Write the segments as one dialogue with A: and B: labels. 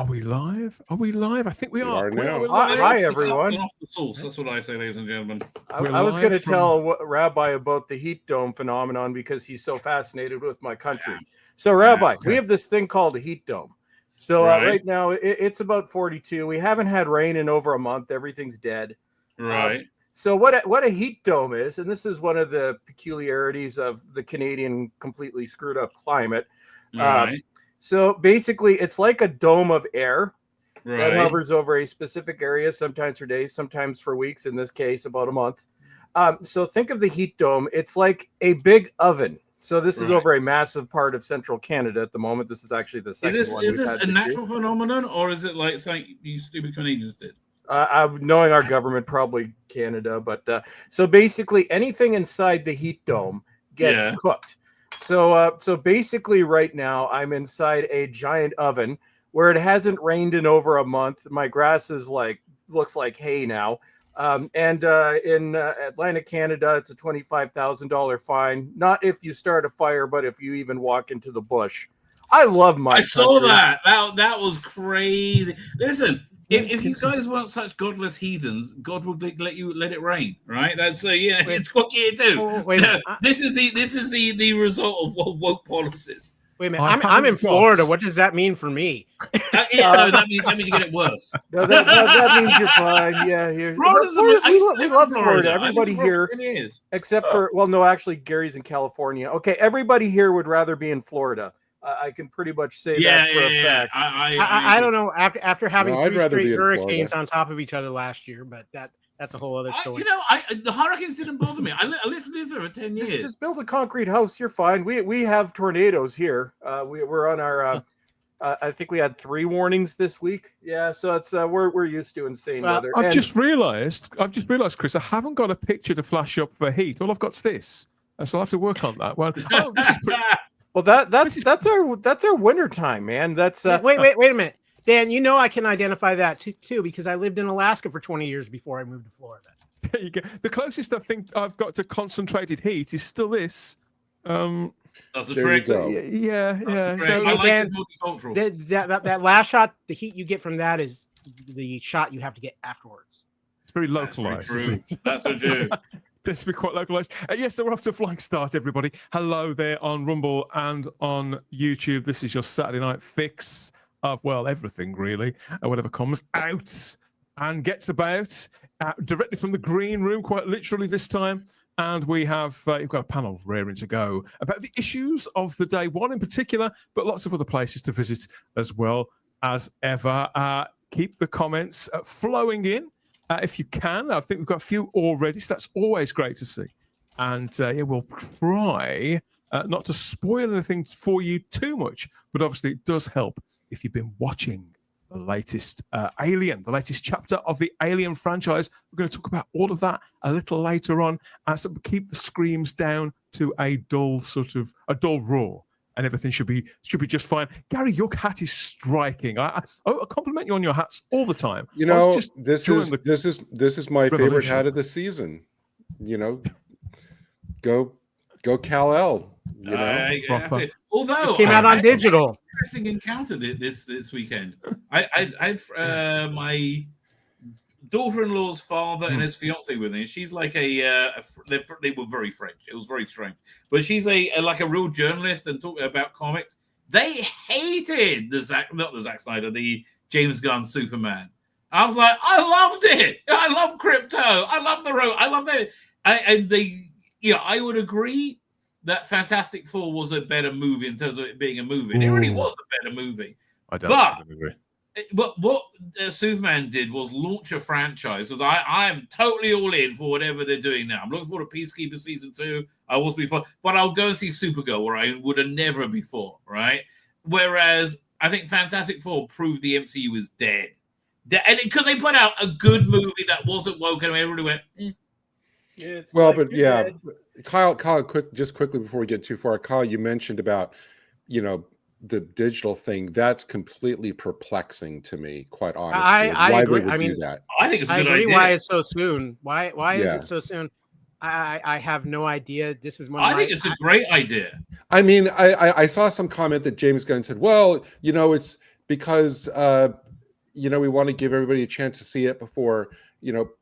A: we live? Are we live? I think we are.
B: Now.
C: Hi, everyone.
D: Off the sauce. That's what I say, ladies and gentlemen.
C: I was going to tell Rabbi about the heat dome phenomenon because he's so fascinated with my country. So, Rabbi, we have this thing called a heat dome. So right now it's about 42. We haven't had rain in over a month. Everything's dead.
D: Right.
C: So what a heat dome is, and this is one of the peculiarities of the Canadian completely screwed up climate.
D: Right.
C: So basically, it's like a dome of air that hovers over a specific area, sometimes for days, sometimes for weeks. In this case, about a month. So think of the heat dome. It's like a big oven. So this is over a massive part of central Canada at the moment. This is actually the second one.
D: Is this a natural phenomenon, or is it like something you stupid Canadians did?
C: Knowing our government, probably Canada. But so basically, anything inside the heat dome gets cooked. So basically, right now, I'm inside a giant oven where it hasn't rained in over a month. My grass is looks like hay now. And in Atlantic Canada, it's a $25,000 fine. Not if you start a fire, but if you even walk into the bush. I love my country.
D: Saw that. That was crazy. Listen, if you guys weren't such godless heathens, God would let it rain, right? That's it's what you do. This is the result of woke policies.
E: Wait a minute, I'm in Florida. What does that mean for me?
D: That means you get it worse.
C: No, that means you're fine. Yeah, here. We love Florida. Everybody here, except for actually, Gary's in California. Okay, everybody here would rather be in Florida. I can pretty much say that for a fact.
E: I don't know. After having 3 straight hurricanes on top of each other last year, but that's a whole other story.
D: The hurricanes didn't bother me. I lived there for 10 years.
C: Just build a concrete house. You're fine. We have tornadoes here. We're on our. I think we had 3 warnings this week. Yeah, so it's we're used to insane weather.
A: I've just realised, Chris, I haven't got a picture to flash up for heat. All I've got's this. So I'll have to work on that. Well, this is pretty.
C: Well, that's our winter time, man. That's
E: wait a minute, Dan. You know I can identify that too because I lived in Alaska for 20 years before I moved to Florida.
A: There you go. The closest I think I've got to concentrated heat is still this.
D: That's a trick.
A: Yeah.
D: So I like it's multicultural.
E: That last shot, the heat you get from that is the shot you have to get afterwards.
A: It's very localized.
D: That's what true.
A: This will be quite localized. Yes, so we're off to a flying start, everybody. Hello there on Rumble and on YouTube. This is your Saturday night fix of, everything really, whatever comes out and gets about directly from the green room, quite literally this time. And we have, you've got a panel raring to go about the issues of the day, one in particular, but lots of other places to visit as well as ever. Keep the comments flowing in. If you can, I think we've got a few already, so that's always great to see. And we'll try not to spoil anything for you too much, but obviously it does help if you've been watching the latest Alien, the latest chapter of the Alien franchise. We're going to talk about all of that a little later on. So keep the screams down to a dull roar. And everything should be just fine. Gary, your hat is striking. I compliment you on your hats all the time.
B: This is my favorite hat of the season. Go Kal-El.
D: Although
E: it came out on digital.
D: Interesting encounter this weekend. I my daughter-in-law's father and his fiance with me. She's like they were very French. It was very strange. But she's like a real journalist and talking about comics. They hated the Zack Snyder, the James Gunn Superman. I was like, I loved it. I love Crypto. I love the road. I love that. I would agree that Fantastic Four was a better movie in terms of it being a movie. And it really was a better movie. I don't agree. But what Superman did was launch a franchise. Because I am totally all in for whatever they're doing now. I'm looking forward to Peacekeeper Season 2. I was before. But I'll go and see Supergirl where I would have never before, right? Whereas I think Fantastic Four proved the MCU was dead. And because they put out a good movie that wasn't woke and everybody went,
B: Kyle, quickly before we get too far, Kyle, you mentioned about, the digital thing. That's completely perplexing to me, quite honestly.
E: I agree.
B: I mean, do that?
D: I think it's a good idea.
E: Why it's so soon. Why is it so soon? I have no idea. This is one.
D: I think it's a great idea.
B: I mean, I saw some comment that James Gunn said, well, it's because we want to give everybody a chance to see it before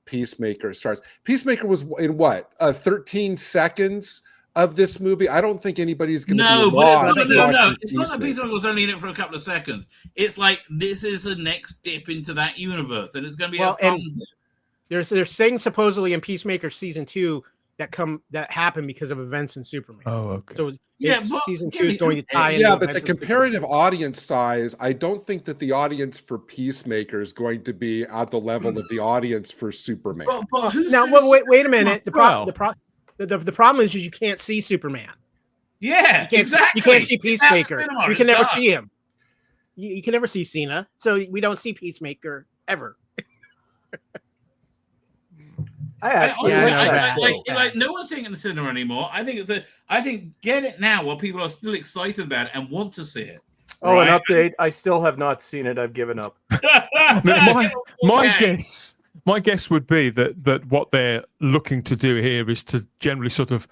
B: Peacemaker starts. Peacemaker was in what 13 seconds of this movie. I don't think anybody's going to be lost.
D: No. It's not that Peacemaker was only in it for a couple of seconds. It's like this is the next dip into that universe, and it's going to be a fun dip.
E: There's things supposedly in Peacemaker season 2 that happen because of events in Superman.
A: Oh, okay.
E: So season 2 is going to tie in.
B: Yeah, but the comparative audience size, I don't think that the audience for Peacemaker is going to be at the level of the audience for Superman.
E: Wait a minute. The problem is you can't see Superman.
D: Yeah, exactly.
E: You can't see Peacemaker. You can never see him. You can never see Cena, so we don't see Peacemaker ever.
D: Like no one's seeing it in the cinema anymore. I think get it now while people are still excited about it and want to see it.
C: Oh, right? An update. I still have not seen it. I've given up.
A: my guess would be that what they're looking to do here is to generally sort of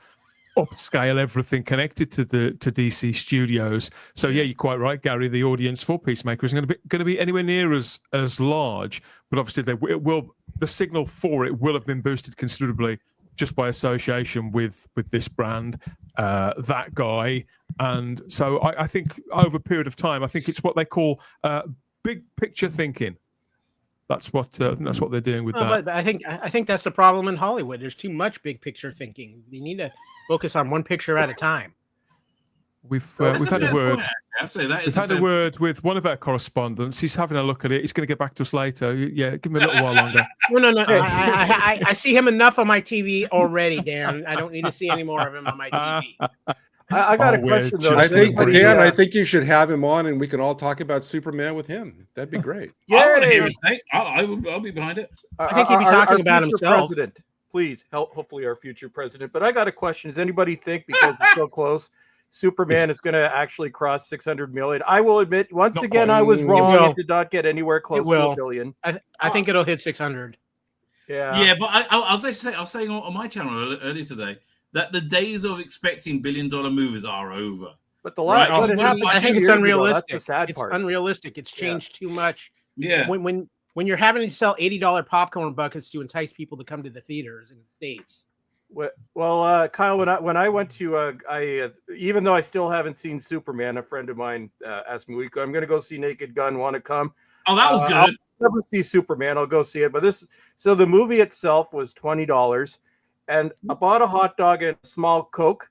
A: upscale everything connected to DC Studios. So yeah, you're quite right, Gary. The audience for Peacemaker isn't going to be anywhere near as large, but obviously the signal for it will have been boosted considerably just by association with this brand, that guy, and so I think over a period of time, I think it's what they call big picture thinking. That's what they're doing with that.
E: But I think that's the problem in Hollywood. There's too much big picture thinking. You need to focus on one picture at a time.
A: We've had a word. We've had a word with one of our correspondents. He's having a look at it. He's going to get back to us later. Yeah, give him a little while longer.
E: No. I see him enough on my TV already, Dan. I don't need to see any more of him on my TV.
C: I got a question though.
B: I think you should have him on, and we can all talk about Superman with him. That'd be great.
D: Yeah, I'll be behind it.
E: I think he'd be talking about himself.
C: President, please help. Hopefully, our future president. But I got a question. Does anybody think because it's so close, Superman is going to actually cross 600 million? I will admit, once again, I was wrong. It did not get anywhere close to $1 billion.
E: I think it'll hit 600.
D: Yeah, but I was saying on my channel earlier today that the days of expecting $1 billion movies are over.
C: But I think it's
E: unrealistic.
C: That's the sad part.
E: It's unrealistic. It's changed too much.
D: Yeah.
E: When you're having to sell $80 popcorn buckets to entice people to come to the theaters in the States.
C: Well, Kyle, when I went to, even though I still haven't seen Superman, a friend of mine asked me, I'm going to go see Naked Gun. Want to come?
D: Oh, that was good.
C: I'll never see Superman. I'll go see it. But so the movie itself was $20. And I bought a hot dog and a small Coke,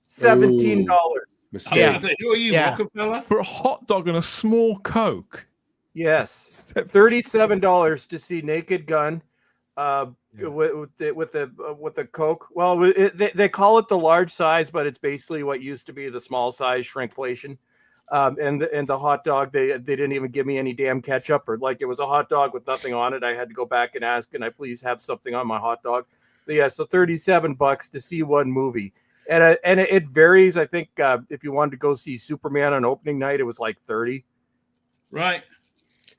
C: $17.
B: Mistake.
D: Who are you, Rockefeller?
A: For a hot dog and a small Coke?
C: Yes. $37 to see Naked Gun with the Coke. Well, they call it the large size, but it's basically what used to be the small size shrinkflation. And the hot dog, they didn't even give me any damn ketchup, or like it was a hot dog with nothing on it. I had to go back and ask, can I please have something on my hot dog? But yeah, so $37 to see one movie, and it varies. I think if you wanted to go see Superman on opening night, it was like $30.
D: Right.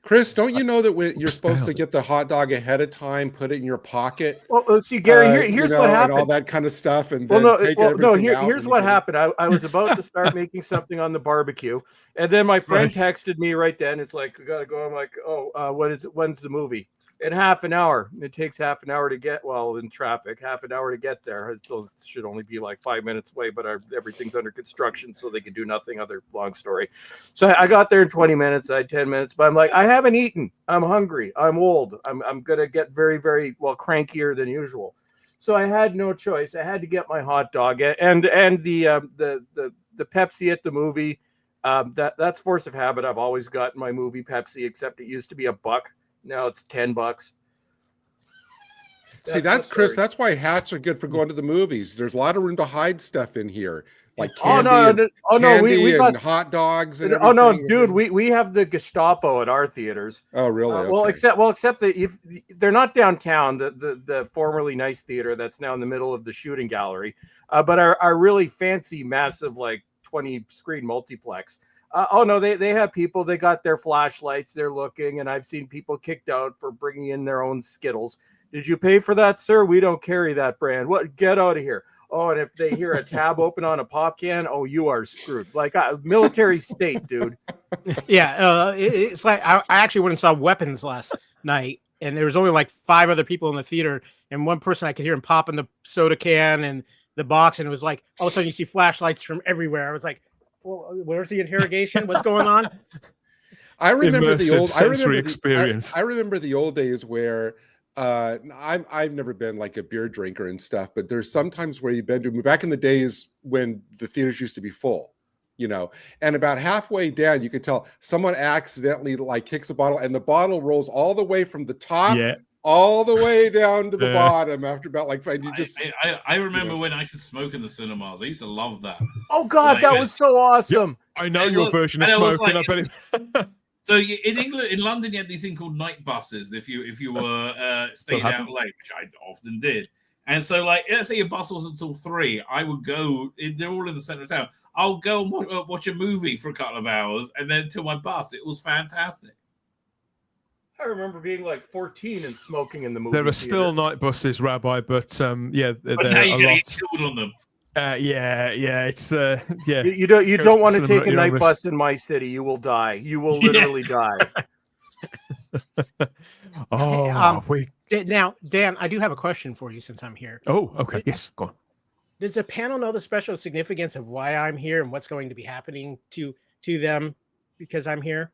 B: Chris, don't you know that when you're supposed to get the hot dog ahead of time, put it in your pocket?
C: Well, see, Gary, here's what happened.
B: And all that kind of stuff. And
C: here's what happened. I was about to start making something on the barbecue, and then my friend texted me right then. It's like, we got to go. I'm like, when's the movie? In half an hour. It takes half an hour to get, in traffic, half an hour to get there. So it should only be like 5 minutes away, but everything's under construction, so they can do nothing. Other long story. So I got there in 20 minutes. I had 10 minutes, but I'm like, I haven't eaten. I'm hungry. I'm old. I'm going to get very, very, crankier than usual. So I had no choice. I had to get my hot dog and the Pepsi at the movie. That's force of habit. I've always gotten my movie Pepsi, except it used to be $1. Now it's $10.
B: See, that's Chris. That's why hats are good for going to the movies. There's a lot of room to hide stuff in here, like candy. We got hot dogs. And
C: dude, we have the Gestapo at our theaters.
B: Oh, really?
C: Okay. Except that if they're not downtown, the formerly nice theater that's now in the middle of the shooting gallery, but our really fancy, massive, like 20 screen multiplex. They have people, they got their flashlights, they're looking, and I've seen people kicked out for bringing in their own Skittles. Did you pay for that, sir? We don't carry that brand. What? Get out of here. Oh, and if they hear a tab open on a pop can, oh, you are screwed. Like a military state, dude.
E: Yeah, it's like I actually went and saw Weapons last night, and there was only like 5 other people in the theater, and one person I could hear him popping the soda can and the box, and it was like all of a sudden you see flashlights from everywhere. I was like, well, where's the interrogation? What's going on?
B: I remember the old
A: sensory experience.
B: I remember the old days where I've never been like a beer drinker and stuff, but there's sometimes where you've been to back in the days when the theaters used to be full, you know, and about halfway down you could tell someone accidentally like kicks a bottle and the bottle rolls all the way from the top all the way down to the bottom after about like
D: I remember when I could smoke in the cinemas. I used to love that.
C: Oh God, that was so awesome.
A: Yeah, I know your version of smoking. I bet.
D: So in England, in London, you had these thing called night buses. If you were stayed out late, which I often did, and so like let's say your bus was until 3, I would go. They're all in the center of town. I'll go and watch a movie for a couple of hours, and then to my bus. It was fantastic.
C: I remember being like 14 and smoking in the movie.
A: There are still night buses, Rabbi, but yeah,
D: but now you're going to get killed on them.
A: It's yeah.
C: You don't want to take a night bus in my city. You will die. You will literally die.
E: Now, Dan, I do have a question for you since I'm here.
A: Oh, okay. Yes, go on.
E: Does the panel know the special significance of why I'm here and what's going to be happening to them because I'm here?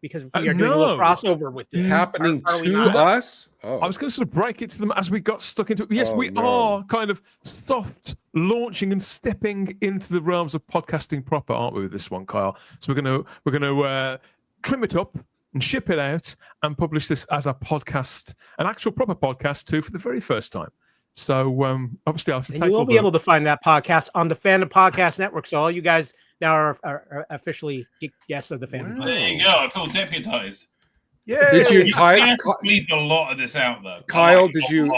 E: Because we are doing a little crossover with this.
B: Happening to us? Oh.
A: I was going to sort of break it to them as we got stuck into it. Yes, we are kind of soft launching and stepping into the realms of podcasting proper, aren't we, with this one, Kyle? So we're going to trim it up and ship it out and publish this as a podcast, an actual proper podcast too, for the very first time. So obviously, you
E: won't be able to find that podcast on the Fandom Podcast Network. So all you guys now are officially guests of the Fandom.
D: Wow. There you go. I feel deputized.
C: Yeah.
B: Did you
D: leave a lot of this out though?
B: Kyle, did you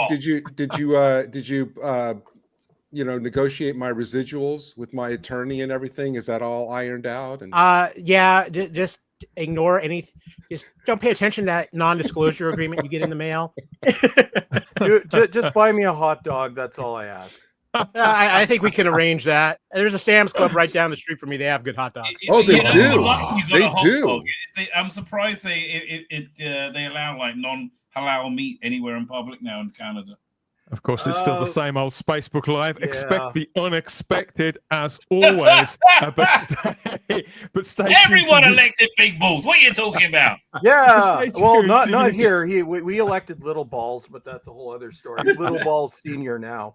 B: negotiate my residuals with my attorney and everything? Is that all ironed out? And
E: yeah, just ignore anything. Just don't pay attention to that non-disclosure agreement you get in the mail.
C: Just buy me a hot dog. That's all I ask.
E: I think we can arrange that. There's a Sam's Club right down the street from me. They have good hot dogs.
B: Oh, they do. They do.
D: I'm surprised they allow like non-halal meat anywhere in public now in Canada.
A: Of course, it's still the same old Spacebook Live. Yeah. Expect the unexpected as always. but stay
D: Everyone elected big balls. What are you talking about?
C: Yeah. Well, not here. We elected Little Balls, but that's a whole other story. Little Balls Senior now.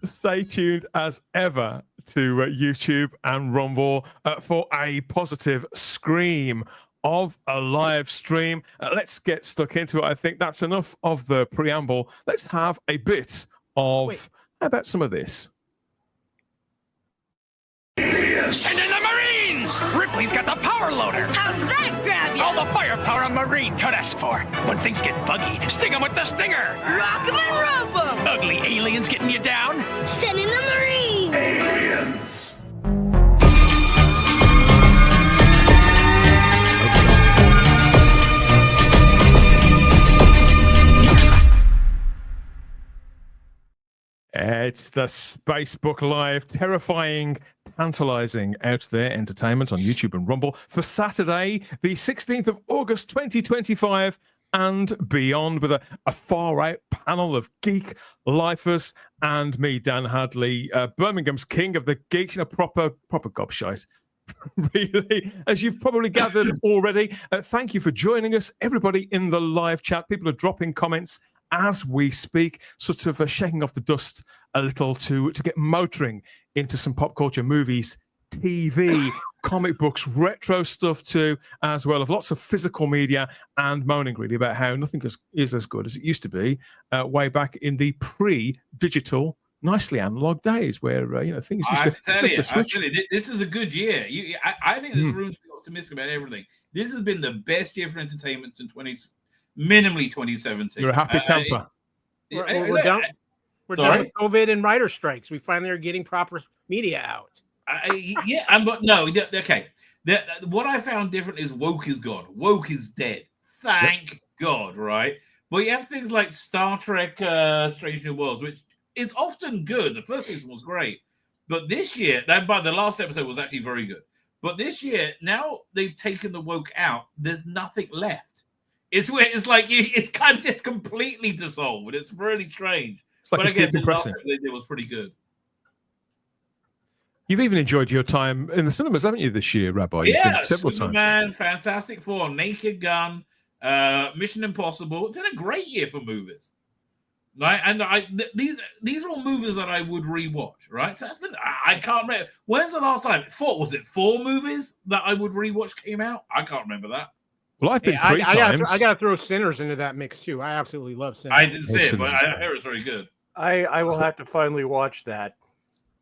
A: Stay tuned as ever to YouTube and Rumble for a positive scream of a live stream. Let's get stuck into it. I think that's enough of the preamble. Let's have a bit of how about some of this?
F: Send in the Marines! Ripley's got the power loader.
G: How's that grab you?
F: All the firepower a Marine could ask for. When things get buggy, sting them with the stinger.
G: Rock 'em and rope 'em.
F: Ugly aliens getting you down.
G: Send in the Marines.
F: Aliens.
A: It's the Spacebook Live, terrifying, tantalizing out there entertainment on YouTube and Rumble for Saturday, the 16th of August, 2025 and beyond, with a far-out panel of geek lifers and me, Dan Hadley, Birmingham's king of the geeks, a proper gobshite. Really, as you've probably gathered already. Thank you for joining us, everybody in the live chat. People are dropping comments as we speak, sort of shaking off the dust a little to get motoring into some pop culture, movies, TV, comic books, retro stuff too, as well as lots of physical media, and moaning really about how nothing is as good as it used to be
D: way back in the pre-digital, nicely analog days where things used to switch. This is a good year. I think there's room to be optimistic about everything. This has been the best year for entertainment in minimally 2017.
A: You're a happy camper.
E: We're done with COVID and writer strikes. We finally are getting proper media out.
D: Okay. What I found different is woke is gone. Woke is dead. Thank God, right? But you have things like Star Trek Strange New Worlds, which it's often good. The first season was great, but this year, by the last episode was actually very good. But this year, now they've taken the woke out. There's nothing left. It's where it's like it's kind of just completely dissolved. It's really strange.
A: It's like
D: but again, the
A: depressing.
D: last episode they did was pretty good.
A: You've even enjoyed your time in the cinemas, haven't you, this year, Rabbi? You've
D: Yeah,
A: been several
D: Superman,
A: times.
D: Fantastic Four, Naked Gun, Mission Impossible. It's been a great year for movies. Right, and these are all movies that I would rewatch. Right, so that's been I can't remember when's the last time. Was it 4 movies that I would rewatch came out? I can't remember that.
A: Well, I've been 3 times.
E: I got to throw Sinners into that mix too. I absolutely love Sinners.
D: I didn't see it, but I hear it's very good.
C: I will have to finally watch that.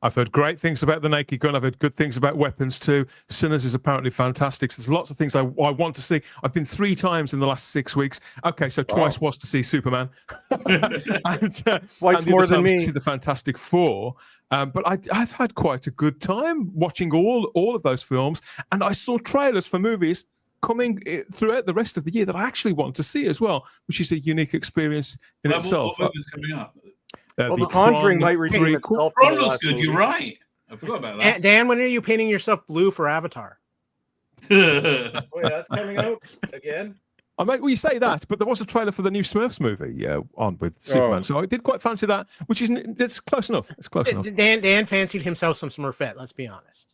A: I've heard great things about The Naked Gun. I've heard good things about Weapons too. Sinners is apparently fantastic. So there's lots of things I want to see. I've been 3 times in the last 6 weeks. Okay, so twice was to see Superman. and,
C: Twice
A: and
C: more than me.
A: To see the Fantastic Four. But I've had quite a good time watching all of those films. And I saw trailers for movies coming throughout the rest of the year that I actually want to see as well, which is a unique experience in itself.
D: What movies coming up?
C: Well, The Conjuring might redeem itself.
D: Tron looks good. You're right. I forgot about that.
E: Dan, when are you painting yourself blue for Avatar?
C: Wait, that's coming out again?
A: Well, you say that, but there was a trailer for the new Smurfs movie on with Superman, so I did quite fancy that. It's close enough. It's close enough.
E: Dan fancied himself some Smurfette. Let's be honest.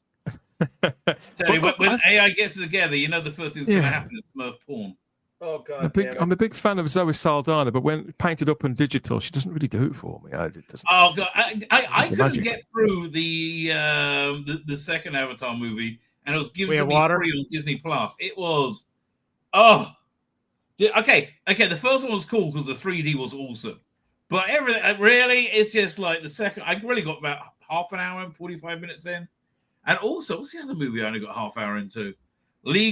D: Tell you, when AI gets together, you know the first thing that's going to happen is Smurf porn.
C: Oh God!
A: I'm a big fan of Zoe Saldana, but when painted up and digital, she doesn't really do it for me.
D: Oh God! I couldn't get through the second Avatar movie, and it was given to me free on Disney Plus. It was okay. The first one was cool because the 3D was awesome, but everything really it's just like the second. I really got about half an hour and 45 minutes in, and also what's the other movie I only got half hour into? The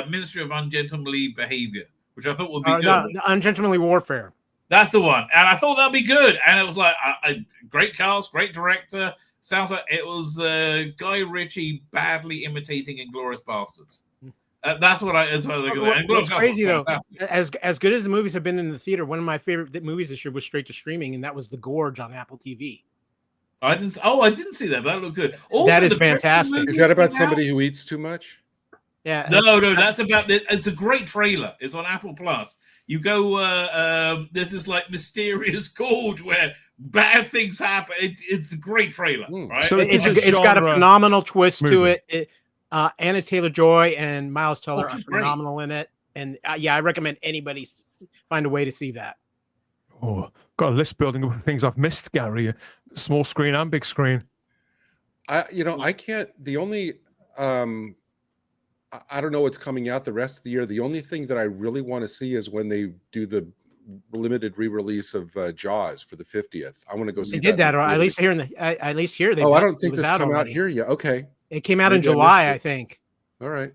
D: Ministry of Ungentlemanly Behavior, which I thought would be good.
E: No, Ungentlemanly Warfare.
D: That's the one, and I thought that'd be good. And it was like a great cast, great director. Sounds like it was Guy Ritchie badly imitating Inglourious Bastards. That's what I. That's what I think of that.
E: What's crazy though, as good as the movies have been in the theater, one of my favorite movies this year was straight to streaming, and that was The Gorge on Apple TV.
D: I didn't see that. That looked good. Also,
E: that is fantastic.
B: Is that about somebody who eats too much?
E: Yeah.
D: No. That's about. It's a great trailer. It's on Apple Plus. You go. There's this like mysterious gorge where bad things happen. It's a great trailer. Right.
A: So
E: it's got a phenomenal twist to it. Anna Taylor-Joy and Miles Teller are phenomenal in it, and I recommend anybody find a way to see that.
A: Oh, got a list building up of things I've missed, Gary. Small screen and big screen.
B: I can't. The only I don't know what's coming out the rest of the year. The only thing that I really want to see is when they do the limited re-release of Jaws for the 50th. I want to go see.
E: They did that, or at least here they.
B: I don't think that's come out here yet. Okay,
E: it came out in July, I think.
B: All right.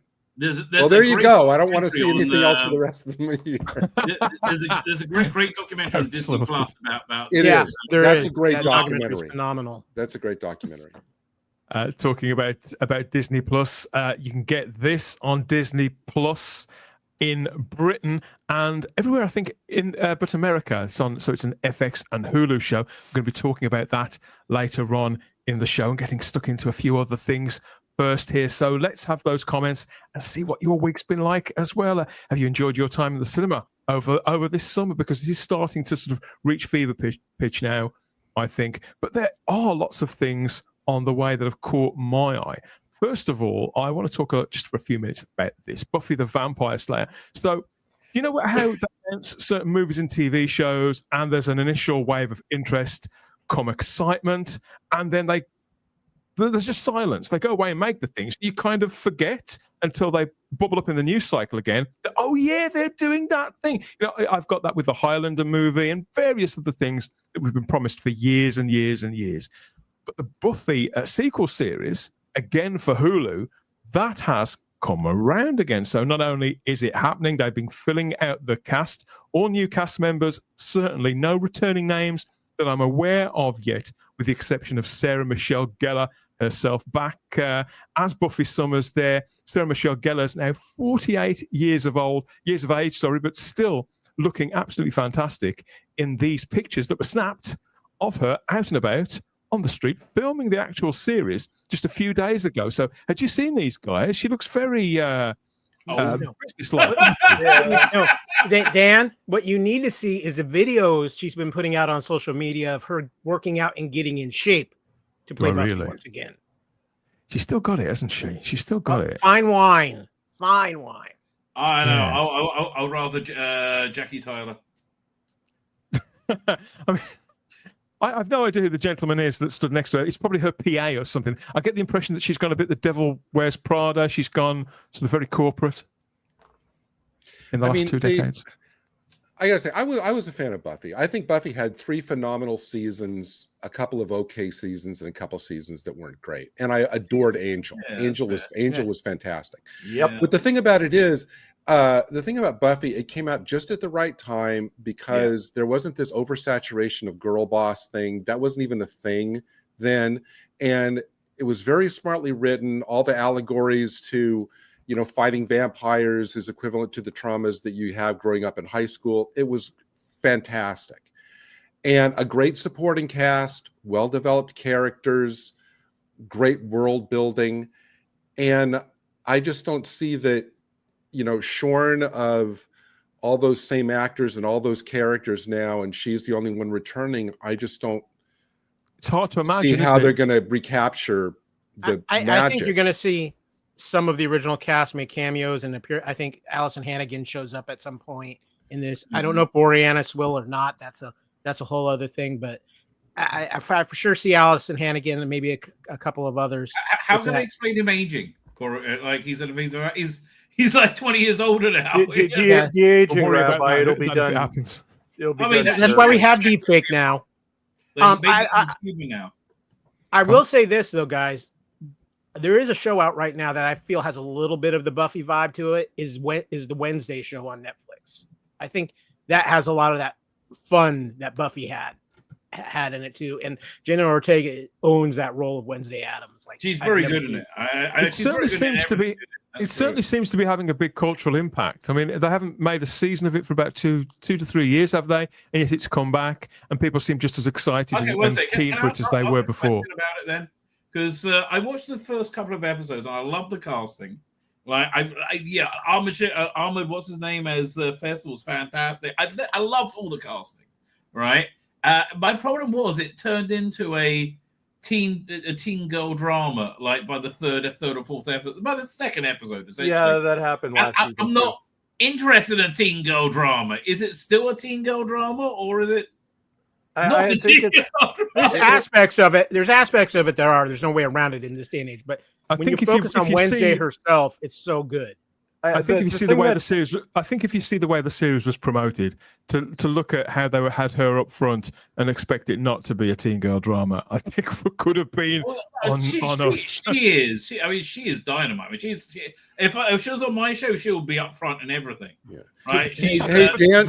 D: Well,
B: there you go. I don't want to see anything else for the rest of the year.
D: There's a great documentary on Disney Plus about
B: it.
E: Yeah,
B: is. That's a great documentary.
E: Phenomenal.
B: That's a great documentary.
A: Talking about Disney Plus, you can get this on Disney Plus in Britain and everywhere, I think, in but America. It's on, so it's an FX and Hulu show. We're going to be talking about that later on in the show and getting stuck into a few other things first here. So let's have those comments and see what your week's been like as well. Have you enjoyed your time in the cinema over this summer? Because this is starting to sort of reach fever pitch now, I think. But there are lots of things on the way that have caught my eye. First of all, I want to talk just for a few minutes about this, Buffy the Vampire Slayer. So, you know how they announce certain movies and TV shows, and there's an initial wave of interest, come excitement, and then there's just silence. They go away and make the things. You kind of forget until they bubble up in the news cycle again. Oh yeah, they're doing that thing. I've got that with the Highlander movie and various other things that we've been promised for years and years and years. But the Buffy sequel series, again for Hulu, that has come around again. So not only is it happening, they've been filling out the cast, all new cast members, certainly no returning names that I'm aware of yet, with the exception of Sarah Michelle Gellar herself back as Buffy Summers there. Sarah Michelle Gellar is now 48 years of age, but still looking absolutely fantastic in these pictures that were snapped of her out and about on the street filming the actual series just a few days ago. So had you seen these guys? She looks very business-like.
E: No, Dan, what you need to see is the videos she's been putting out on social media of her working out and getting in shape to play Buffy once again.
A: She's still got it, hasn't she? She's still got it.
E: Fine wine. Fine wine.
D: I know.
A: Yeah.
D: I'll rather Jackie Tyler.
A: I mean, I've no idea who the gentleman is that stood next to her. It's probably her PA or something. I get the impression that she's gone a bit the Devil Wears Prada. She's gone sort of very corporate in the last 2 decades.
B: I gotta say, I was a fan of Buffy. I think Buffy had 3 phenomenal seasons, a couple of okay seasons, and a couple seasons that weren't great. And I adored Angel.
D: Yeah,
B: Angel was fantastic.
C: Yep.
B: But the thing about it is, the thing about Buffy, it came out just at the right time because there wasn't this oversaturation of girl boss thing. That wasn't even a thing then. And it was very smartly written. All the allegories to, fighting vampires is equivalent to the traumas that you have growing up in high school. It was fantastic. And a great supporting cast, well-developed characters, great world building. And I just don't see that, shorn of all those same actors and all those characters now, and she's the only one returning. I just don't.
A: It's hard to imagine
B: see how they're going to recapture the magic.
E: I think you're going to see some of the original cast make cameos and appear. I think Allison Hannigan shows up at some point in this. I don't know if Boreanaz will or not. That's a whole other thing. But I for sure see Allison Hannigan and maybe a couple of others.
D: How can they explain him aging? Or like he's like 20 years older now.
C: The aging, Rabbi, it'll be done.
A: Happens.
C: It'll be done.
E: That's why we have deepfake now. I will say this though, guys. There is a show out right now that I feel has a little bit of the Buffy vibe to it. Is the Wednesday show on Netflix? I think that has a lot of that fun that Buffy had in it too. And Jenna Ortega owns that role of Wednesday Addams. Like
D: she's very good in it.
A: It certainly seems to be. It certainly seems to be having a big cultural impact. I mean, they haven't made a season of it for about two to 3 years, have they? And yet it's come back, and people seem just as excited and keen for it as they were before.
D: About it then, because I watched the first couple of episodes and I love the casting. Like, Ahmed, what's his name as Fess was fantastic. I loved all the casting, right? My problem was it turned into a teen girl drama, like by the third or fourth episode, by the second episode, essentially.
C: Yeah, that happened last week.
D: I'm not interested in a teen girl drama. Is it still a teen girl drama, or is it not the teen girl drama?
E: There's aspects of it. There's no way around it in this day and age. But when you focus on Wednesday herself, it's so good.
A: I think if you see the way the series, I think if you see the way the series was promoted, to look at how they had her up front and expect it not to be a teen girl drama, I think could have been on us.
D: She is dynamite. I mean, if she was on my show, she'll be up front and everything. Yeah. Right?
A: Dan,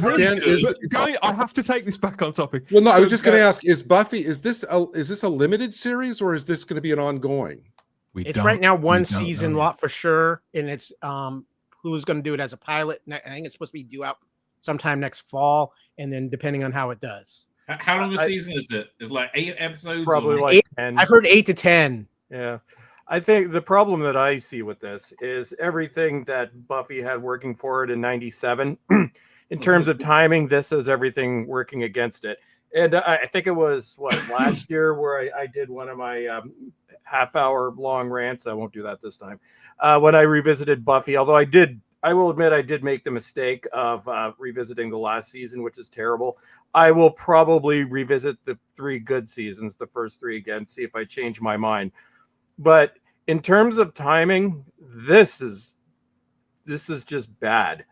A: I have to take this back on topic.
B: Well, no, I was just going to ask: Is Buffy? Is this a limited series, or is this going to be an ongoing?
E: It's right now one season lot for sure, and it's Hulu's going to do it as a pilot. I think it's supposed to be due out sometime next fall, and then depending on how it does.
D: How long a season is it? It's like 8 episodes?
C: Probably like 10.
E: I've heard 8 to 10.
C: Yeah. I think the problem that I see with this is everything that Buffy had working for it in 97. In terms of timing, this is everything working against it. And I think it was, last year where I did one of my half-hour long rants. I won't do that this time. When I revisited Buffy, although I will admit I did make the mistake of revisiting the last season, which is terrible. I will probably revisit the 3 good seasons, the first 3 again, see if I change my mind. But in terms of timing, this is just bad.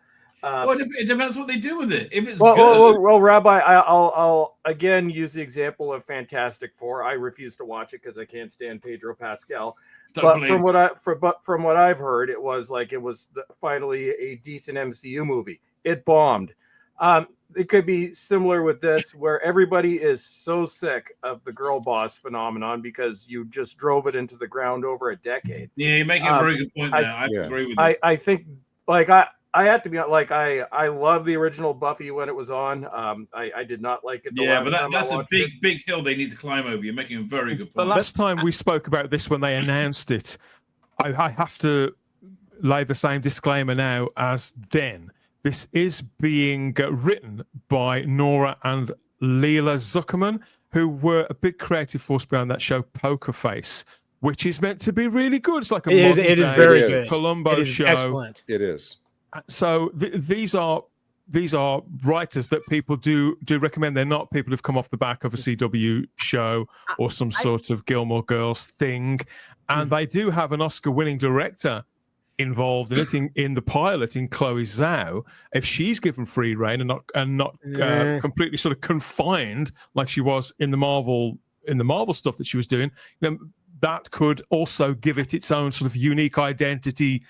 D: It depends what they do with it. If it's
C: good. Well, Rabbi, I'll again use the example of Fantastic Four. I refuse to watch it because I can't stand Pedro Pascal. But from what I've heard, it was finally a decent MCU movie. It bombed. It could be similar with this, where everybody is so sick of the girl boss phenomenon because you just drove it into the ground over a decade.
D: Yeah, you're making a very good point there. I agree with you.
C: I think I had to be like I love the original Buffy when it was on. I did not like it.
D: Yeah, but that's a big hill they need to climb over. You're making a very good point.
A: The last time we spoke about this when they announced it, I have to lay the same disclaimer now as then. This is being written by Nora and Leela Zuckerman, who were a big creative force behind that show Poker Face, which is meant to be really good. It's like a
E: it is very good.
A: Columbo show.
E: Excellent.
B: It is.
A: So these are writers that people do recommend. They're not people who've come off the back of a CW show or some sort of Gilmore Girls thing, and they do have an Oscar-winning director involved in it in the pilot in Chloe Zhao. If she's given free rein and not completely sort of confined like she was in the Marvel stuff that she was doing, that could also give it its own sort of unique identity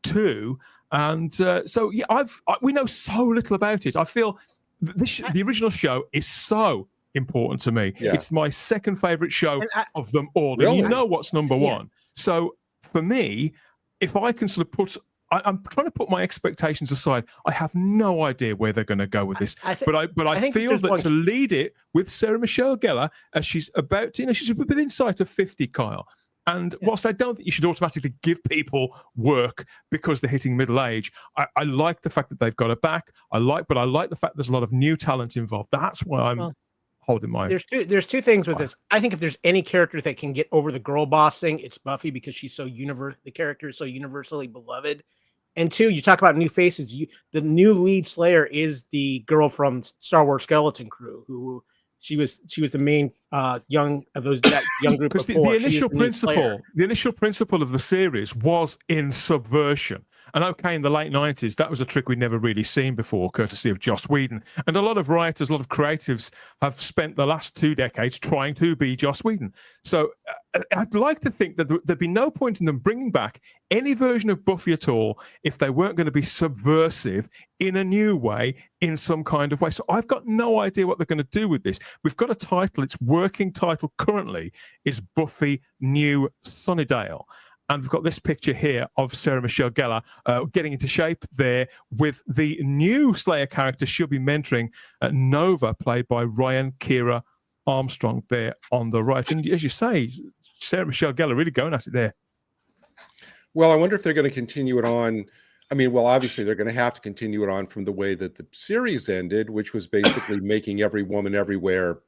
A: too. And so yeah, we know so little about it. I feel the original show is so important to me. Yeah. It's my second favorite show of them all. Really? And you know what's number one. So for me, if I can sort of I'm trying to put my expectations aside. I have no idea where they're going to go with this, but I feel that to lead it with Sarah Michelle Gellar as she's about to, she's within sight of 50, Kyle. And whilst I don't think you should automatically give people work because they're hitting middle age, I like the fact that they've got her back. But I like the fact there's a lot of new talent involved. That's why I'm holding my.
E: There's two things with this. I think if there's any character that can get over the girl boss thing, it's Buffy, because she's so the character is so universally beloved. And two, you talk about new faces. The new lead Slayer is the girl from Star Wars Skeleton Crew, who. She was the main that young group of four.
A: The initial principle of the series was in subversion. And okay, in the late 90s, that was a trick we'd never really seen before, courtesy of Joss Whedon. And a lot of writers, a lot of creatives have spent the last 2 decades trying to be Joss Whedon. So I'd like to think that there'd be no point in them bringing back any version of Buffy at all if they weren't going to be subversive in a new way, in some kind of way. So I've got no idea what they're going to do with this. We've got a title. Its working title currently is Buffy New Sunnydale. And we've got this picture here of Sarah Michelle Gellar getting into shape there with the new Slayer character she'll be mentoring, Nova, played by Ryan Kira Armstrong there on the right. And as you say, Sarah Michelle Gellar really going at it there.
B: Well, I wonder if they're going to continue it on. I mean, well, obviously they're going to have to continue it on from the way that the series ended, which was basically making every woman everywhere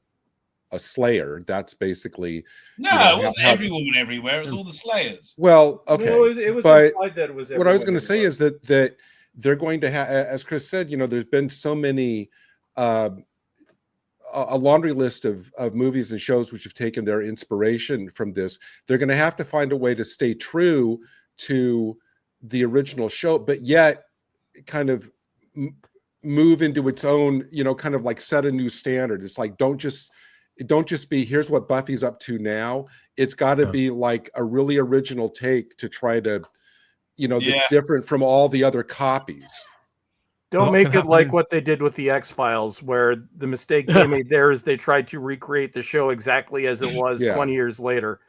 B: a Slayer. That's basically
D: it wasn't every woman everywhere. It was all the Slayers.
B: Well, okay,
C: no, it was
B: but
C: that it was
B: what I was going to say is that they're going to have, as Chris said, there's been so many a laundry list of movies and shows which have taken their inspiration from this. They're going to have to find a way to stay true to the original show, but yet kind of move into its own, kind of like set a new standard. It's like, don't just be, here's what Buffy's up to now. It's got to be like a really original take to try to, that's different from all the other copies.
C: Don't make it like what they did with the X-Files, where the mistake they made there is they tried to recreate the show exactly as it was 20 years later.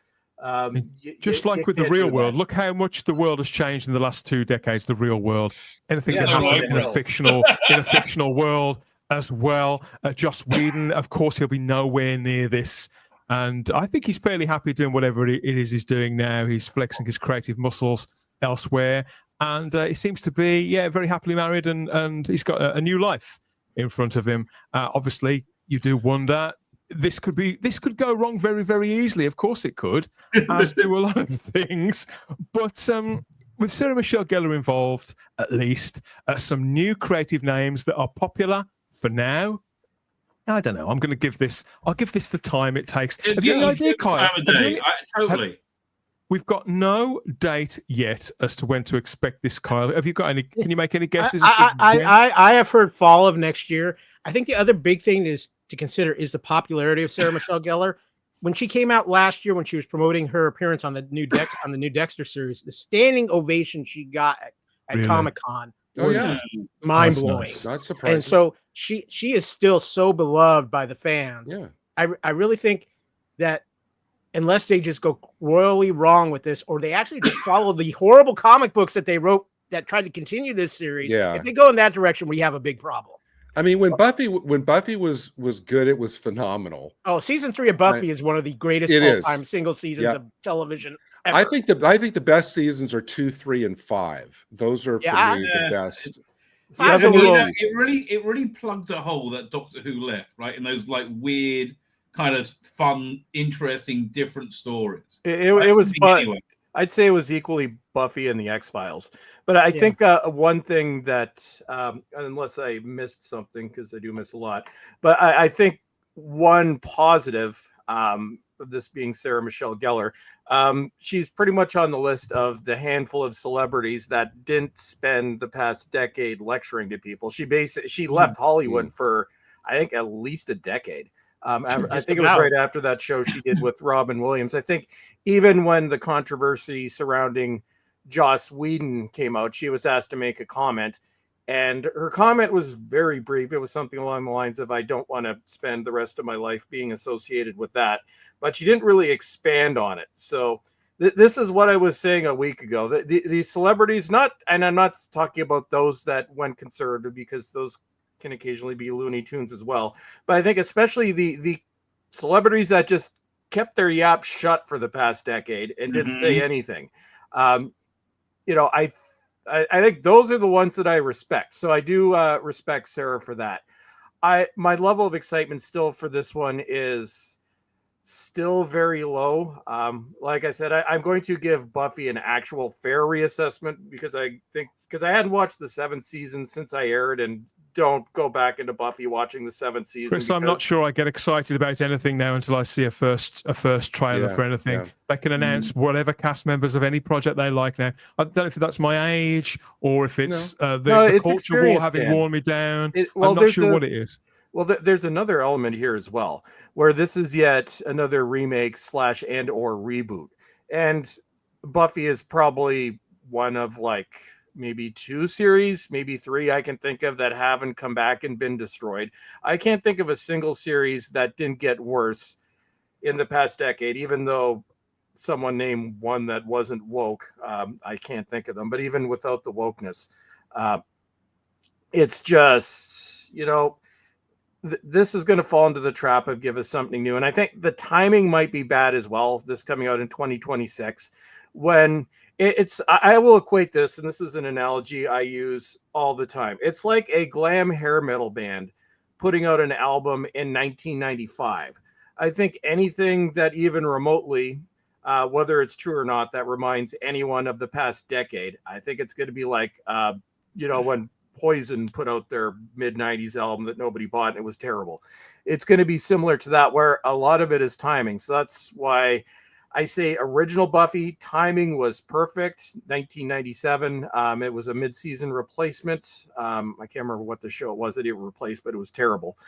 A: Just like with the real world, look how much the world has changed in the last 2 decades. The real world, anything can happen in a fictional world as well. Joss Whedon, of course, he'll be nowhere near this, and I think he's fairly happy doing whatever it is he's doing now. He's flexing his creative muscles elsewhere, and he seems to be very happily married, and he's got a new life in front of him. Obviously, you do wonder. This could go wrong very, very easily. Of course it could, as do a lot of things. But with Sarah Michelle Gellar involved, at least, some new creative names that are popular for now. I don't know. I'll give this the time it takes. Have you any idea, Kyle?
D: Totally.
A: We've got no date yet as to when to expect this, Kyle. Have you got any? Can you make any guesses?
E: I have heard fall of next year. I think the other big thing to consider is the popularity of Sarah Michelle Gellar. When she came out last year, when she was promoting her appearance on the new Dexter series, the standing ovation she got at Comic-Con was mind blowing.
B: Nice. Not surprising.
E: And so she is still so beloved by the fans.
B: Yeah.
E: I really think that unless they just go royally wrong with this, or they actually just follow the horrible comic books that they wrote that tried to continue this series.
B: Yeah.
E: If they go in that direction, we have a big problem.
B: I mean, when Buffy was good, it was phenomenal.
E: Oh, season 3 of Buffy is one of the greatest
B: It is.
E: all-time single seasons
B: Yep.
E: of television ever.
B: I think the best seasons are 2, 3, and 5. Those are for me the best.
D: It really plugged a hole that Doctor Who left, right? In those like weird, kind of fun, interesting, different stories.
C: It was fun. Anyway. I'd say it was equally Buffy and the X-Files. But I think one thing that, unless I missed something, because I do miss a lot, but I think one positive of this being Sarah Michelle Gellar, she's pretty much on the list of the handful of celebrities that didn't spend the past decade lecturing to people. She left Hollywood for, I think, at least a decade. I think it was right after that show she did with Robin Williams. I think even when the controversy surrounding Joss Whedon came out, she was asked to make a comment, and her comment was very brief. It was something along the lines of, I don't want to spend the rest of my life being associated with that, but she didn't really expand on it. So this is what I was saying a week ago. These celebrities, and I'm not talking about those that went conservative, because those can occasionally be Looney Tunes as well. But I think especially the celebrities that just kept their yap shut for the past decade and didn't say anything. I think those are the ones that I respect. So I do respect Sarah for that. My level of excitement still for this one is still very low. Like I said, I'm going to give Buffy an actual fair reassessment, because I hadn't watched the 7th season since I aired, and don't go back into Buffy watching the 7th season.
A: Chris, I'm not sure I get excited about anything now until I see a first trailer for anything. Yeah. They can announce whatever cast members of any project they like now. I don't know if that's my age or if it's the culture war having worn me down. I'm not sure what it is.
C: Well, there's another element here as well, where this is yet another remake / and or reboot. And Buffy is probably one of like maybe 2 series, maybe 3 I can think of that haven't come back and been destroyed. I can't think of a single series that didn't get worse in the past decade, even though someone named one that wasn't woke. I can't think of them, but even without the wokeness, it's just, this is going to fall into the trap of give us something new. And I think the timing might be bad as well, this coming out in 2026, when I will equate this, and this is an analogy I use all the time. It's like a glam hair metal band putting out an album in 1995. I think anything that even remotely, whether it's true or not, that reminds anyone of the past decade, I think it's going to be like, when Poison put out their mid-90s album that nobody bought and it was terrible. It's going to be similar to that, where a lot of it is timing. So that's why I say original Buffy timing was perfect. 1997. It was a mid-season replacement. I can't remember what the show it was that it replaced, but it was terrible.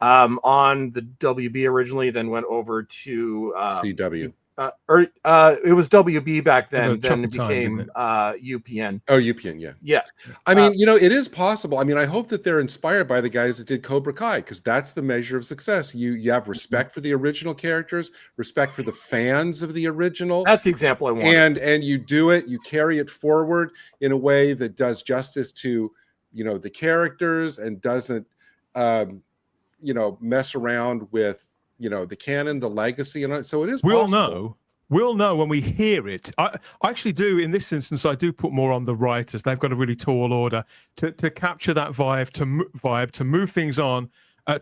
C: On the WB originally, then went over to
B: CW.
C: It was WB back then. Then it became UPN.
B: Oh, UPN, yeah. I mean, it is possible. I mean, I hope that they're inspired by the guys that did Cobra Kai, because that's the measure of success. You have respect for the original characters, respect for the fans of the original.
C: That's the example I want.
B: And you do it. You carry it forward in a way that does justice to the characters and doesn't mess around with the canon, the legacy, and so it is possible.
A: We'll know when we hear it. I actually do, in this instance, I do put more on the writers. They've got a really tall order to capture that vibe, to move things on,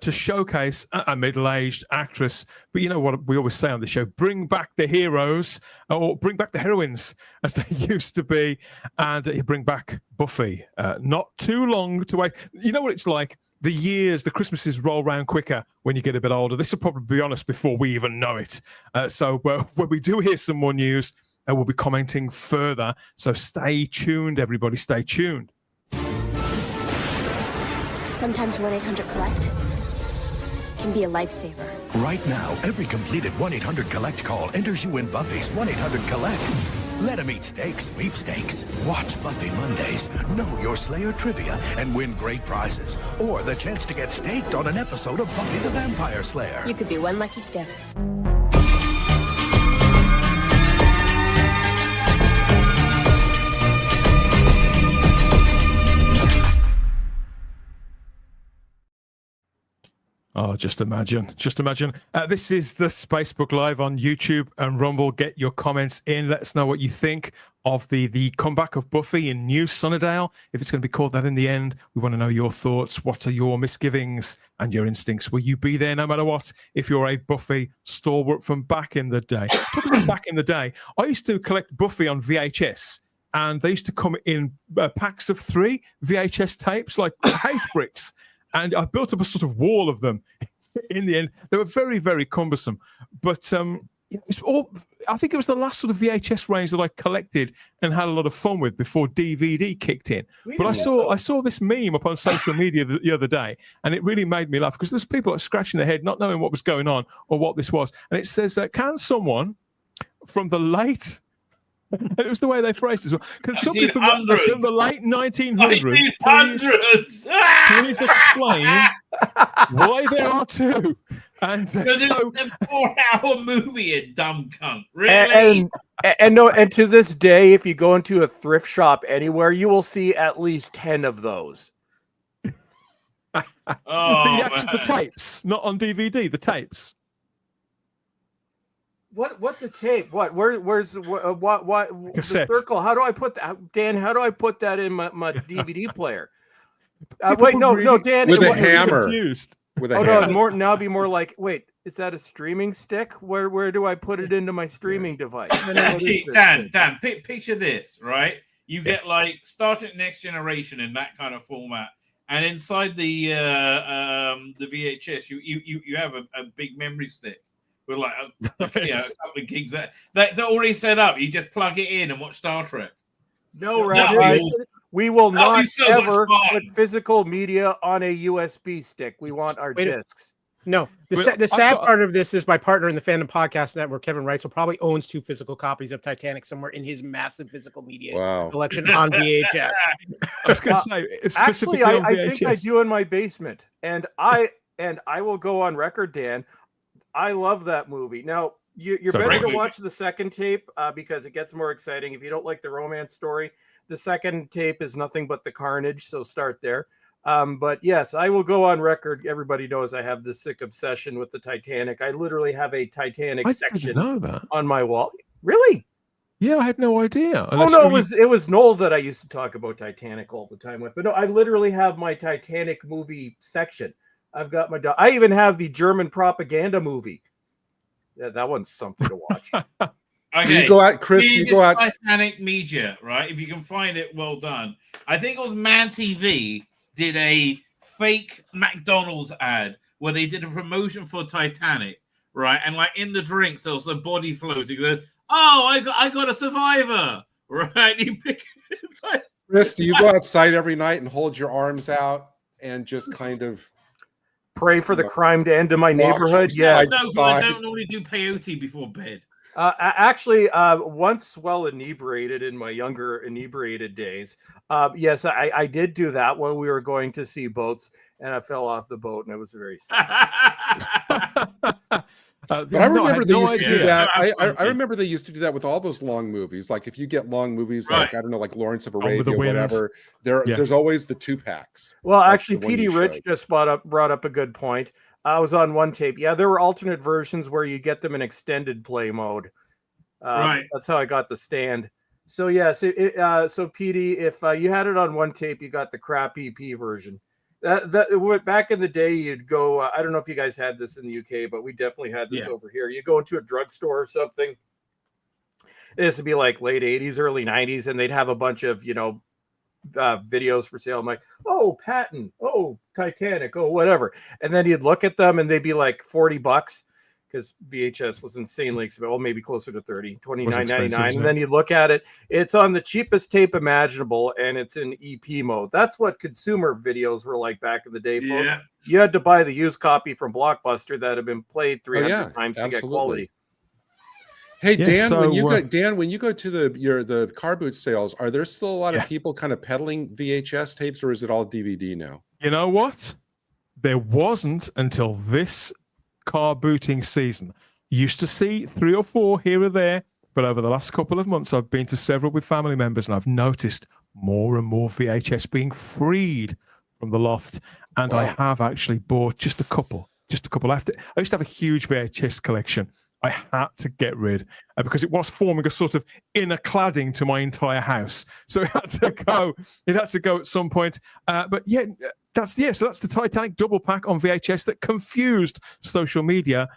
A: to showcase a middle-aged actress. But you know what we always say on the show, bring back the heroes, or bring back the heroines as they used to be, and bring back Buffy. Not too long to wait. You know what it's like? The Christmases roll around quicker when you get a bit older. This will probably be on us before we even know it. So when we do hear some more news, we'll be commenting further. So stay tuned, everybody. Stay tuned.
H: Sometimes 1-800-COLLECT can be a lifesaver.
I: Right now, every completed 1-800-COLLECT call enters you in Buffy's 1-800-COLLECT. Let 'em eat steak sweepstakes. Watch Buffy Mondays, know your Slayer trivia, and win great prizes. Or the chance to get staked on an episode of Buffy the Vampire Slayer.
H: You could be one lucky step.
A: Oh, just imagine. Just imagine. This is the Spacebook Live on YouTube and Rumble. Get your comments in. Let us know what you think of the comeback of Buffy in New Sunnydale. If it's going to be called that in the end, we want to know your thoughts. What are your misgivings and your instincts? Will you be there no matter what if you're a Buffy stalwart from back in the day? Talking about back in the day, I used to collect Buffy on VHS. And they used to come in packs of 3 VHS tapes, like house bricks. And I built up a sort of wall of them. In the end, they were very, very cumbersome. But it's all, I think it was the last sort of VHS range that I collected and had a lot of fun with before DVD kicked in. But I saw this meme up on social media the other day, and it really made me laugh because there's people like scratching their head, not knowing what was going on or what this was. And it says, can someone from the late... It was the way they phrased it as well. Can somebody from the late 1900s please explain why there are 2? And
D: so, a 4-hour movie, you dumb cunt. Really?
C: And to this day, if you go into a thrift shop anywhere, you will see at least 10 of those.
A: The tapes, not on DVD. The tapes.
C: What's a tape? Where's the circle? How do I put that, Dan? How do I put that in my DVD player? Wait, no, Dan.
B: With a hammer.
A: Confused.
B: With a hammer.
C: No, now be more like, wait, is that a streaming stick? Where do I put it into my streaming device?
D: Dan, picture this, right? You get like Star Trek Next Generation in that kind of format, and inside the VHS, you have a big memory stick. With like a couple of gigs that already set up. You just plug it in and watch Star Trek.
C: No, right? We will not ever put physical media on a USB stick. We want our discs.
E: No, the sad part of this is my partner in the Fandom Podcast Network, Kevin Reitzel, probably owns 2 physical copies of Titanic somewhere in his massive physical media collection on VHS.
A: I was going to say,
C: actually, I think I do in my basement, and I will go on record, Dan. I love that movie. Now, you're better to watch the second tape because it gets more exciting. If you don't like the romance story, the second tape is nothing but the carnage, so start there. But yes, I will go on record. Everybody knows I have this sick obsession with the Titanic. I literally have a Titanic section on my wall. Really?
A: Yeah, I had no idea.
C: Oh no, it was Noel that I used to talk about Titanic all the time with. But no, I literally have my Titanic movie section. I've got my I even have the German propaganda movie. Yeah, that one's something to watch.
D: Okay,
B: you go out, Chris. You go out.
D: Titanic media, right? If you can find it, well done. I think it was Man TV did a fake McDonald's ad where they did a promotion for Titanic, right? And like in the drinks, there was a body floating. Oh, I got a survivor, right? You pick
B: Chris, do you go outside every night and hold your arms out and just kind of
C: pray for the crime to end in my neighborhood? Yeah,
D: no, I don't normally do peyote before bed.
C: Actually, once well inebriated in my younger inebriated days, yes, I did do that when we were going to see boats, and I fell off the boat, and it was very sad.
B: But I remember they used to do that. I remember they used to do that with all those long movies. Like if you get long movies, like I don't know, like Lawrence of Arabia, or whatever. There's always the 2-packs.
C: Well, actually, Petey Rich just brought up a good point. I was on one tape. Yeah, there were alternate versions where you get them in extended play mode. Right. That's how I got the stand. So yes, so Petey, if you had it on one tape, you got the crap EP version. That back in the day, you'd go. I don't know if you guys had this in the UK, but we definitely had this over here. You go into a drugstore or something. This would be like late 80s, early 90s, and they'd have a bunch of videos for sale. I'm like, oh, Patton, oh, Titanic, oh, whatever. And then you'd look at them and they'd be like $40 because VHS was insanely expensive. Well, maybe closer to $30, $29.99. And then you look at it, it's on the cheapest tape imaginable and it's in EP mode. That's what consumer videos were like back in the day. Yeah. You had to buy the used copy from Blockbuster that had been played 300 times to get quality.
B: Hey, Dan, when you go to the car boot sales, are there still a lot of people kind of peddling VHS tapes, or is it all DVD now?
A: You know what? There wasn't until this car booting season. Used to see 3 or 4 here or there, but over the last couple of months, I've been to several with family members, and I've noticed more and more VHS being freed from the loft. And I have actually bought just a couple just a couple left. I used to have a huge VHS collection. I had to get rid because it was forming a sort of inner cladding to my entire house. So it had to go. It had to go at some point. But yeah, so that's the Titanic double pack on VHS that confused social media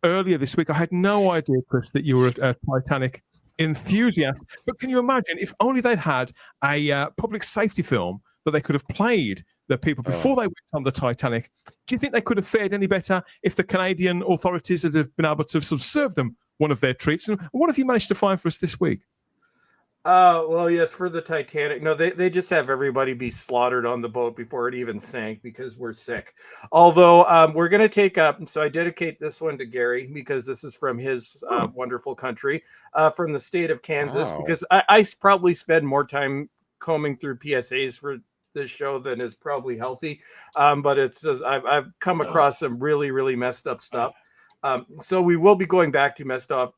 A: earlier this week. I had no idea, Chris, that you were a Titanic enthusiast. But can you imagine if only they'd had a public safety film that they could have played the people before they went on the Titanic? Do you think they could have fared any better if the Canadian authorities had been able to sort of serve them one of their treats? And what have you managed to find for us this week?
C: Well, yes, for the Titanic. No, they just have everybody be slaughtered on the boat before it even sank because we're sick. Although we're going to take up, so I dedicate this one to Gary because this is from his wonderful country, from the state of Kansas, because I probably spend more time combing through PSAs for this show than is probably healthy. But it's I've come across some really, really messed up stuff. So we will be going back to messed up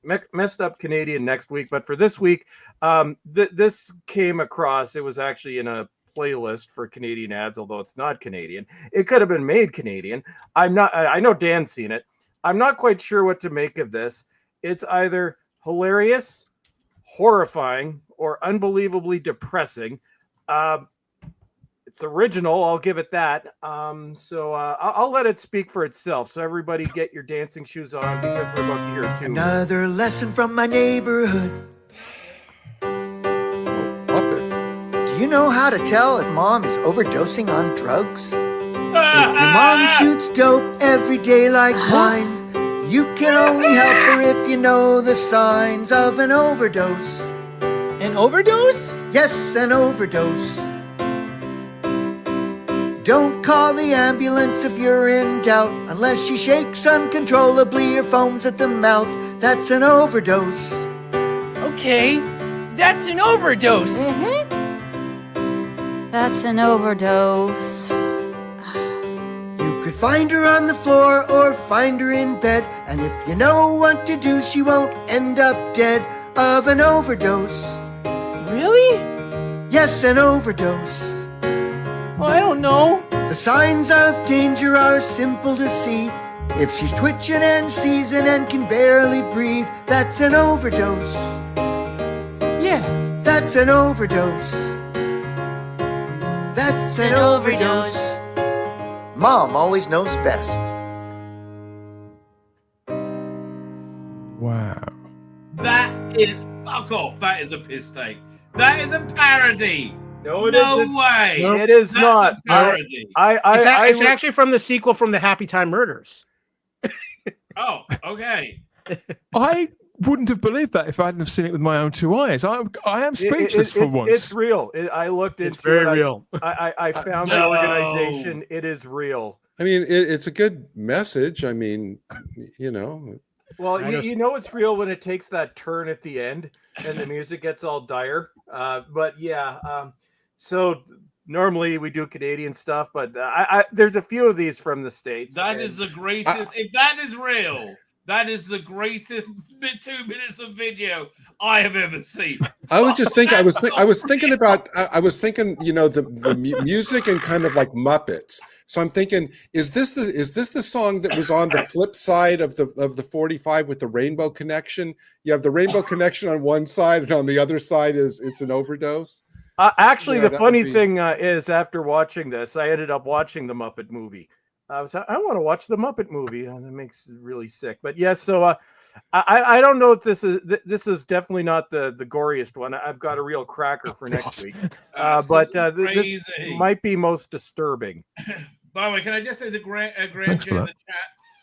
C: Canadian next week. But for this week, this came across. It was actually in a playlist for Canadian ads, although it's not Canadian. It could have been made Canadian. I'm not. I know Dan's seen it. I'm not quite sure what to make of this. It's either hilarious, horrifying, or unbelievably depressing. It's original, I'll give it that. So I'll let it speak for itself. So everybody get your dancing shoes on because we're about to hear it too.
J: Another lesson from my neighborhood. Do you know how to tell if mom is overdosing on drugs? If your mom shoots dope every day like mine, you can only help her if you know the signs of an overdose.
K: An overdose?
J: Yes, an overdose. Don't call the ambulance if you're in doubt, unless she shakes uncontrollably or foams at the mouth. That's an overdose.
K: Okay, that's an overdose.
L: That's an overdose.
J: You could find her on the floor or find her in bed, and if you know what to do, she won't end up dead of an overdose.
K: Really?
J: Yes, an overdose.
K: Well, I don't know.
J: The signs of danger are simple to see. If she's twitching and seizing and can barely breathe, that's an overdose.
K: Yeah.
J: That's an overdose. That's an overdose. Mom always knows best.
A: Wow.
D: That is fuck off. That is a piss take. That is a parody.
C: No, it
D: no
C: isn't.
D: way.
C: No, it is
D: That's
C: not.
D: a parody.
E: It's actually from the sequel from the Happy Time Murders.
D: Oh, okay.
A: I wouldn't have believed that if I hadn't have seen it with my own two eyes. I am speechless for once.
C: It's real. I looked into it.
E: It's very real.
C: I found the organization. It is real.
B: I mean, it's a good message. I mean, you know.
C: Well, you know it's real when it takes that turn at the end and the music gets all dire. But yeah, so normally we do Canadian stuff, but there's a few of these from the States.
D: That is the greatest. If that is real, that is the greatest 2 minutes of video I have ever seen.
B: I was just thinking. I was thinking about. I was thinking. You know, the music and kind of like Muppets. So I'm thinking, is this the song that was on the flip side of the 45 with the Rainbow Connection? You have the Rainbow Connection on one side, and on the other side it's an overdose.
C: Actually, the funny thing is, after watching this, I ended up watching the Muppet movie. I want to watch the Muppet movie. That makes it really sick. But yes, so I don't know if this is definitely not the goriest one. I've got a real cracker for next week. But this might be most disturbing.
D: By the way, can I just say the Grandeur in the chat?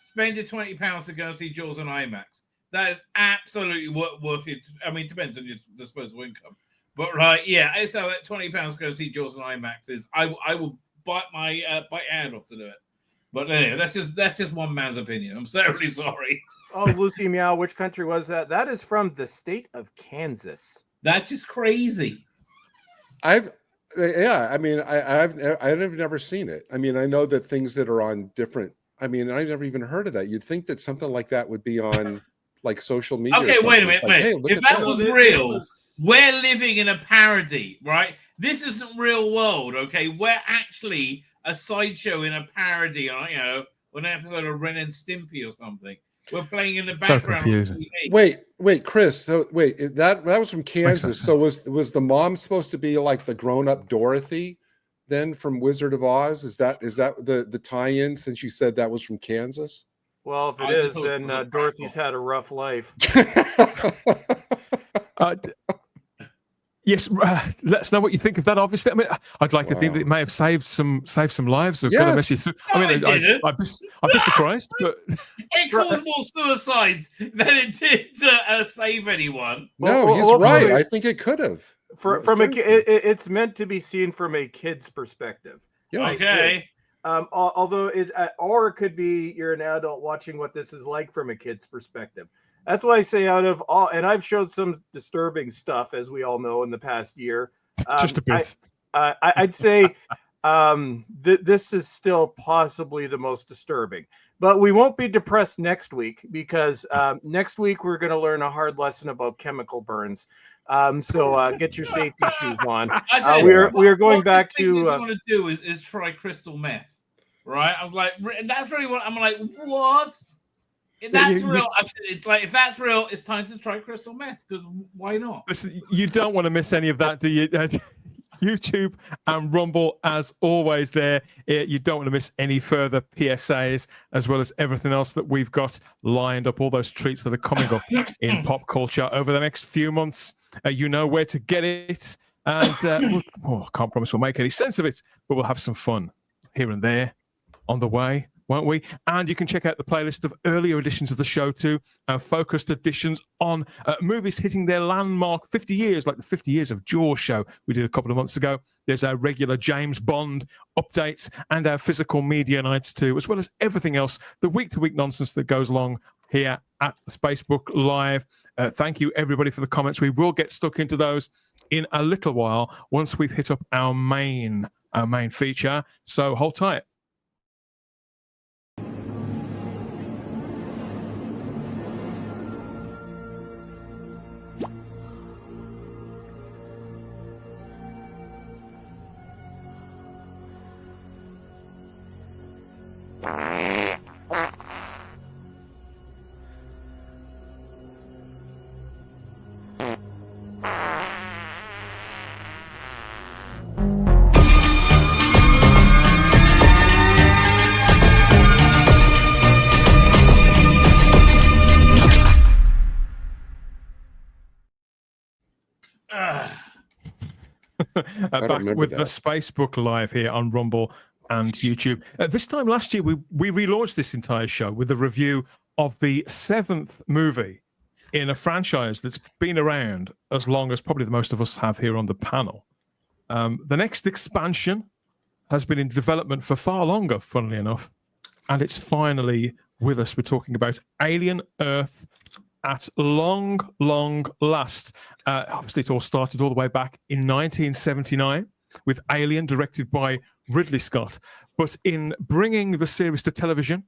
D: Spend your £20 to go see Jaws on IMAX. That is absolutely worth it. I mean, it depends on your disposable income. But right, yeah, so that £20 to go see Jaws on IMAX is I will bite my hand off to do it. But anyway, that's just one man's opinion. I'm terribly sorry.
C: Oh, Lucy Meow, which country was that? That is from the state of Kansas.
D: That's just crazy.
B: I've never seen it. I mean, I know that things that are on different. I mean, I've never even heard of that. You'd think that something like that would be on like social media.
D: Okay, wait a minute.
B: Like, hey,
D: if that was real, we're living in a parody, right? This isn't real world, okay? We're actually a sideshow in a parody, you know, an episode of Ren and Stimpy or something. We're playing in the
A: So
D: background.
A: confusing.
B: Wait, Chris. So wait, that was from Kansas. So was the mom supposed to be like the grown-up Dorothy then from Wizard of Oz? Is that the tie-in since you said that was from Kansas?
C: Well, if it is, then Dorothy's had a rough life.
A: Yes, let us know what you think of that. Obviously, I mean, I'd like to think that it may have saved some lives of kind of messages. I mean, I'd be surprised, but
D: it caused more suicides than it did save anyone.
B: No, he's right. I think it could have.
C: It's meant to be seen from a kid's perspective.
B: Yeah.
D: Okay.
C: Although or it could be you're an adult watching what this is like from a kid's perspective. That's why I say out of all, and I've showed some disturbing stuff, as we all know, in the past year.
A: Just a bit.
C: I'd say this is still possibly the most disturbing. But we won't be depressed next week because next week we're going to learn a hard lesson about chemical burns. So get your safety shoes on. We are going back to.
D: What I want to do is try crystal meth, right? I was like, that's really what I'm like. What? If that's real, it's like if that's real, it's time to try crystal meth because why not?
A: Listen, you don't want to miss any of that, do you? YouTube and Rumble, as always, there. You don't want to miss any further PSAs, as well as everything else that we've got lined up, all those treats that are coming up in pop culture over the next few months. You know where to get it. And can't promise we'll make any sense of it, but we'll have some fun here and there on the way, won't we? And you can check out the playlist of earlier editions of the show too, focused editions on movies hitting their landmark 50 years, like the 50 years of Jaws show we did a couple of months ago. There's our regular James Bond updates and our physical media nights too, as well as everything else, the week-to-week nonsense that goes along here at the Spacebook Live. Thank you, everybody, for the comments. We will get stuck into those in a little while once we've hit up our main feature. So hold tight. Back with the Spacebook Live here on Rumble and YouTube. This time last year, we relaunched this entire show with a review of the 7th movie in a franchise that's been around as long as probably the most of us have here on the panel. The next expansion has been in development for far longer, funnily enough, and it's finally with us. We're talking about Alien Earth at long last. Obviously, it all started all the way back in 1979 with Alien, directed by Ridley Scott. But in bringing the series to television,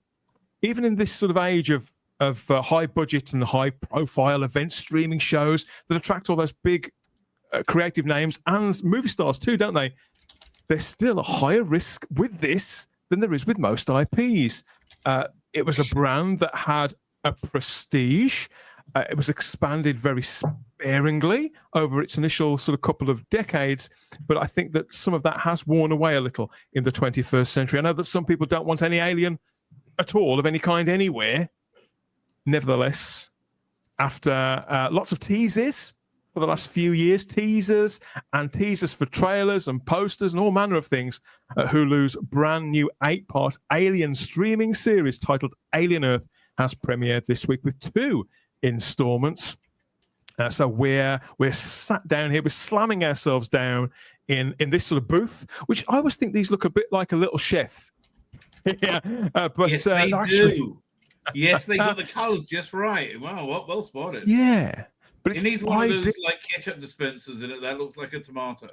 A: even in this sort of age of high budget and high profile event streaming shows that attract all those big creative names and movie stars too, don't they? There's still a higher risk with this than there is with most IPs. It was a brand that had a prestige. It was expanded very sparingly over its initial sort of couple of decades, but I think that some of that has worn away a little in the 21st century. I know that some people don't want any Alien at all, of any kind, anywhere. Nevertheless, after lots of teases for the last few years, teasers for trailers and posters and all manner of things, Hulu's brand new 8-part Alien streaming series titled Alien Earth has premiered this week with 2 installments. So we're sat down here, we're slamming ourselves down in this sort of booth, which I always think these look a bit like a little chef. Yeah, but
D: yes, they
A: actually
D: do. Yes, they got the colours just right. Wow, well spotted.
A: Yeah, but it
D: needs one of those like ketchup dispensers in it that looks like a tomato.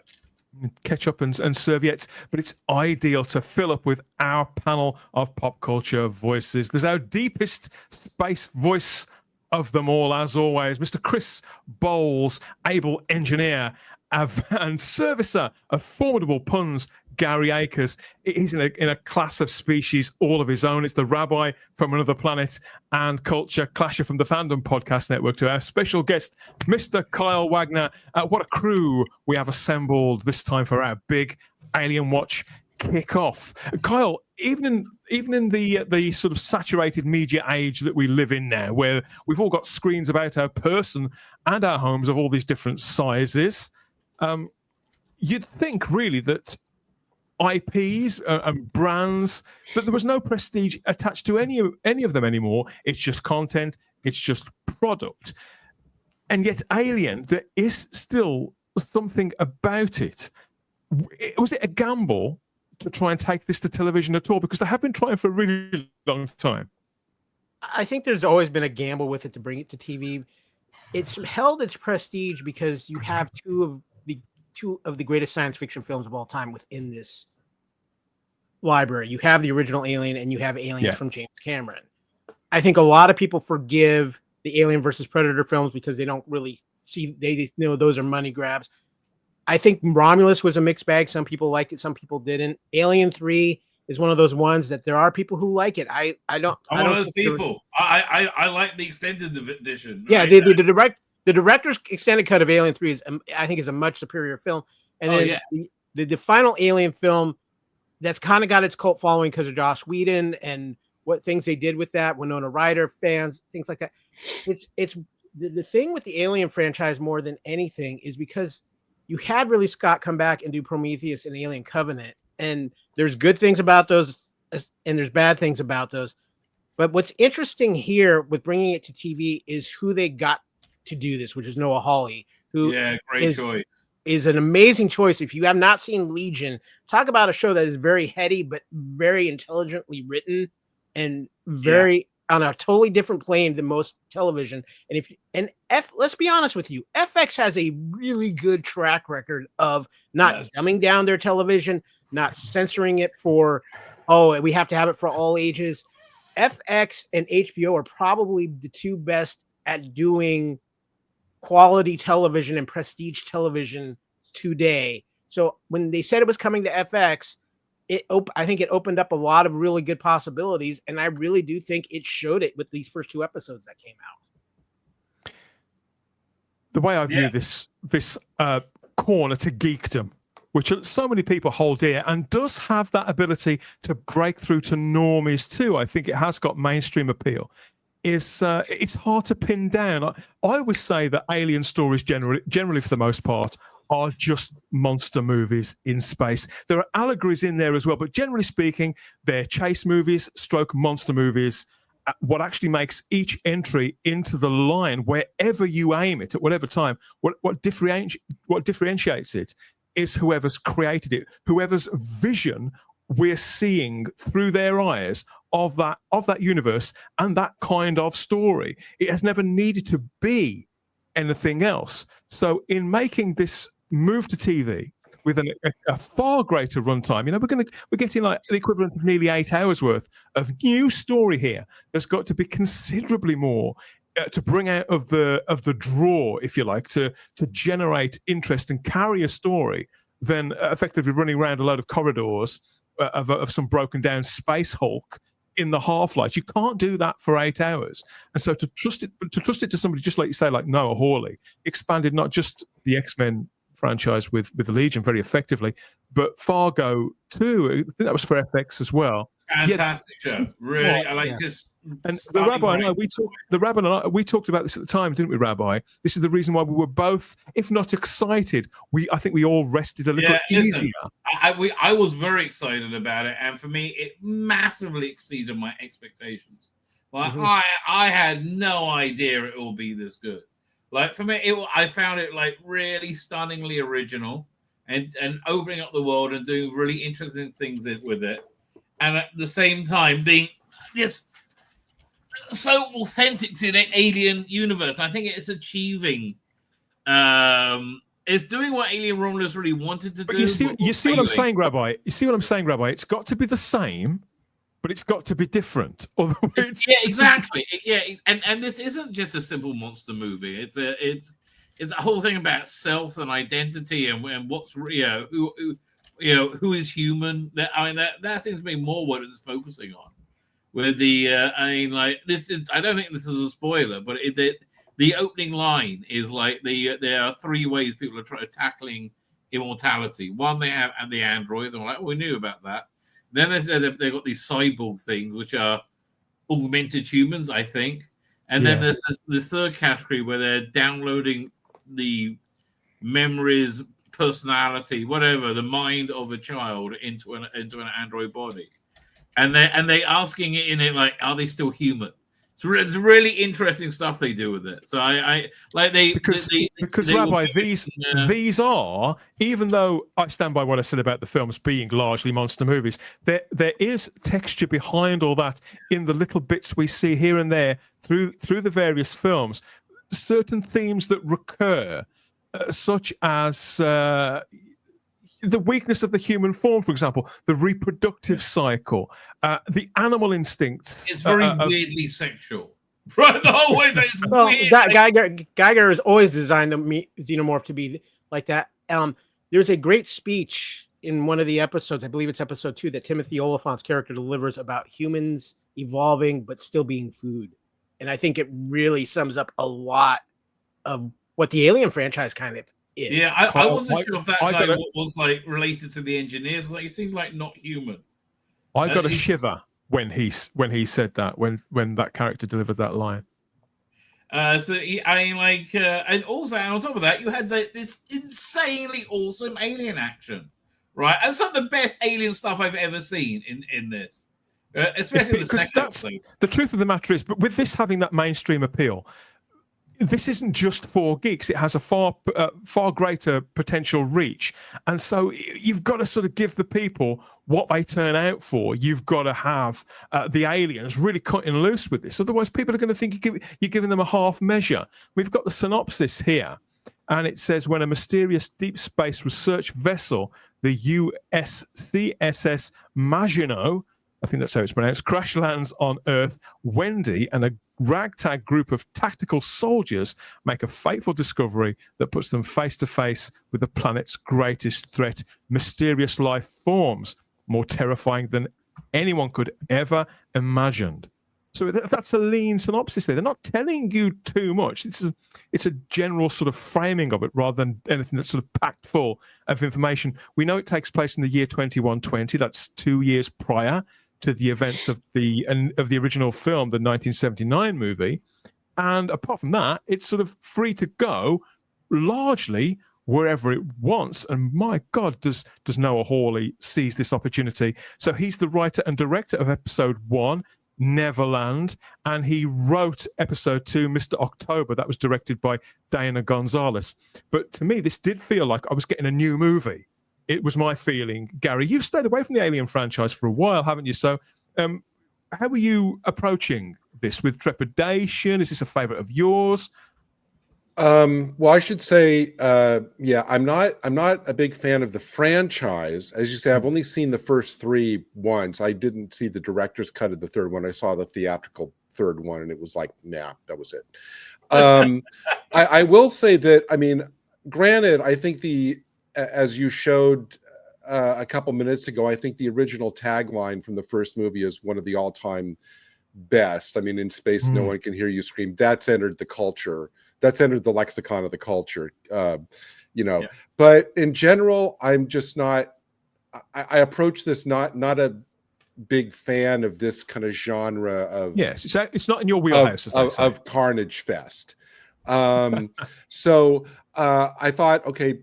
A: Ketchup and serviettes, but it's ideal to fill up with our panel of pop culture voices. There's our deepest space voice of them all, as always, Mr. Chris Bowles, able engineer and servicer of formidable puns, Gary Akers. He's in a class of species all of his own. It's the rabbi from another planet and culture clasher from the Fandom Podcast Network to our special guest, Mr. Kyle Wagner. What a crew we have assembled this time for our big Alien Watch kick-off. Kyle, even in the sort of saturated media age that we live in now, where we've all got screens about our person and our homes of all these different sizes, you'd think really that IPs and brands, that there was no prestige attached to any of them anymore. It's just content, it's just product. And yet Alien, there is still something about it. Was it a gamble to try and take this to television at all? Because they have been trying for a really long time.
E: I think there's always been a gamble with it to bring it to TV. It's held its prestige because you have two of the greatest science fiction films of all time within this library. You have the original Alien and you have Aliens from James Cameron. I think a lot of people forgive the Alien versus Predator films because they don't really see, they know those are money grabs. I think Romulus was a mixed bag. Some people liked it, some people didn't. Alien 3 is one of those ones that there are people who like it. I'm one
D: of those people. I like the extended edition.
E: Yeah, the director's extended cut of Alien 3 I think is a much superior film. And then the final Alien film that's kind of got its cult following because of Joss Whedon and what things they did with that, Winona Ryder fans, things like that. It's the thing with the Alien franchise more than anything is because you had Ridley Scott come back and do Prometheus and Alien Covenant, and there's good things about those and there's bad things about those. But what's interesting here with bringing it to TV is who they got to do this, which is Noah Hawley, who
D: choice.
E: Is an amazing choice. If you have not seen Legion, talk about a show that is very heady but very intelligently written and very on a totally different plane than most television. And let's be honest with you, FX has a really good track record of not dumbing down their television, not censoring it for, we have to have it for all ages. FX and HBO are probably the two best at doing quality television and prestige television today. So when they said it was coming to FX, I think it opened up a lot of really good possibilities, and I really do think it showed it with these first two episodes that came out.
A: The way I view this corner to geekdom, which so many people hold dear, and does have that ability to break through to normies too. I think it has got mainstream appeal. It's hard to pin down. I always say that alien stories generally for the most part are just monster movies in space. There are allegories in there as well, but generally speaking, they're chase movies, stroke monster movies. What actually makes each entry into the line, wherever you aim it at whatever time, what differentiates it is whoever's created it, whoever's vision we're seeing through their eyes of that universe and that kind of story. It has never needed to be anything else. So in making this move to TV with a far greater runtime, we're getting like the equivalent of nearly 8 hours worth of new story here. There's got to be considerably more to bring out of the draw, if you like, to generate interest and carry a story than effectively running around a load of corridors of some broken down space Hulk in the half-light. You can't do that for 8 hours. And so to trust it to somebody just like you say, like Noah Hawley, expanded not just the X-Men franchise with the Legion very effectively, but Fargo too. I think that was for FX as well.
D: Fantastic show. Really, I like this.
A: And the Rabbi and I, we talked about this at the time, didn't we, Rabbi? This is the reason why we were both, if not excited, I think we all rested a little easier.
D: I was very excited about it, and for me, it massively exceeded my expectations. Like I had no idea it will be this good. Like for me, I found it like really stunningly original, and opening up the world and doing really interesting things with it, and at the same time being just so authentic to the alien universe. And I think it's achieving, it's doing what Alien Romulus really wanted to do.
A: You see what I'm saying, Rabbi? You see what I'm saying, Rabbi? It's got to be the same, but it's got to be different.
D: Exactly. And this isn't just a simple monster movie. is that whole thing about self and identity and what's who is human. That seems to be more what it's focusing on. With the this is, I don't think this is a spoiler, but the opening line is like there are three ways people are tackling immortality. One, they have the androids, and we're like, we knew about that. Then they've got these cyborg things, which are augmented humans, I think. And then there's this third category where they're downloading the memories, personality, whatever, the mind of a child into an android body. And they're asking it in it like, are they still human? It's really interesting stuff they do with it. So I like because
A: Rabbi, these are, even though I stand by what I said about the films being largely monster movies, there is texture behind all that in the little bits we see here and there through the various films. Certain themes that recur, such as the weakness of the human form, for example, the reproductive cycle, the animal instincts.
D: It's very weirdly sexual. Right, the whole way
E: Geiger has always designed the xenomorph to be like that. There's a great speech in one of the episodes, I believe it's episode 2, that Timothy Oliphant's character delivers about humans evolving but still being food. And I think it really sums up a lot of what the Alien franchise kind of is.
D: Yeah, I wasn't sure if that was like related to the engineers. Like, it seemed like not human.
A: I got a shiver when he said that, when that character delivered that line.
D: And also, and on top of that, you had this insanely awesome alien action, right? And some of the best alien stuff I've ever seen in this, especially the second episode.
A: The truth of the matter is, but with this having that mainstream appeal, this isn't just for geeks. It has a far greater potential reach. And so you've got to sort of give the people what they turn out for. You've got to have the aliens really cutting loose with this. Otherwise, people are going to think you're giving them a half measure. We've got the synopsis here. And it says, when a mysterious deep space research vessel, the USCSS Maginot, I think that's how it's pronounced, crash lands on Earth, Wendy and a ragtag group of tactical soldiers make a fateful discovery that puts them face to face with the planet's greatest threat, mysterious life forms, more terrifying than anyone could ever imagined. So that's a lean synopsis there. They're not telling you too much. It's a general sort of framing of it rather than anything that's sort of packed full of information. We know it takes place in the year 2120. That's 2 years prior to the events of the original film, the 1979 movie. And apart from that, it's sort of free to go largely wherever it wants. And my God, does Noah Hawley seize this opportunity. So he's the writer and director of episode 1, Neverland, and he wrote episode 2, Mr. October. That was directed by Dana Gonzalez. But to me, this did feel like I was getting a new movie. It was my feeling. Gary, you've stayed away from the Alien franchise for a while, haven't you? So how are you approaching this? With trepidation? Is this a favorite of yours?
B: Well, I should say, I'm not a big fan of the franchise. As you say, I've only seen the first 3 once. I didn't see the director's cut of the third one. I saw the theatrical third one, and it was like, nah, that was it. I will say that, I mean, granted, I think as you showed a couple minutes ago, I think the original tagline from the first movie is one of the all-time best. I mean, in space, no one can hear you scream. That's entered the culture. That's entered the lexicon of the culture, Yeah. But in general, I'm just not. I approach this not a big fan of this kind of genre of.
A: Yes, it's not in your wheelhouse
B: of Carnage Fest. So I thought, okay,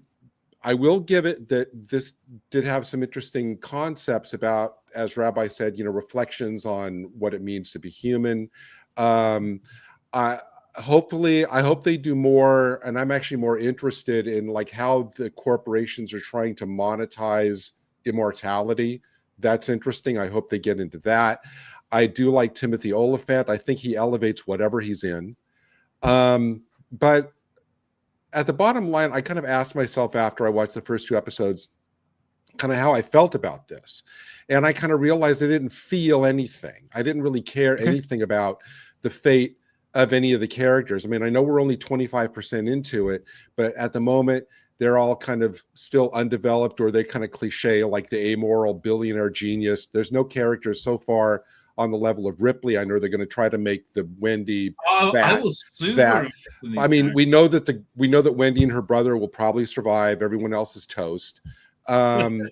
B: I will give it that this did have some interesting concepts about, as Rabbi said, reflections on what it means to be human. I hope they do more, and I'm actually more interested in like how the corporations are trying to monetize immortality. That's interesting. I hope they get into that. I do like Timothy Oliphant. I think he elevates whatever he's in. But at the bottom line, I kind of asked myself after I watched the first 2 episodes kind of how I felt about this. And I kind of realized I didn't feel anything. I didn't really care anything about the fate of any of the characters. I mean, I know we're only 25% into it, but at the moment, they're all kind of still undeveloped, or they kind of cliche, like the amoral billionaire genius. There's no characters so far on the level of Ripley. I know they're going to try to make the Wendy
D: I was super.
B: I mean, we know that Wendy and her brother will probably survive. Everyone else is toast. You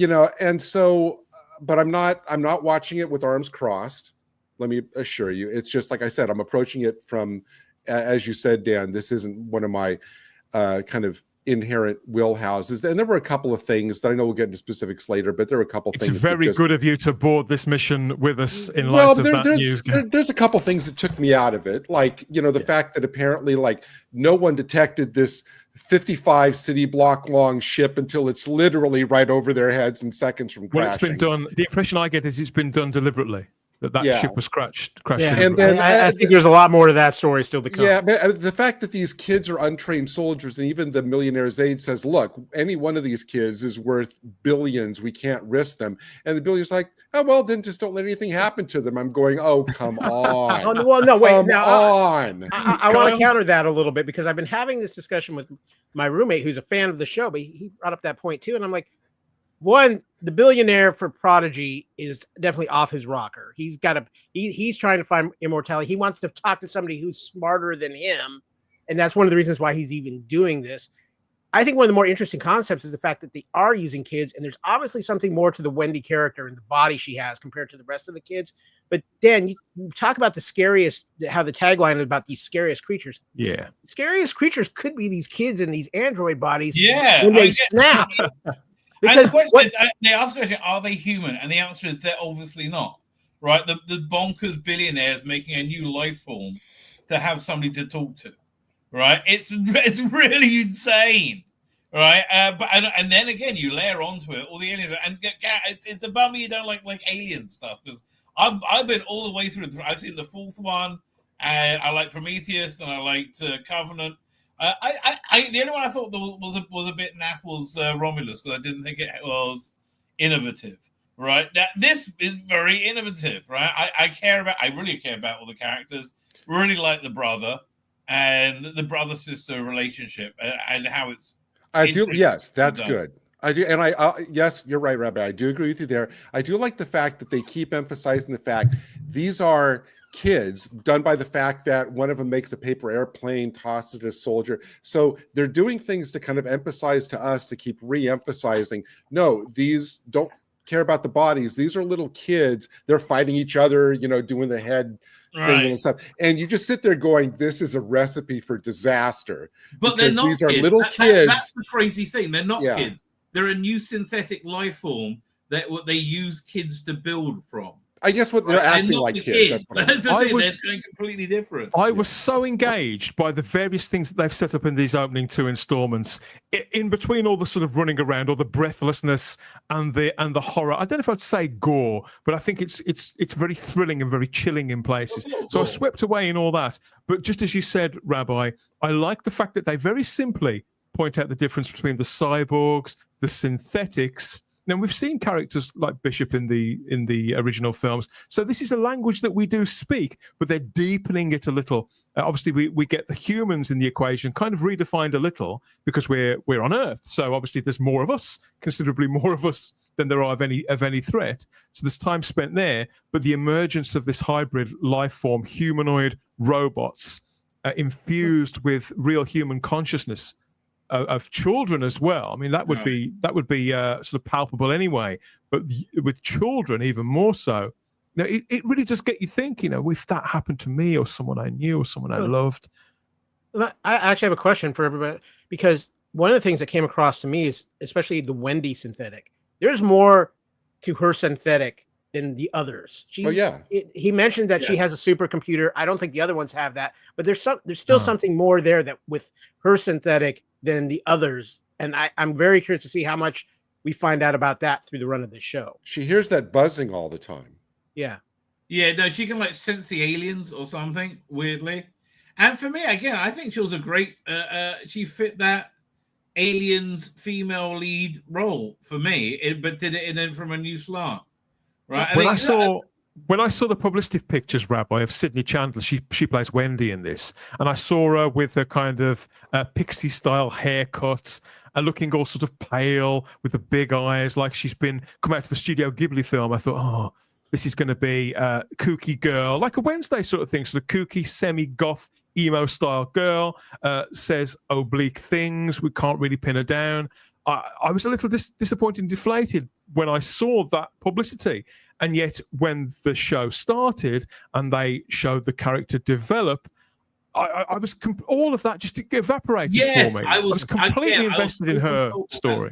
B: know, and so, but I'm not watching it with arms crossed. Let me assure you, it's just like I said, I'm approaching it from, as you said, Dan, this isn't one of my kind of inherent wheelhouses. And there were a couple of things that I know we'll get into specifics later, but there were a couple of things.
A: It's very good of you to board this mission with us in light of that news.
B: There's a couple things that took me out of it. Like, you know, the fact that apparently like no one detected this 55 city block long ship until it's literally right over their heads in seconds from crashing.
A: Well, it's been done. The impression I get is it's been done deliberately. That ship was crashed.
E: Yeah. And then I think there's a lot more to that story still to come.
B: Yeah, but the fact that these kids are untrained soldiers, and even the millionaire's aide says, "Look, any one of these kids is worth billions. We can't risk them." And the billionaire's like, "Oh well, then just don't let anything happen to them." I'm going, "Oh, come on."
E: Well, no, wait.
B: Come
E: now,
B: on.
E: I want to counter that a little bit, because I've been having this discussion with my roommate, who's a fan of the show, but he brought up that point too, and I'm like, one, the billionaire for Prodigy is definitely off his rocker. He's trying to find immortality. He wants to talk to somebody who's smarter than him. And that's one of the reasons why he's even doing this. I think one of the more interesting concepts is the fact that they are using kids, and there's obviously something more to the Wendy character and the body she has compared to the rest of the kids. But Dan, you talk about how the tagline is about these scariest creatures.
A: Yeah.
E: Scariest creatures could be these kids in these android bodies.
D: Yeah.
E: When they snap.
D: Because the question is, they ask the question, are they human? And the answer is they're obviously not. Right? The bonkers billionaires making a new life form to have somebody to talk to. Right? It's really insane. Right? And then again, you layer onto it all the aliens. And it's a bummer you don't like alien stuff, because I've been all the way through. I've seen the fourth one, and I like Prometheus, and I liked Covenant. The only one I thought was a bit naff was Romulus, because I didn't think it was innovative. Right? Now, this is very innovative. Right? I really care about all the characters. Really like the brother and the brother-sister relationship and how it's.
B: I do. Yes, that's good. I do, and yes, you're right, Rabbi. I do agree with you there. I do like the fact that they keep emphasizing the fact these are kids, done by the fact that one of them makes a paper airplane, tosses it at a soldier. So they're doing things to kind of emphasize to us, to keep re-emphasizing, no, these don't care about the bodies. These are little kids. They're fighting each other, you know, doing the head thing and stuff. And you just sit there going, this is a recipe for disaster.
D: But they're not
B: these are
D: kids.
B: little kids.
D: That's the crazy thing. They're not kids. They're a new synthetic life form that they use kids to build from.
B: I guess what they're acting like kids.
D: That's the thing. They're going completely different.
A: I was so engaged by the various things that they've set up in these opening 2 installments, in between all the sort of running around, all the breathlessness and the horror. I don't know if I'd say gore, but I think it's very thrilling and very chilling in places. So I swept away in all that. But just as you said, Rabbi, I like the fact that they very simply point out the difference between the cyborgs, the synthetics. Now, we've seen characters like Bishop in the original films, so this is a language that we do speak, but they're deepening it a little. Obviously, we get the humans in the equation kind of redefined a little, because we're on Earth, so obviously there's more of us, considerably more of us than there are of any threat. So there's time spent there, but the emergence of this hybrid life form, humanoid robots, infused with real human consciousness. Of children as well. I mean, that would be sort of palpable anyway, but with children even more so. Now, it really does get you thinking. You know, if that happened to me or someone I knew or someone I loved.
E: I actually have a question for everybody, because one of the things that came across to me is, especially the Wendy synthetic, there's more to her synthetic than the others. He mentioned that she has a supercomputer. I don't think the other ones have that, but there's still something more there that with her synthetic than the others. And I'm very curious to see how much we find out about that through the run of this show.
B: She hears that buzzing all the time.
E: Yeah.
D: Yeah, no, she can sense the aliens or something, weirdly. And for me, again, I think she was a great, she fit that aliens female lead role for me, but did it from a new slant. Right.
A: when I saw the publicity pictures, Rabbi, of Sydney Chandler, she plays Wendy in this, and I saw her with her kind of pixie style haircut, looking all sort of pale with the big eyes, like she's been come out of a Studio Ghibli film. I thought, oh, this is going to be a kooky girl, like a Wednesday sort of thing, sort of kooky, semi-goth, emo-style girl, says oblique things. We can't really pin her down. I was a little disappointed and deflated when I saw that publicity. And yet when the show started and they showed the character develop, I was all of that just evaporated for me.
D: I
A: was completely invested in her story.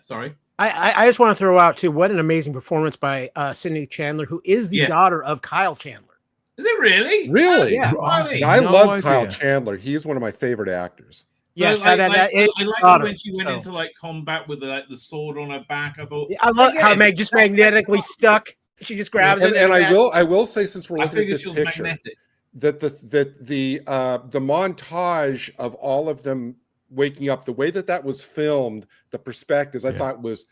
D: Sorry.
E: I just want to throw out too, what an amazing performance by Sydney Chandler, who is the daughter of Kyle Chandler.
D: Is it really?
B: Really?
E: Yeah.
B: I love Kyle Chandler. He's one of my favorite actors.
D: Yeah, I like when she went into like combat with the sword on her back. I thought
E: I love how Meg just magnetically stuck. She just grabs it.
B: And I will say, since we're looking at this picture, that the montage of all of them waking up, the way that was filmed, the perspectives, I thought was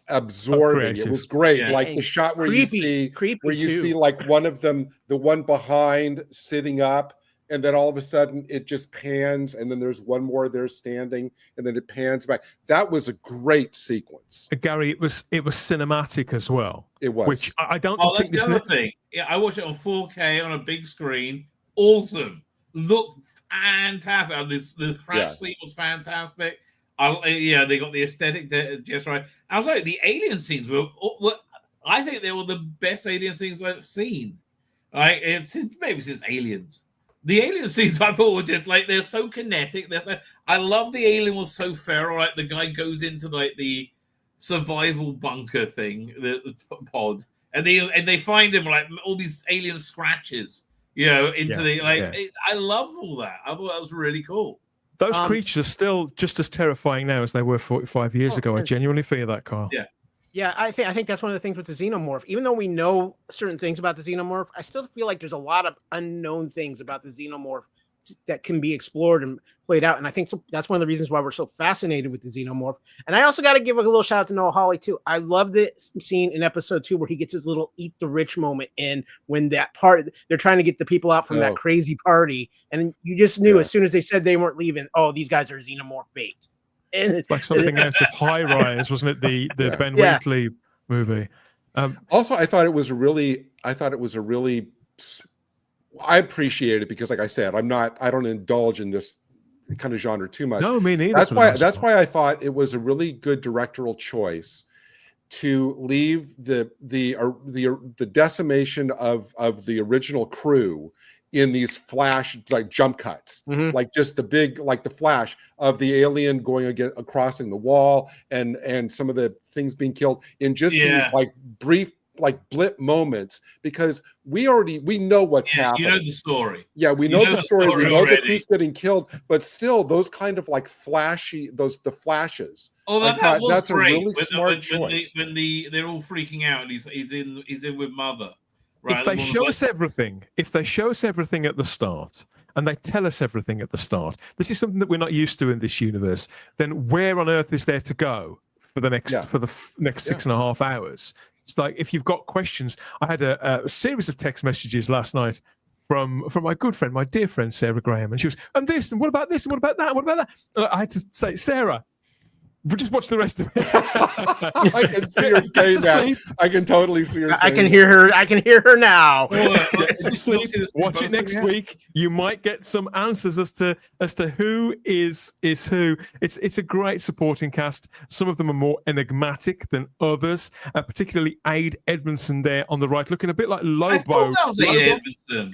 B: absorbing. It was great.
E: Yeah.
B: Like the shot where you see like one of them, the one behind sitting up, and then all of a sudden it just pans, and then there's one more there standing, and then it pans back. That was a great sequence.
A: Gary, it was cinematic as well.
B: It was.
A: Which I don't
D: think
A: this
D: the other thing. Yeah, I watched it on 4K on a big screen. Awesome. Looked fantastic. The crash scene was fantastic. They got the aesthetic just right. I was like, the alien scenes were I think they were the best alien scenes I've seen. Like maybe since Aliens. The alien scenes I thought were just like, they're so kinetic. I love the alien was so feral. Like the guy goes into like the survival bunker thing, the pod, and they find him like all these alien scratches, I love all that. I thought that was really cool.
A: Those creatures are still just as terrifying now as they were 45 years ago. I genuinely feel that, Carl.
E: Yeah, I think that's one of the things with the xenomorph. Even though we know certain things about the xenomorph, I still feel like there's a lot of unknown things about the xenomorph that can be explored and played out. And I think that's one of the reasons why we're so fascinated with the xenomorph. And I also got to give a little shout out to Noah Hawley too. I love the scene in episode 2 where he gets his little eat the rich moment in when that part, they're trying to get the people out from that crazy party. And you just knew as soon as they said they weren't leaving, oh, these guys are xenomorph bait. And
A: it's like something out of High Rise, wasn't it? The Ben Wheatley movie.
B: Also, I appreciate it because, like I said, I don't indulge in this kind of genre too much.
A: No, me neither.
B: That's why I thought it was a really good directorial choice to leave the decimation of the original crew in these flash like jump cuts, like just the big, like the flash of the alien going crossing the wall and some of the things being killed in just these like brief like blip moments, because we know what's happening.
D: You know the story.
B: Yeah, we know the story. We know that who's getting killed, but still those kind of like flashy, the flashes.
D: Oh, that's
B: great. A really
D: smart choice. When they're all freaking out and he's in with Mother. Right,
A: if they show us everything at the start, and they tell us everything at the start, this is something that we're not used to in this universe, then where on earth is there to go for the next 6.5 hours? It's like, if you've got questions, I had a series of text messages last night from my good friend, my dear friend Sarah Graham, and she was, and this, and what about this, and what about that, and what about that? And I had to say, Sarah, we'll just watch the rest of it.
B: I can see her saying that. I can totally see her saying
E: I can hear her now.
A: Get some sleep. Watch it next week. You might get some answers as to who is who. It's a great supporting cast. Some of them are more enigmatic than others, particularly Aid Edmondson there on the right, looking a bit like Lobo.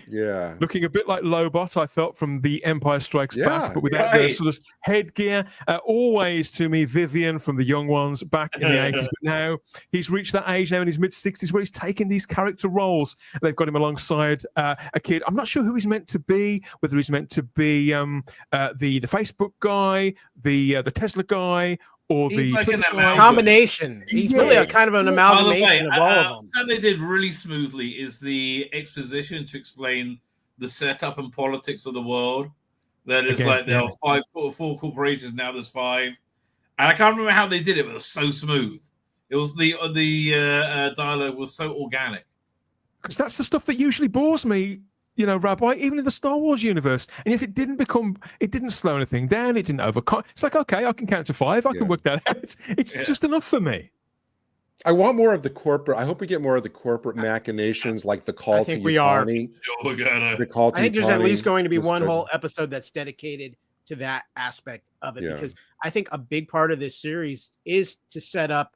B: Yeah.
A: Looking a bit like Lobot, I felt, from The Empire Strikes Back, but without the sort of headgear. Always, to me, Vivian from The Young Ones back in the 80s, but now he's reached that age now in his mid-60s where he's taking these character roles. They've got him alongside a kid. I'm not sure who he's meant to be, whether he's meant to be the Facebook guy, the Tesla guy, or
D: he's
A: the
D: like
A: Twitter
D: guy.
E: Combination. He's really a kind of an amalgamation of all of them.
D: What they did really smoothly is the exposition to explain the setup and politics of the world. That is there are 4 corporations, now there's 5. And I can't remember how they did it, but it was so smooth. It was the dialogue was so organic.
A: Because that's the stuff that usually bores me, Rabbi, even in the Star Wars universe. And yet it didn't slow anything down. It didn't overcome. It's like, okay, I can count to 5. I can work that out. It's just enough for me.
B: I want more of the corporate. I hope we get more of the corporate machinations, like the call to Yutani.
D: We're gonna.
B: The call to
E: I think there's at least going to be one
B: good.
E: whole episode that's dedicated to that aspect of it, because I think a big part of this series is to set up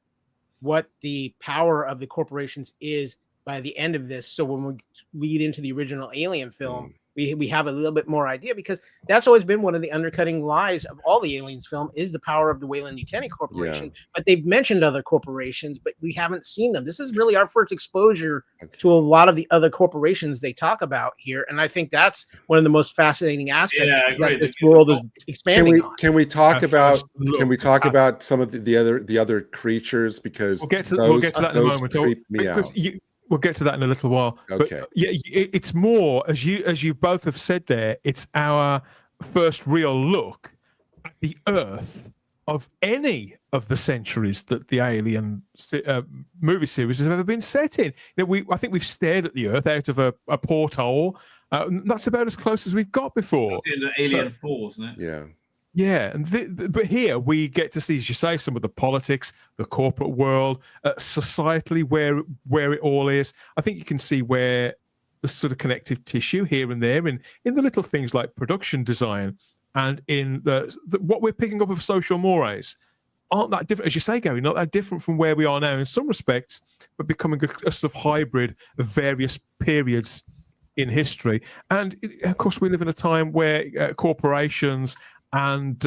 E: what the power of the corporations is by the end of this. So when we lead into the original Alien film, we have a little bit more idea, because that's always been one of the undercutting lies of all the Aliens film is the power of the Weyland-Yutani Corporation. But they've mentioned other corporations, but we haven't seen them. This is really our first exposure to a lot of the other corporations they talk about here, and I think that's one of the most fascinating aspects that this world is expanding on.
B: Can we talk about some of the other creatures, because
A: we'll get to that in a moment. We'll get to that in a little while.
B: Okay.
A: But it's more, as you both have said there, it's our first real look at the Earth of any of the centuries that the Alien movie series has ever been set in. I think we've stared at the Earth out of a porthole. That's about as close as we've got before.
D: That's in the Alien 4, isn't it?
B: Yeah.
A: Yeah, but here we get to see, as you say, some of the politics, the corporate world, societally, where it all is. I think you can see where the sort of connective tissue here and there in the little things like production design and in the what we're picking up of social mores aren't that different, as you say, Gary, not that different from where we are now in some respects, but becoming a sort of hybrid of various periods in history. And of course, we live in a time where corporations and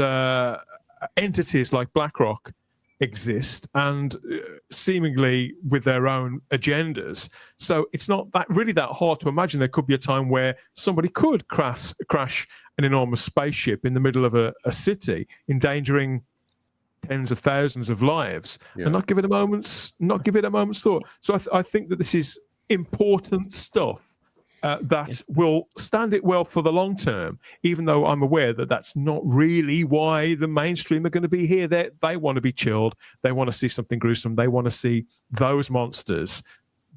A: entities like BlackRock exist, and seemingly with their own agendas. So it's not really that hard to imagine there could be a time where somebody could crash an enormous spaceship in the middle of a city, endangering tens of thousands of lives, and not give it a moment's thought. So I think that this is important stuff. That will stand it well for the long term, even though I'm aware that that's not really why the mainstream are going to be here. They want to be chilled. They want to see something gruesome. They want to see those monsters.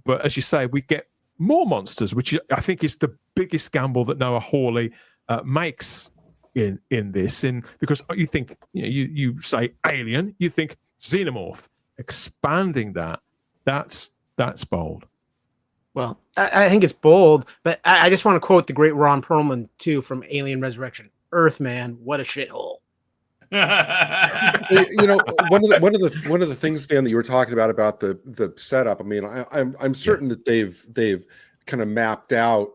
A: But as you say, we get more monsters, which I think is the biggest gamble that Noah Hawley makes in this. Because you think, you say alien, you think xenomorph. Expanding that's bold.
E: Well, I think it's bold, but I just want to quote the great Ron Perlman too from Alien Resurrection. Earth, man, what a shithole.
B: One of the things, Dan, that you were talking about the setup. I mean, I'm certain that they've kind of mapped out,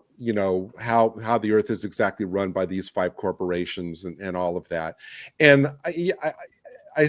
B: how the Earth is exactly run by these 5 corporations and all of that. And I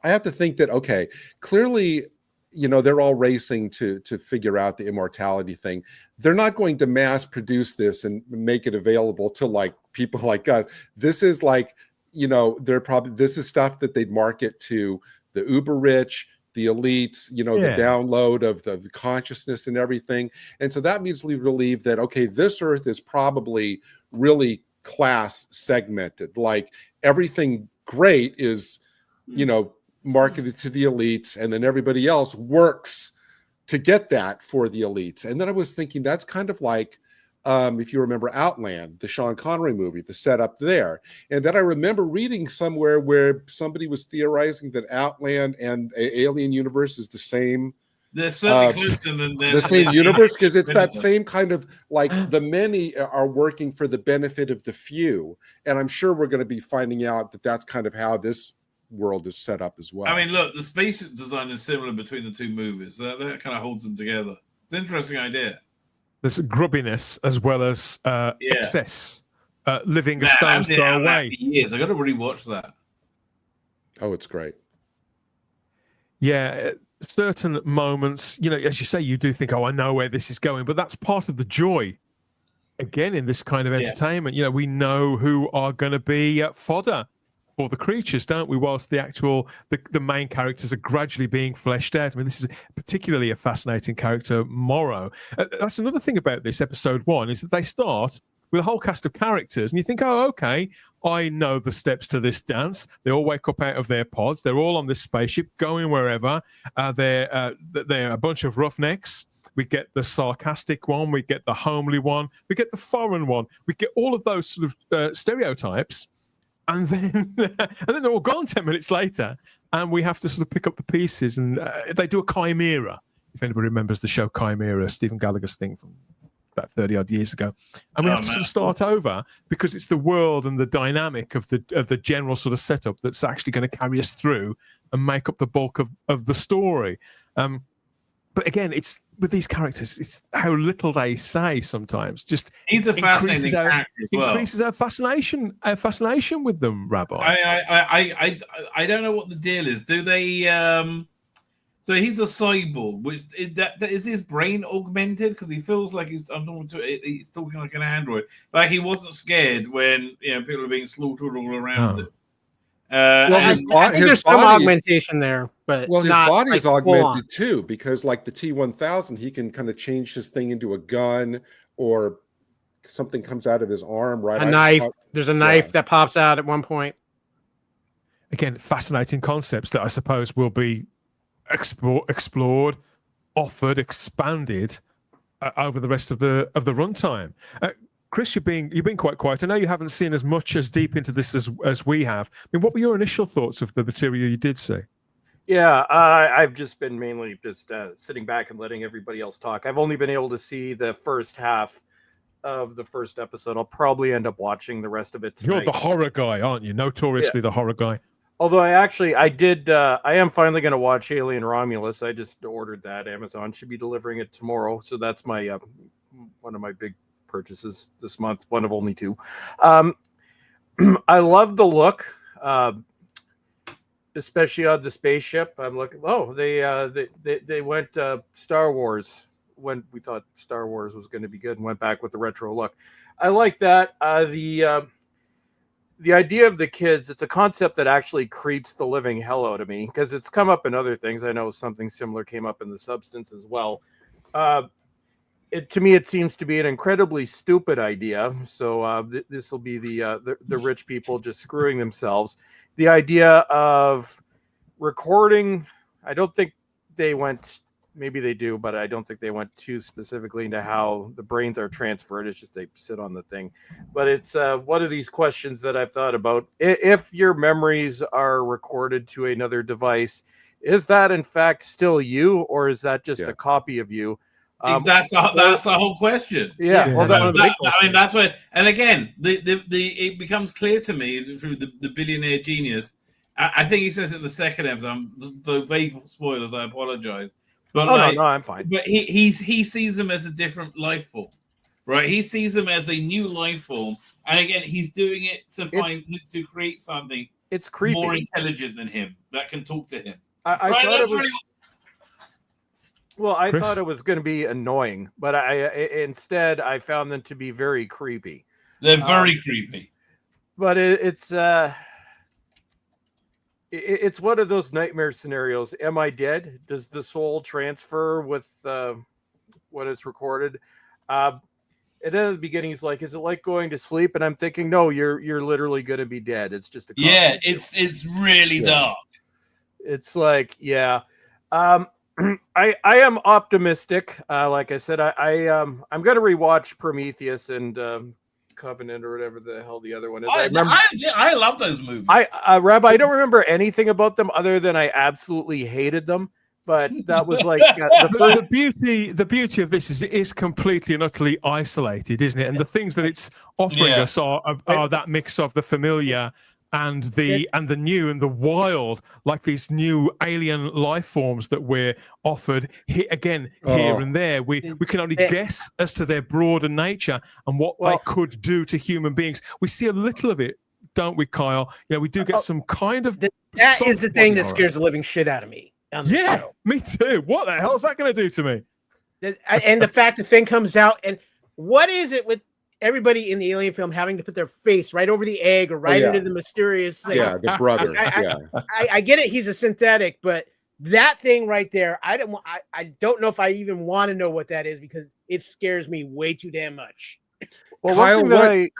B: have to think that, okay, clearly, they're all racing to figure out the immortality thing. They're not going to mass produce this and make it available to like people like us. This is like, this is stuff that they'd market to the uber rich, the elites, the download of the consciousness and everything. And so that means we believe that, okay, this Earth is probably really class segmented. Like everything great is, marketed to the elites, and then everybody else works to get that for the elites. And then I was thinking that's kind of like, if you remember Outland, the Sean Connery movie, the setup there. And then I remember reading somewhere where somebody was theorizing that Outland and Alien Universe is the same.
D: They're certainly closer than
B: the same universe, because it's that same kind of like the many are working for the benefit of the few. And I'm sure we're going to be finding out that that's kind of how this world is set up as well.
D: I mean, look, the space design is similar between the 2 movies. That kind of holds them together. It's an interesting idea.
A: There's grubbiness as well as excess. Living a stone's throw away.
D: Years. I got to rewatch that.
B: Oh, it's great.
A: Yeah, certain moments, as you say, you do think, oh, I know where this is going, but that's part of the joy. Again, in this kind of entertainment, we know who are going to be fodder for the creatures, don't we? Whilst the main characters are gradually being fleshed out. I mean, this is particularly a fascinating character, Morrow. That's another thing about this episode 1 is that they start with a whole cast of characters, and you think, oh, okay, I know the steps to this dance. They all wake up out of their pods. They're all on this spaceship going wherever. They're a bunch of roughnecks. We get the sarcastic one. We get the homely one. We get the foreign one. We get all of those sort of stereotypes. And then they're all gone 10 minutes later. And we have to sort of pick up the pieces. And they do a chimera. If anybody remembers the show Chimera, Stephen Gallagher's thing from about 30 odd years ago, and we have to sort of start over because it's the world and the dynamic of the general sort of setup that's actually going to carry us through and make up the bulk of the story. But again, it's with these characters, it's how little they say sometimes. Just
D: he's a fascinating character as well.
A: Increases our fascination with them, Rabbi.
D: I don't know what the deal is. Do they? So he's a cyborg, which is his brain augmented because he feels like he's talking like an android. Like he wasn't scared when people are being slaughtered all around him.
E: I think there's some augmentation there, but
B: his
E: not,
B: body is
E: like,
B: augmented too, because like the T-1000, he can kind of change his thing into a gun, or something comes out of his arm. Right,
E: a knife. There's a knife that pops out at one point.
A: Again, fascinating concepts that I suppose will be explored, offered, expanded over the rest of the runtime. Chris, you've been quite quiet. I know you haven't seen as much as deep into this as we have. I mean, what were your initial thoughts of the material you did see?
C: Yeah, I've just been mainly just sitting back and letting everybody else talk. I've only been able to see the first half of the first episode. I'll probably end up watching the rest of it tonight.
A: You're the horror guy, aren't you? Notoriously the horror guy.
C: Although I am finally going to watch Alien Romulus. I just ordered that. Amazon should be delivering it tomorrow. So that's my one of my big purchases this month. One of only two. I love the look, especially on the spaceship. I'm looking. Oh, they went Star Wars when we thought Star Wars was going to be good, and went back with the retro look. I like that. The idea of the kids, it's a concept that actually creeps the living hell out of me because it's come up in other things. I know something similar came up in The Substance as well. To me, it seems to be an incredibly stupid idea. So this will be the rich people just screwing themselves. The idea of recording, I don't think they went, maybe they do, but I don't think they went too specifically into how the brains are transferred. It's just they sit on the thing. But it's one of these questions that I've thought about. If your memories are recorded to another device, is that in fact still you, or is that just a copy of you?
D: That's the whole question.
C: Yeah. Well,
D: that's what. And again, it becomes clear to me through the billionaire genius. I think he says it in the second episode. The vague spoilers. I apologize. But
C: no, I'm fine.
D: But he sees them as a different life form, right? He sees them as a new life form, and again, he's doing it to create something.
C: It's creepy,
D: more intelligent than him that can talk to him.
C: I thought it was going to be annoying, but instead I found them to be very creepy.
D: They're very creepy.
C: But it's one of those nightmare scenarios. Am I dead? Does the soul transfer with when it's recorded? And then at the beginning, he's like, "Is it like going to sleep?" And I'm thinking, "No, you're literally going to be dead. It's just a
D: it's really dark.
C: It's like I am optimistic. Like I said, I'm going to rewatch Prometheus and Covenant or whatever the hell the other one is.
D: I love those movies.
C: Rabbi, I don't remember anything about them other than I absolutely hated them. But that was like
A: the beauty of this is it is completely and utterly isolated, isn't it? And the things that it's offering us are that mix of the familiar and the new and the wild, like these new alien life forms that we're offered here and there. We can only guess as to their broader nature and what they could do to human beings. We see a little of it, don't we, Kyle? We do get some kind of
E: that is the thing that scares the living shit out of me. Show.
A: Me too. What the hell is that going to do to me?
E: And the fact the thing comes out, and what is it with everybody in the alien film having to put their face right over the egg or right into the mysterious thing?
B: Yeah, the brother.
E: I get it. He's a synthetic, but that thing right there, I don't know if I even want to know what that is because it scares me way too damn much.
C: Well,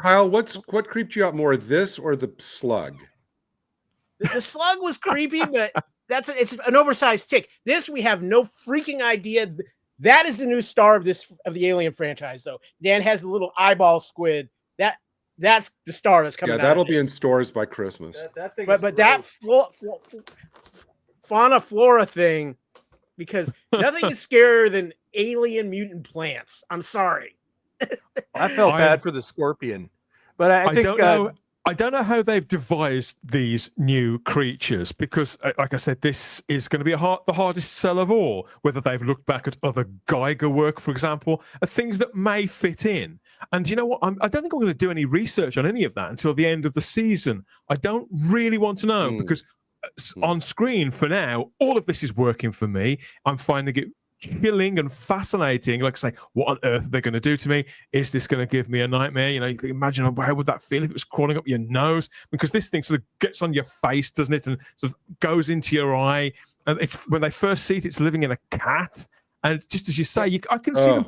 B: Kyle, what creeped you out more, this or the slug?
E: The slug was creepy, but it's an oversized tick. This we have no freaking idea. That is the new star of the Alien franchise, though. Dan has the little eyeball squid. That's the star that's coming.
B: Yeah, that'll be in stores by Christmas.
C: That thing
E: but that fauna flora thing, because nothing is scarier than alien mutant plants. I'm sorry.
C: I felt bad for the scorpion, but I think
A: I don't know how they've devised these new creatures because, like I said, this is going to be the hardest sell of all. Whether they've looked back at other Geiger work, for example, are things that may fit in. And you know what? I don't think I'm going to do any research on any of that until the end of the season. I don't really want to know because on screen for now, all of this is working for me. I'm finding it chilling and fascinating. Like I say, what on earth are they going to do to me? Is this going to give me a nightmare? You know, you can imagine how would that feel if it was crawling up your nose? Because this thing sort of gets on your face, doesn't it? And sort of goes into your eye. And it's when they first see it, it's living in a cat. And it's just as you say, I can see them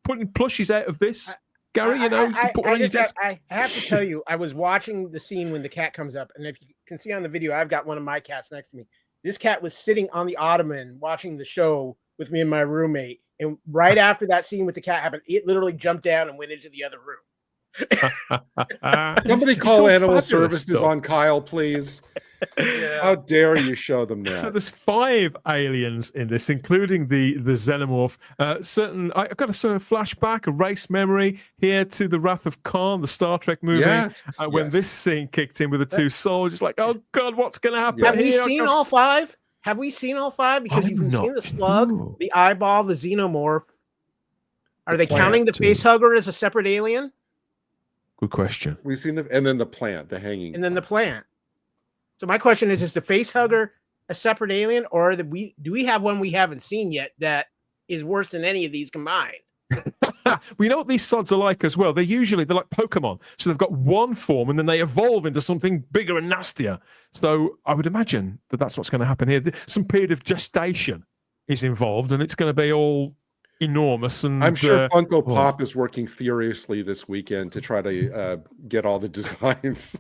A: putting plushies out of this. Gary, you know, you can put one on your desk.
E: I have to tell you, I was watching the scene when the cat comes up, and if you can see on the video, I've got one of my cats next to me. This cat was sitting on the ottoman watching the show with me and my roommate, and right after that scene with the cat happened, it literally jumped down and went into the other room.
B: Somebody call animal services on Kyle, please. Yeah. How dare you show them that?
A: So there's 5 aliens in this, including the xenomorph. I've got a sort of flashback, a race memory here to the Wrath of Khan, the Star Trek movie. When this scene kicked in with the 2 soldiers, like, oh God, what's going to happen?
E: Have you seen all 5? Have we seen all 5? Because you've seen the slug, the eyeball, the xenomorph. Are they counting the face hugger as a separate alien?
A: Good question.
B: We've seen and then the plant, the hanging.
E: And then the plant. So my question is the face hugger a separate alien, or do we have one we haven't seen yet that is worse than any of these combined?
A: We know what these sods are like as well. They're like Pokemon. So they've got one form and then they evolve into something bigger and nastier. So I would imagine that that's what's going to happen here. Some period of gestation is involved and it's going to be all enormous. And
B: I'm sure Funko Pop is working furiously this weekend to try to get all the designs.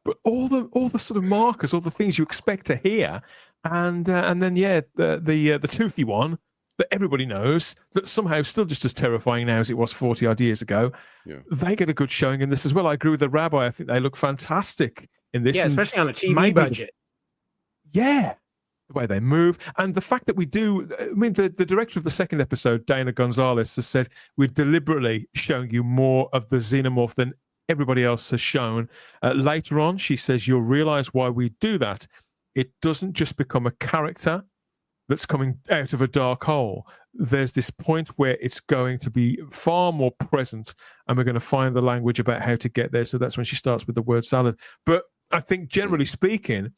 A: But all the sort of markers, all the things you expect to hear. And then, the toothy one that everybody knows that somehow still just as terrifying now as it was 40 odd years ago. Yeah. They get a good showing in this as well. I agree with the rabbi. I think they look fantastic in this.
E: Yeah, especially on a TV budget.
A: The way they move. And the fact that we do, I mean, the director of the second episode, Dana Gonzalez, has said we're deliberately showing you more of the xenomorph than everybody else has shown. Later on, she says you'll realize why we do that. It doesn't just become a character that's coming out of a dark hole. There's this point where it's going to be far more present and we're going to find the language about how to get there. So that's when she starts with the word salad. But I think generally speaking,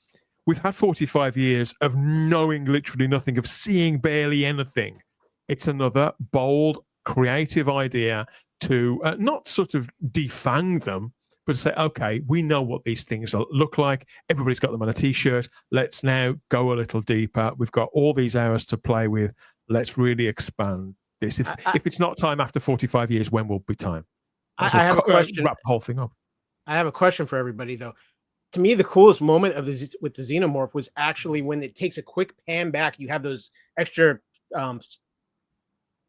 A: we've had 45 years of knowing literally nothing, of seeing barely anything. It's another bold, creative idea to not sort of defang them, but to say, okay, we know what these things look like. Everybody's got them on a T-shirt. Let's now go a little deeper. We've got all these hours to play with. Let's really expand this. If it's not time after 45 years, when will be time?
E: I have a question.
A: Wrap the whole thing up.
E: I have a question for everybody, though. To me, the coolest moment with the xenomorph was actually when it takes a quick pan back. You have those extra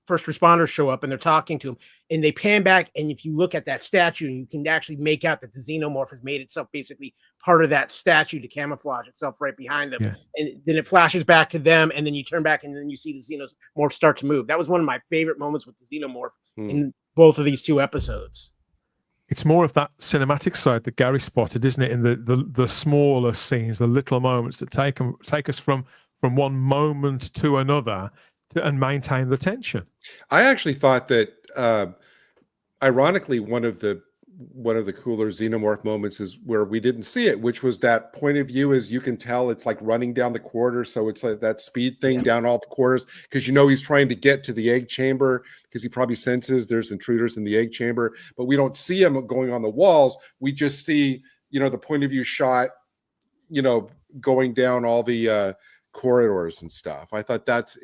E: first responders show up and they're talking to him, and they pan back. And if you look at that statue, you can actually make out that the xenomorph has made itself basically part of that statue to camouflage itself right behind them. Yeah. And then it flashes back to them, and then you turn back, and then you see the xenomorph start to move. That was one of my favorite moments with the xenomorph in both of these 2 episodes.
A: It's more of that cinematic side that Gary spotted, isn't it? In the smaller scenes, the little moments that take us from one moment to another and maintain the tension.
B: I actually thought that, ironically, one of the cooler xenomorph moments is where we didn't see it, which was that point of view. As you can tell, it's like running down the corridor, so it's like that speed thing down all the corridors, because he's trying to get to the egg chamber because he probably senses there's intruders in the egg chamber, but we don't see him going on the walls. We just see the point of view shot, going down all the corridors and stuff. I thought that's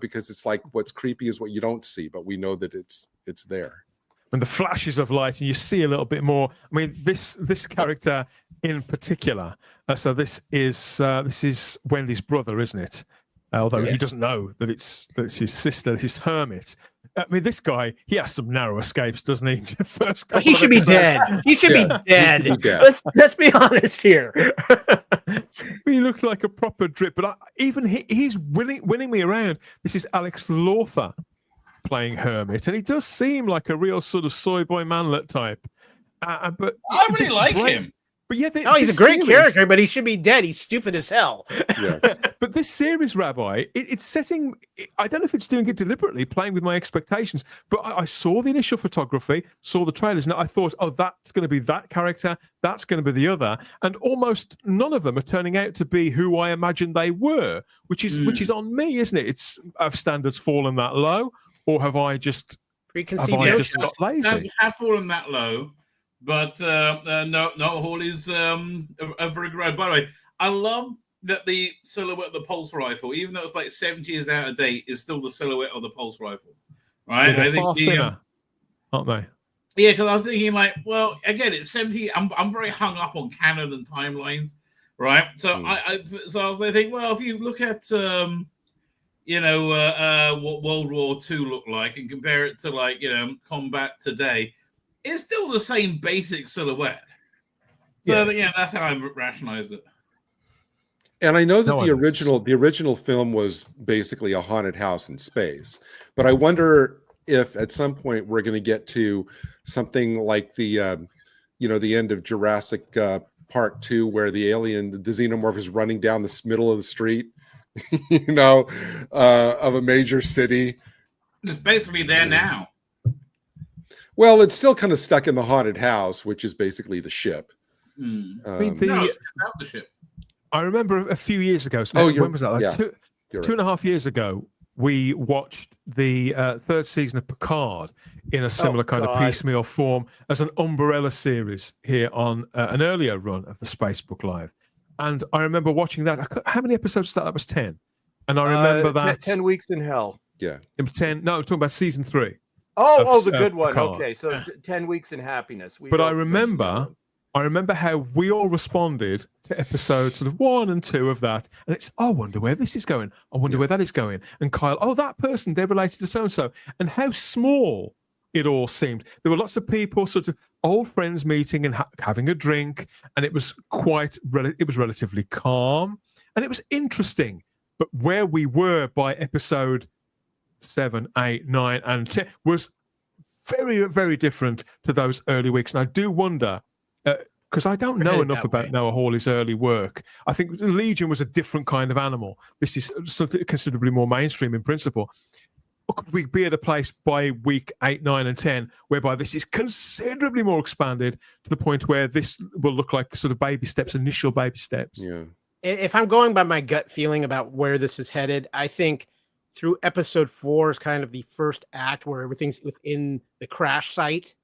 B: because it's like what's creepy is what you don't see, but we know that it's there.
A: and the flashes of light, and you see a little bit more. I mean, this character in particular. So this is Wendy's brother, isn't it? Although he doesn't know that it's his sister, his hermit. I mean, this guy, he has some narrow escapes, doesn't he?
E: He should be dead. He should be dead. Let's be honest here.
A: He looks like a proper drip, but he's winning me around. This is Alex Lawther playing Hermit, and he does seem like a real sort of soy boy manlet type. But
D: I really like him.
A: But yeah,
E: he's a great character, but he should be dead. He's stupid as hell.
B: Yes.
A: But this series, Rabbi, it's setting. I don't know if it's doing it deliberately, playing with my expectations. But I saw the initial photography, saw the trailers, and I thought, oh, that's going to be that character, that's going to be the other, and almost none of them are turning out to be who I imagined they were, which is on me, isn't it? Have standards fallen that low, or have I just got lazy?
D: No, have fallen that low. But Noah Hawley's a very good. By the way, I love that the silhouette of the pulse rifle, even though it's like 70 years out of date, is still the silhouette of the pulse rifle. Right?
A: They're far thinner, aren't they?
D: Yeah, because I was thinking, like, well, again, it's 70. I'm very hung up on canon and timelines, right? So I was thinking, well, if you look at what World War II looked like and compare it to combat today. It's still the same basic silhouette. So that's how I rationalize it.
B: And I know that the original film was basically a haunted house in space, but I wonder if at some point we're going to get to something like the end of Jurassic Park 2, where the xenomorph is running down the middle of the street, of a major city.
D: It's basically there now.
B: Well, it's still kind of stuck in the haunted house, which is basically the ship.
D: It's about the ship.
A: I remember a few years ago. When was that? Like two and a half years ago, we watched the third season of Picard in a similar kind of piecemeal form as an umbrella series here on an earlier run of the Spacebook Live. And I remember watching that. How many episodes was that? That was 10. And I remember that
C: 10 Weeks in Hell.
B: Yeah.
A: 10. No, I'm talking about season 3.
C: The good one. Picard. Okay, so 10 Weeks in Happiness.
A: But I remember how we all responded to episodes sort of 1 and 2 of that, and it's, I wonder where this is going. I wonder where that is going. And Kyle, that person, they're related to so and so, and how small it all seemed. There were lots of people, sort of old friends meeting and having a drink, and it was relatively calm, and it was interesting. But where we were by episode 7, 8, 9, and 10 was very, very different to those early weeks. And I do wonder, because I don't know enough about Noah Hawley's early work. I think Legion was a different kind of animal. This is something considerably more mainstream in principle. Could we be at a place by week 8, 9, and 10 whereby this is considerably more expanded to the point where this will look like sort of baby steps, initial baby steps?
B: Yeah.
E: If I'm going by my gut feeling about where this is headed, I think through episode 4 is kind of the first act where everything's within the crash site.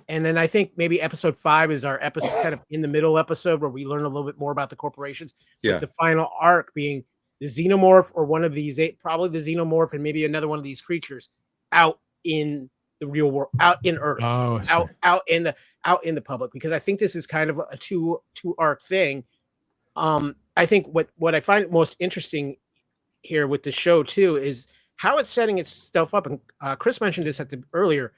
E: And then I think maybe episode 5 is our episode kind of in the middle episode where we learn a little bit more about the corporations.
B: Yeah.
E: With the final arc being the xenomorph or one of these, probably the xenomorph and maybe another one of these creatures out in the real world, out in Earth, out in the public, because I think this is kind of a two arc thing. I think what I find most interesting here with the show too is how it's setting its stuff up. And Chris mentioned this earlier.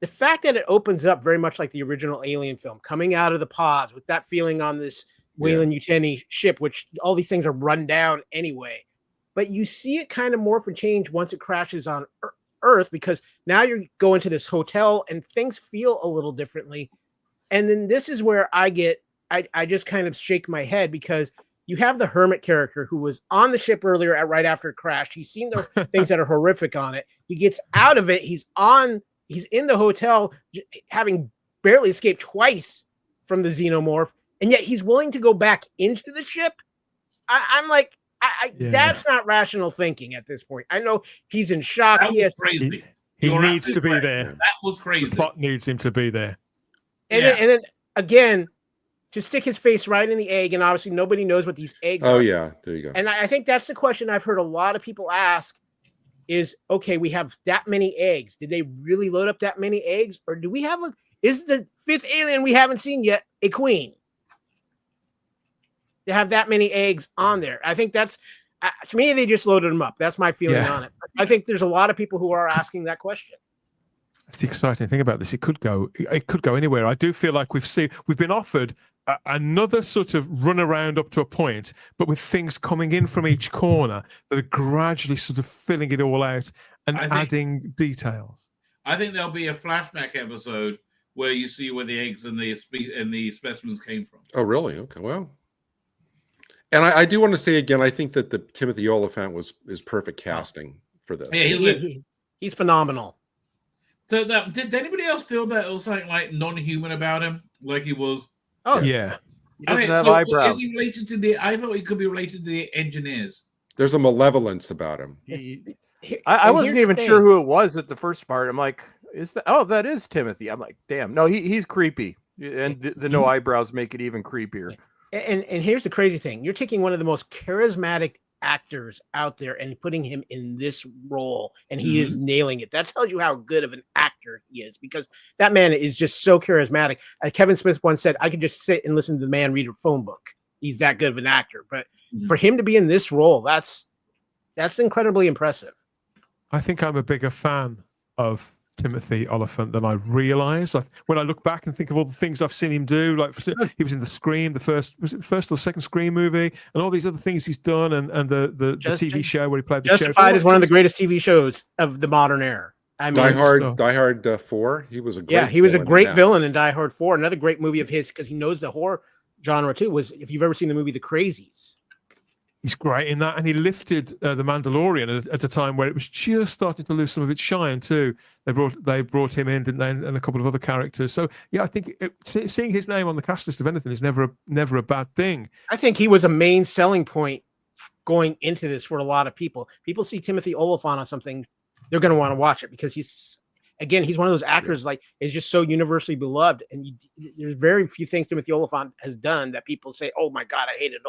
E: The fact that it opens up very much like the original Alien film, coming out of the pods with that feeling on this Weyland-Yutani ship, which all these things are run down anyway. But you see it kind of morph and change once it crashes on Earth, because now you're going to this hotel and things feel a little differently. And then this is where I just kind of shake my head, because you have the hermit character who was on the ship earlier right after it crashed. He's seen the things that are horrific on it. He gets out of it. He's in the hotel, having barely escaped twice from the xenomorph, and yet he's willing to go back into the ship. I'm like, that's not rational thinking at this point. I know he's in shock.
D: That was crazy.
A: He needs to be there.
D: That was crazy.
A: The plot needs him to be there.
E: And then again, to stick his face right in the egg, and obviously nobody knows what these eggs are.
B: Oh, yeah. There you go.
E: And I think that's the question I've heard a lot of people ask. is, okay, we have that many eggs. Did they really load up that many eggs? Or do we have is the fifth alien we haven't seen yet a queen? To have that many eggs on there. I think that's, to me, they just loaded them up. That's my feeling on it. I think there's a lot of people who are asking that question.
A: That's the exciting thing about this. It could go anywhere. I do feel like we've been offered another sort of run around up to a point, but with things coming in from each corner that are gradually sort of filling it all out and adding details.
D: I think there'll be a flashback episode where you see where the eggs and the specimens came from.
B: Oh, really? Okay, well. And I do want to say again, I think that the Timothy Oliphant is perfect casting for this.
D: Yeah,
E: he's phenomenal.
D: So did anybody else feel that it was something like non-human about him, like he was?
E: Oh
A: yeah.
C: He doesn't have eyebrows.
D: Is he related to the? I thought he could be related to the engineers.
B: There's a malevolence about him.
C: I wasn't even sure who it was at the first part. I'm like, that is Timothy. I'm like, damn, no, he's creepy, and the no eyebrows make it even creepier.
E: And here's the crazy thing: you're taking one of the most charismatic actors out there and putting him in this role, and he is nailing it. That tells you how good of an actor he is, because that man is just so charismatic. Kevin Smith once said, I could just sit and listen to the man read a phone book. He's that good of an actor. But for him to be in this role, that's incredibly impressive.
A: I think I'm a bigger fan of Timothy Oliphant than I realized. When I look back and think of all the things I've seen him do, like he was in the Scream, was it the first or second Scream movie, and all these other things he's done, and the TV show where he played the
E: Justified is one of the greatest TV shows of the modern era. I mean,
B: Die Hard 4. He was a great
E: he was a great villain in Die Hard 4. Another great movie of his, because he knows the horror genre too, was, if you've ever seen the movie The Crazies.
A: He's great in that, and he lifted The Mandalorian at a time where it was just starting to lose some of its shine too. They brought him in, didn't they, and a couple of other characters. So yeah, I think seeing his name on the cast list of anything is never a bad thing.
E: I think he was a main selling point going into this for a lot of people. People see Timothy Oliphant on something, they're going to want to watch it, because he's one of those actors like is just so universally beloved, and there's very few things Timothy Oliphant has done that people say, "Oh my God, I hated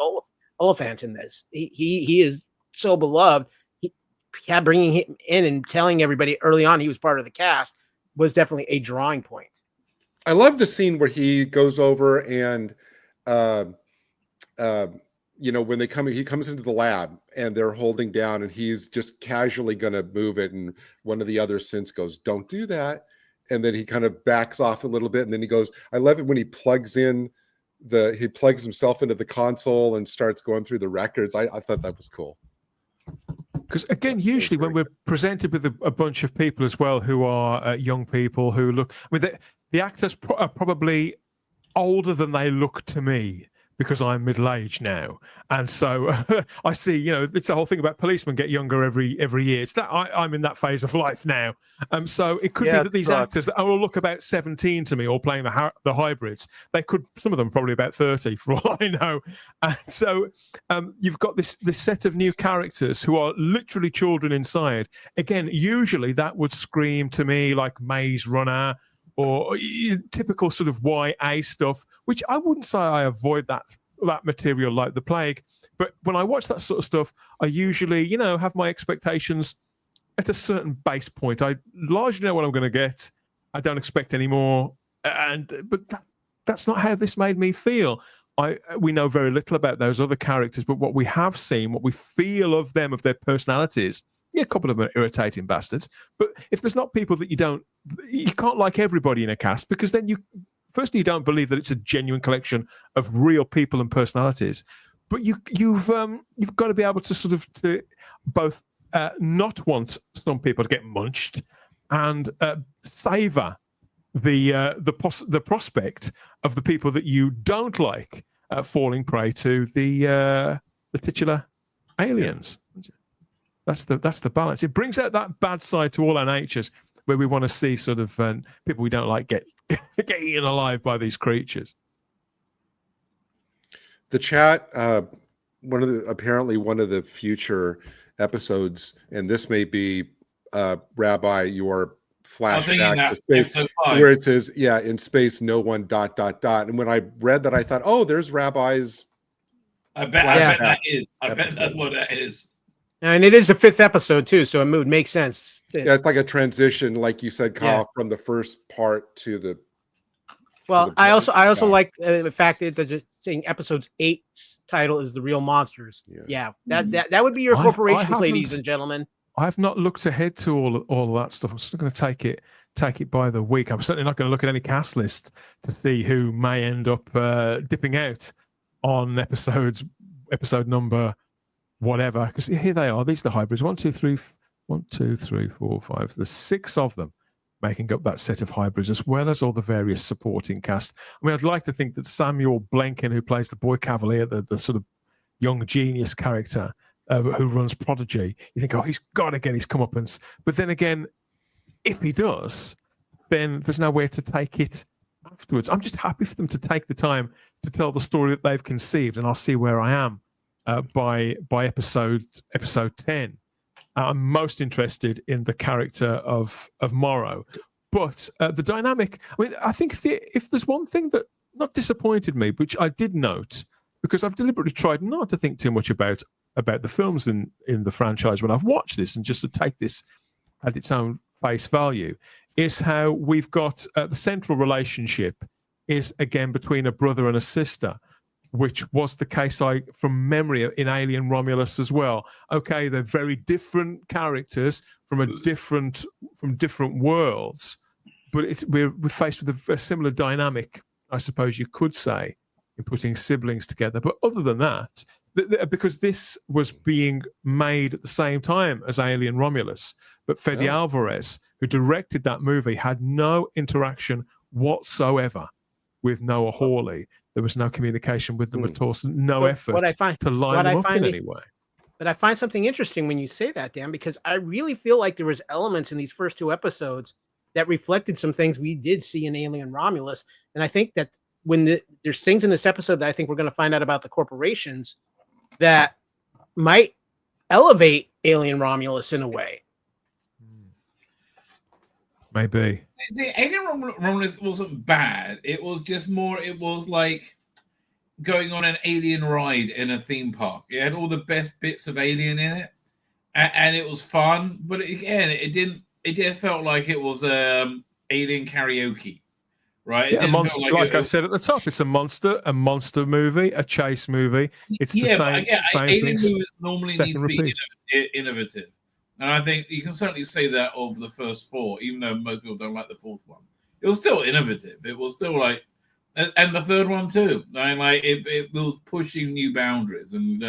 E: Oliphant in this." He is so beloved. Bringing him in and telling everybody early on he was part of the cast was definitely a drawing point.
B: I love the scene where he goes over and, when he comes into the lab and they're holding down, and he's just casually going to move it, and one of the other synths goes, "Don't do that," and then he kind of backs off a little bit, and then he goes. I love it when he plugs himself into the console and starts going through the records. I thought that was cool.
A: Because again, usually when we're presented with a bunch of people as well who are young people who look, I mean, the actors are probably older than they look to me, because I'm middle-aged now, and so I see, it's the whole thing about policemen get younger every year. It's that I'm in that phase of life now, so it could be that these actors that all look about 17 to me, all playing the hybrids. Some of them probably about 30 for all I know, and so you've got this set of new characters who are literally children inside. Again, usually that would scream to me like Maze Runner, or typical sort of YA stuff, which I wouldn't say I avoid that material like the plague. But when I watch that sort of stuff, I usually, have my expectations at a certain base point. I largely know what I'm going to get. I don't expect any more. But that's not how this made me feel. We know very little about those other characters, but what we have seen, what we feel of them, of their personalities, a couple of them are irritating bastards. But if there's not people that you can't like everybody in a cast, because then you don't believe that it's a genuine collection of real people and personalities. But you've got to be able to sort of to both not want some people to get munched and savor the prospect of the people that you don't like falling prey to the titular aliens. Yeah. That's the balance. It brings out that bad side to all our natures, where we want to see sort of people we don't like get eaten alive by these creatures.
B: The chat, apparently one of the future episodes, and this may be Rabbi, your flashback to space, where it says, in space, no one ... And when I read that, I thought, oh, there's Rabbi's.
D: I bet that is. I bet that's what that is.
E: And it is the 5th episode too, so it would make sense.
B: Yeah, it's like a transition, like you said, Kyle, from the first part to the.
E: Well, I also like the fact that they're just saying episodes 8's title is The Real Monsters. Yeah, that would be your corporations, ladies and gentlemen.
A: I've not looked ahead to all of that stuff. I'm still going to take it by the week. I'm certainly not going to look at any cast list to see who may end up dipping out on episode number whatever. Because here they are. These are the hybrids. 1, 2, 3, 4, 5. There's 6 of them making up that set of hybrids, as well as all the various supporting cast. I mean, I'd like to think that Samuel Blenkin, who plays the boy cavalier, the sort of young genius character who runs Prodigy, you think, oh, he's got to get his comeuppance. But then again, if he does, then there's nowhere to take it afterwards. I'm just happy for them to take the time to tell the story that they've conceived, and I'll see where I am by episode 10. I'm most interested in the character of Morrow, but the dynamic. I mean, I think if there's one thing that not disappointed me, which I did note, because I've deliberately tried not to think too much about the films in the franchise when I've watched this, and just to take this at its own face value, is how we've got the central relationship is again between a brother and a sister, which was the case from memory in Alien Romulus as well. Okay, they're very different characters from different worlds, but we're faced with a similar dynamic, I suppose you could say, in putting siblings together. But other than that, because this was being made at the same time as Alien Romulus, but Fede Alvarez, who directed that movie, had no interaction whatsoever with Noah Hawley. There was no communication with them at all, so no effort to line them up in any way.
E: But I find something interesting when you say that, Dan, because I really feel like there was elements in these first 2 episodes that reflected some things we did see in Alien Romulus. And I think that when there's things in this episode that I think we're going to find out about the corporations that might elevate Alien Romulus in a way.
A: Maybe.
D: The Alien Romulus wasn't bad. It was just more, it was like going on an alien ride in a theme park. It had all the best bits of Alien in it, and it was fun. But again, it didn't felt like it was Alien karaoke, right?
A: Yeah, like I said at the top, it's a monster movie, a chase movie. It's the same
D: Alien
A: thing.
D: movies normally need to be innovative. And I think you can certainly say that of the first 4, even though most people don't like the 4th one. It was still innovative. It was still like, and the 3rd one too. And like it was pushing new boundaries and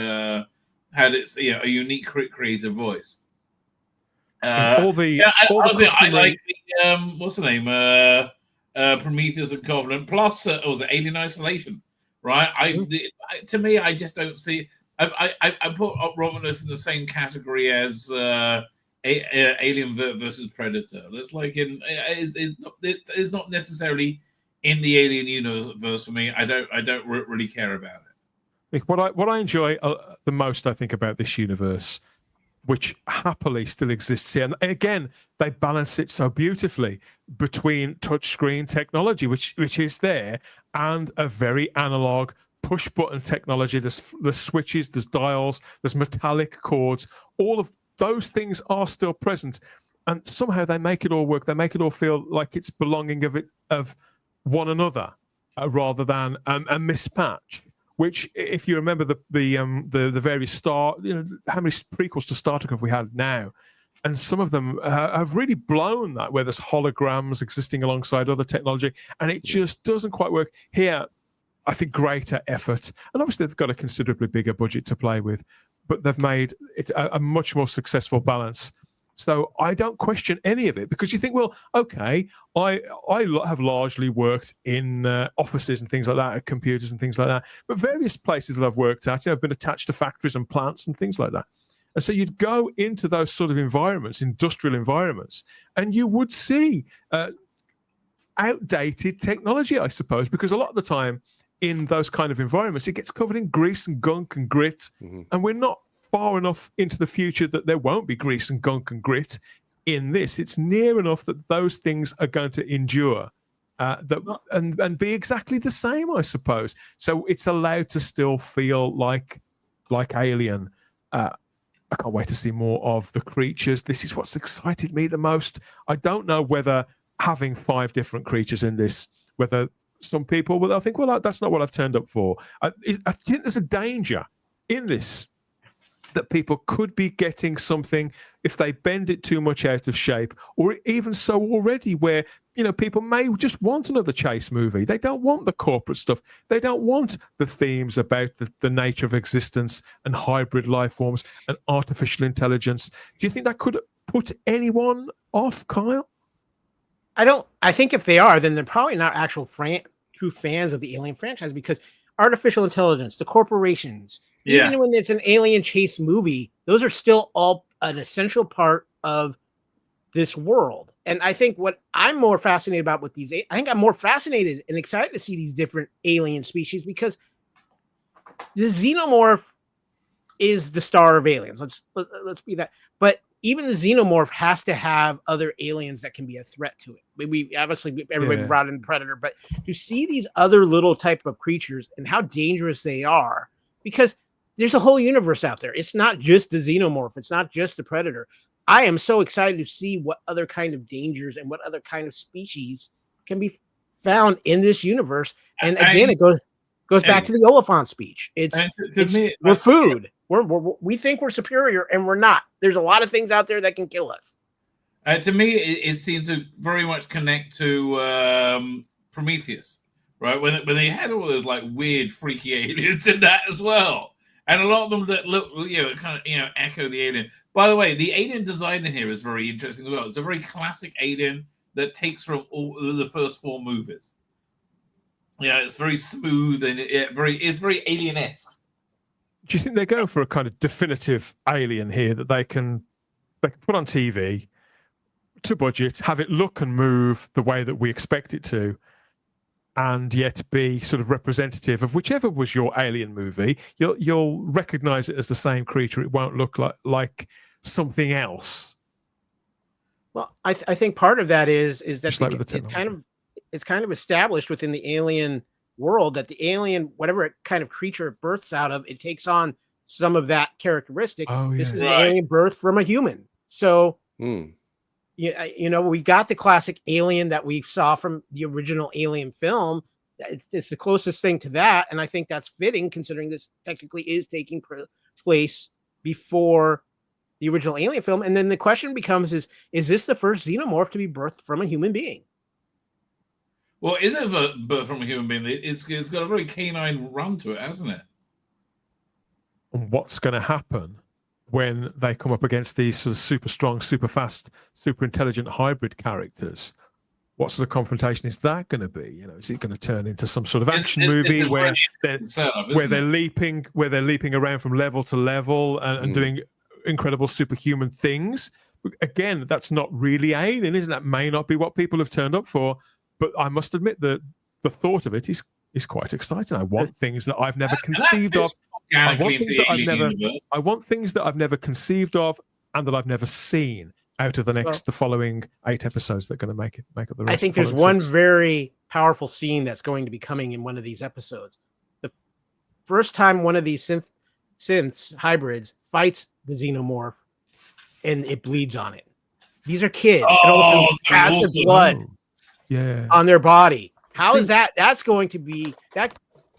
D: had its a unique creative voice. I like the what's the name? Prometheus and Covenant. Plus, it was Alien Isolation, right? To me, I just don't see. I put Romulus in the same category as Alien versus Predator. That's like it's not necessarily in the Alien universe for me. I don't really care about it.
A: What I enjoy the most, I think, about this universe, which happily still exists here, and again they balance it so beautifully between touchscreen technology, which is there, and a very analog push button technology. There's switches, there's dials, there's metallic cords. All of those things are still present, and somehow they make it all work. They make it all feel like it's belonging of one another rather than a mismatch. Which, if you remember the various how many prequels to Star Trek have we had now? And some of them have really blown that, where there's holograms existing alongside other technology, and it just doesn't quite work here. I think greater effort, and obviously they've got a considerably bigger budget to play with, but they've made it a much more successful balance. So I don't question any of it, because you think, well, okay, I have largely worked in offices and things like that, computers and things like that, but various places that I've worked at, I've been attached to factories and plants and things like that. And so you'd go into those sort of environments, industrial environments, and you would see outdated technology, I suppose, because a lot of the time in those kind of environments, it gets covered in grease and gunk and grit, and we're not far enough into the future that there won't be grease and gunk and grit in this. It's near enough that those things are going to endure and be exactly the same, I suppose. So it's allowed to still feel like Alien. I can't wait to see more of the creatures. This is what's excited me the most. I don't know whether having 5 different creatures in this, whether some people will think, well, that's not what I've turned up for. I think there's a danger in this that people could be getting something if they bend it too much out of shape, or even so already where, people may just want another chase movie. They don't want the corporate stuff. They don't want the themes about the nature of existence and hybrid life forms and artificial intelligence. Do you think that could put anyone off, Kyle?
E: I think if they are, then they're probably not actual true fans of the Alien franchise, because artificial intelligence, the corporations, even when it's an alien chase movie, those are still all an essential part of this world. And I think what I'm more fascinated about with these, I think I'm more fascinated and excited to see these different alien species, because the xenomorph is the star of Aliens. Let's be that. But even the xenomorph has to have other aliens that can be a threat to it. We obviously everybody brought in Predator, but to see these other little type of creatures and how dangerous they are, because there's a whole universe out there. It's not just the xenomorph. It's not just the Predator. I am so excited to see what other kind of dangers and what other kind of species can be found in this universe. And again, it goes back to the Oliphant speech. We're food. We think we're superior, and we're not. There's a lot of things out there that can kill us.
D: To me, it seems to very much connect to Prometheus, right? When they had all those like weird, freaky aliens in that as well, and a lot of them that look, kind of, echo the alien. By the way, the alien design in here is very interesting as well. It's a very classic alien that takes from all the first 4 movies. It's very smooth and it's very alien-esque.
A: Do you think they go for a kind of definitive alien here that they can put on TV to budget, have it look and move the way that we expect it to, and yet be sort of representative of whichever was your alien movie? You'll recognize it as the same creature. It won't look like something else.
E: Well, I think part of that is that it's kind of established within the alien world that the alien, whatever kind of creature it births out of, it takes on some of that characteristic. This is an alien birth from a human. So, we got the classic alien that we saw from the original Alien film. It's the closest thing to that. And I think that's fitting, considering this technically is taking place before the original Alien film. And then the question becomes, is this the first xenomorph to be birthed from a human being?
D: Well, is it a birth from a human being? It's got a very canine run to it, hasn't it?
A: And what's going to happen when they come up against these sort of super strong, super fast, super intelligent hybrid characters? What sort of confrontation is that going to be? Is it going to turn into some sort of action movie where they're leaping around from level to level and doing incredible superhuman things? Again, that's not really Alien, isn't that? May not be what people have turned up for. But I must admit that the thought of it is quite exciting. I want things that I've never conceived of. I want things that I've never conceived of and that I've never seen out of the following 8 episodes that are going to make up the rest.
E: I think there's one very powerful scene that's going to be coming in one of these episodes. The first time one of these synths hybrids fights the xenomorph and it bleeds on it. These are kids. Acid blood. On their body. How is that? That's going to be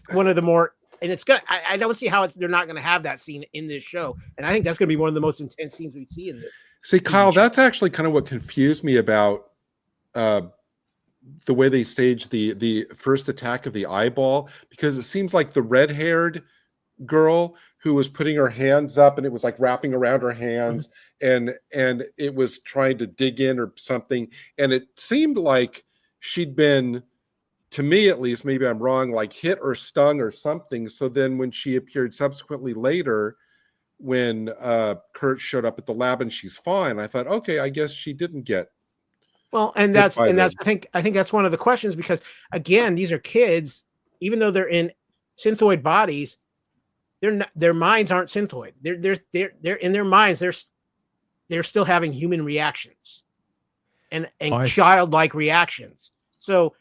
E: one of the more, and it's gonna. I don't see how they're not going to have that scene in this show, and I think that's going to be one of the most intense scenes we see in this.
B: See, Kyle, that's actually kind of what confused me about the way they staged the first attack of the eyeball, because it seems like the red-haired girl who was putting her hands up and it was like wrapping around her hands and it was trying to dig in or something, and it seemed like she'd been, to me at least, maybe I'm wrong, like hit or stung or something. So then when she appeared subsequently later, when Kurt showed up at the lab and she's fine, I thought, okay, I guess she didn't get.
E: Well, and that's I think that's one of the questions, because again, these are kids, even though they're in synthoid bodies, their minds aren't synthoid. They're in their minds, they're still having human reactions and childlike reactions. So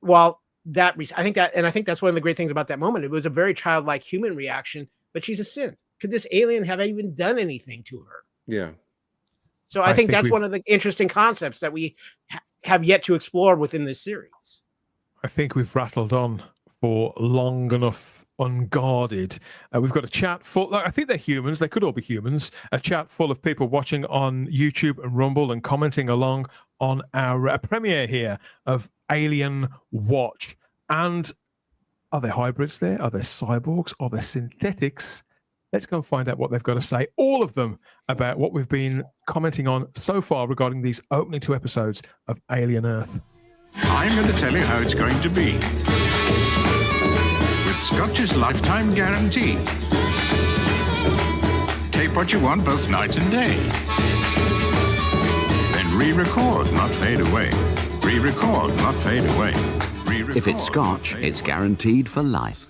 E: while I think that's one of the great things about that moment. It was a very childlike human reaction, but she's a synth. could this alien have even done anything to her?
B: Yeah.
E: So I think that's one of the interesting concepts that we have yet to explore within this series.
A: I think we've rattled on for long enough unguarded. We've got a chat full. I think they're humans. They could all be humans. A chat full of people watching on YouTube and Rumble and commenting along on our premiere here of Alien Watch. And are there hybrids there? Are there cyborgs? Are there synthetics? Let's go and find out what they've got to say, all of them, about what we've been commenting on so far regarding these opening 2 episodes of Alien Earth.
M: I'm going to tell you how it's going to be. With Scotch's lifetime guarantee. Take what you want both night and day. Then re-record, not fade away. Re-record, not fade away.
N: If it's Scotch, it's guaranteed for life.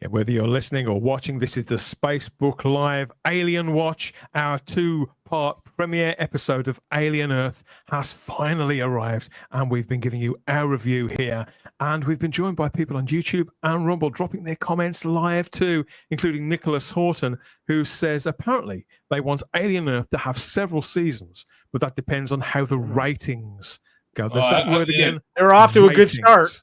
A: Whether you're listening or watching, this is the Spacebook Live Alien Watch. Our 2-part premiere episode of Alien Earth has finally arrived, and we've been giving you our review here. And we've been joined by people on YouTube and Rumble dropping their comments live too, including Nicholas Horton, who says apparently they want Alien Earth to have several seasons, but that depends on how the ratings go. There's that word again.
E: They're off to a good start.